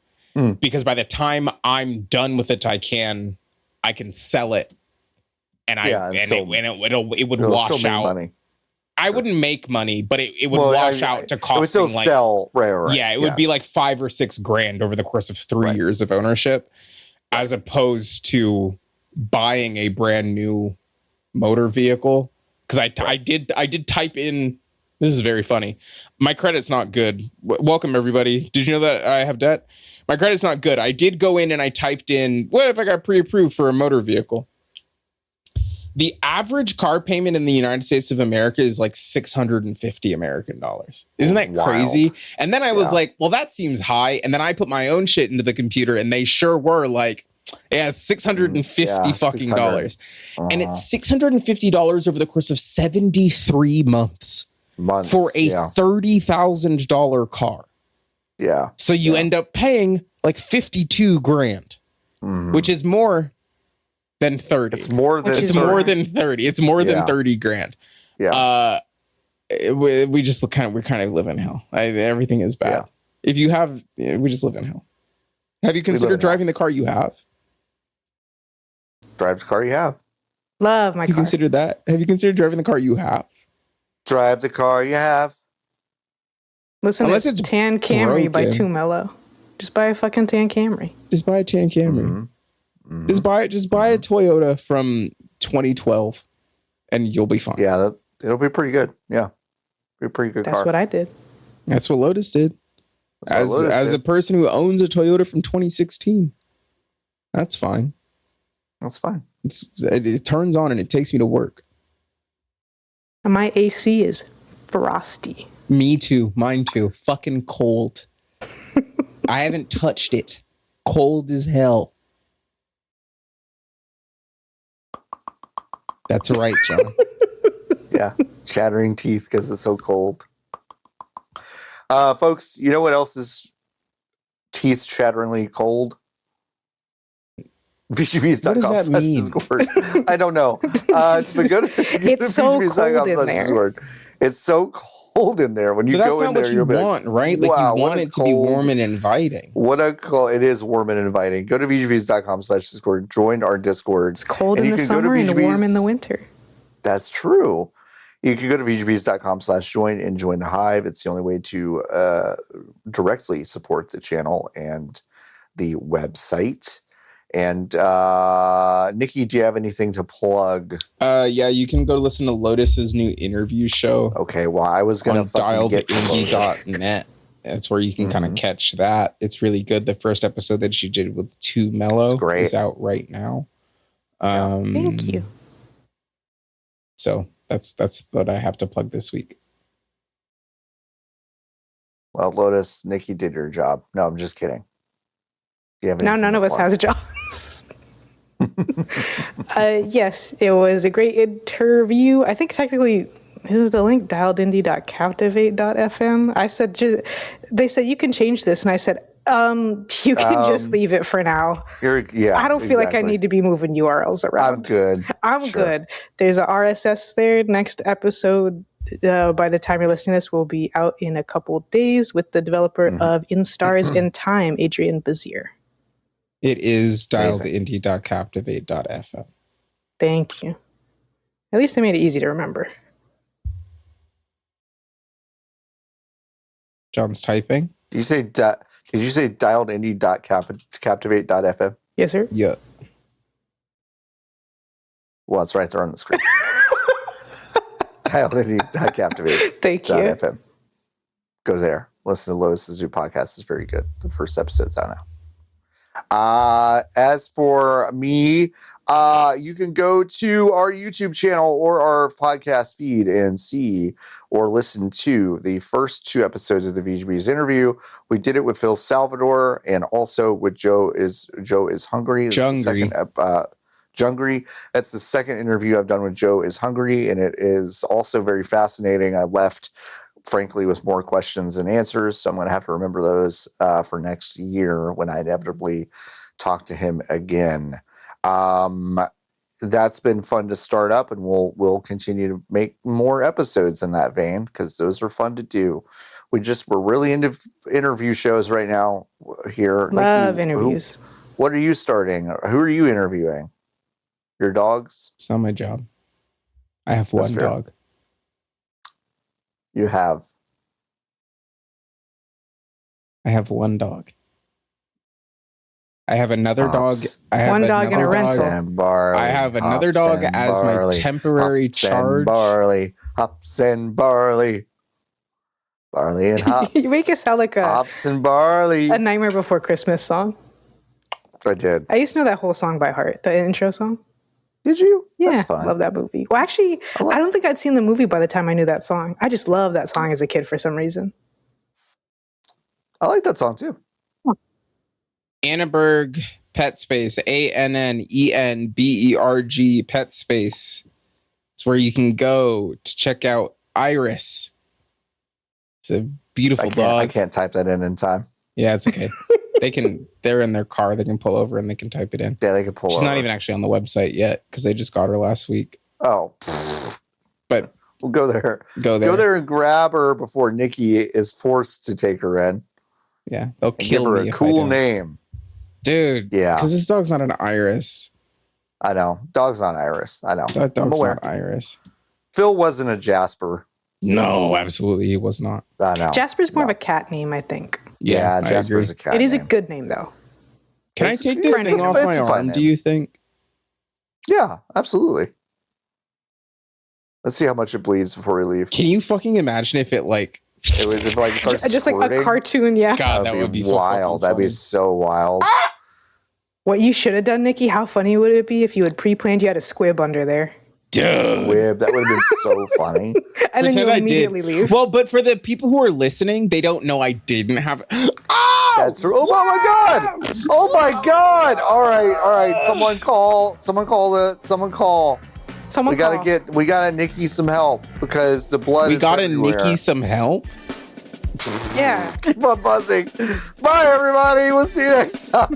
Because by the time I'm done with the Taycan, I can sell it, and it would wash out. Money. I wouldn't make money, but it would wash out to cost. It would still like, sell, right? Yeah, it would be like $5 or $6 grand over the course of 3 years of ownership, as opposed to buying a brand new motor vehicle. Because I did type in. This is very funny. My credit's not good. Welcome, everybody. Did you know that I have debt? My credit's not good. I did go in and I typed in, what if I got pre-approved for a motor vehicle? The average car payment in the United States of America is like $650 American dollars. Isn't that crazy? And then I was like, well, that seems high. And then I put my own shit into the computer, and they sure were like, yeah, it's $650 fucking dollars. And it's $650 over the course of 73 months. For a $30,000 car. Yeah. So you end up paying like 52 grand, which is more than 30. It's more than 30. It's more than 30 grand. Yeah. We just we're kind of live in hell. Everything is bad. If you have, we just live in hell. Have you considered driving the car you have? Drive the car you have. Love my car. Have you considered that? Have you considered driving the car you have? Drive the car you have. Listen, unless it's Tan Camry by Too Mellow. Just buy a fucking Tan Camry. Just buy a Tan Camry. Just buy a Toyota from 2012, and you'll be fine. Yeah, it'll be pretty good. Yeah, be a pretty good. That's what I did. That's what Lotus did. As a person who owns a Toyota from 2016, that's fine. That's fine. It turns on and it takes me to work. And my AC is frosty. Me too. Mine too. Fucking cold. I haven't touched it. Cold as hell. That's right, John. Yeah. Chattering teeth because it's so cold. Folks, you know what else is teeth chatteringly cold? VGBees.com/Discord. I don't know. It's so cold in there. It's so cold in there when you go in there. You're want, right? Like wow, you want it to be warm and inviting. It is warm and inviting. Go to VGBees.com/Discord. Join our Discord. It's cold in the summer and warm in the winter. That's true. You can go to VGBees.com/join and join the Hive. It's the only way to directly support the channel and the website. And Nikki, do you have anything to plug? Yeah, you can go listen to Lotus's new interview show. Okay, well, I was going to dialtheindie.net. That's where you can kind of catch that. It's really good. The first episode that she did with Too Mellow is out right now. Thank you. So that's what I have to plug this week. Well, Lotus, Nikki did your job. No, I'm just kidding. Now none of us has jobs. Yes, it was a great interview. I think technically, this is the link, dialedindie.captivate.fm. I said, they said, you can change this. And I said, you can just leave it for now. I don't feel like I need to be moving URLs around. I'm good. There's a RSS there. Next episode, by the time you're listening to this, will be out in a couple days with the developer of In Stars in Time, Adrian Bazier. It is dialtheindie.captivate.fm. Thank you. At least they made it easy to remember. John's typing. Did you say dialedindie.captivate.fm? Yes, sir. Yeah. Well, it's right there on the screen. dialedindie.captivate.fm. Thank you. Go there. Listen to Lotus' new podcast. It's very good. The first episode's out now. As for me, you can go to our YouTube channel or our podcast feed and see or listen to the first 2 episodes of the VGBees interview. We did it with Phil Salvador and also with Joe is Hungry. Jungry. That's the second interview I've done with Joe is Hungry, and it is also very fascinating. I left, frankly, with more questions than answers, so I'm going to have to remember those for next year when I inevitably talk to him again. That's been fun to start up, and we'll continue to make more episodes in that vein because those are fun to do. We're really into interview shows right now here. Love interviews. What are you starting? Who are you interviewing? Your dogs? It's not my job. I have one dog. You have? I have one dog. I have another dog. I have one dog and a rental. I have another dog as my temporary charge. Hops and barley. Barley and hops. You make it sound like a hops and barley. A Nightmare Before Christmas song. I did. I used to know that whole song by heart, the intro song. Did you? Yeah, that's fun. Love that movie. Well, actually, I don't think I'd seen the movie by the time I knew that song. I just love that song as a kid for some reason. I like that song too. Annenberg Pet Space, ANNENBERG Pet Space. It's where you can go to check out Iris. It's a beautiful dog. I can't type that in time. Yeah, it's okay. They're in their car. They can pull over and they can type it in. Yeah, they can pull over. She's not even actually on the website yet because they just got her last week. Oh. But we'll go there. Go there and grab her before Nikki is forced to take her in. Yeah, they'll kill give her me a cool name. Dude. Yeah. Because this dog's not an Iris. I know. Dog's not Iris. I know. That dog's not Iris. Phil wasn't a Jasper. No, absolutely. He was not. I know. Jasper's more of a cat name, I think. Yeah, Jasper's a cat name. It is a good name, though. Can I take this thing off my arm, do you think? Yeah, absolutely. Let's see how much it bleeds before we leave. Can you fucking imagine if it like... It was like starts just squirting? Like a cartoon, yeah. God, that would be so wild. That'd be so wild. What you should have done, Nikki, how funny would it be if you had pre-planned you had a squib under there? Dude. Squib, that would have been so funny. And then you immediately leave. Well, but for the people who are listening, they don't know I didn't have... Oh! That's true. Oh my God! Oh my God! All right. Someone call. We gotta Nikki some help because the blood is everywhere. Nikki some help? Yeah. Keep on buzzing. Bye everybody. We'll see you next time.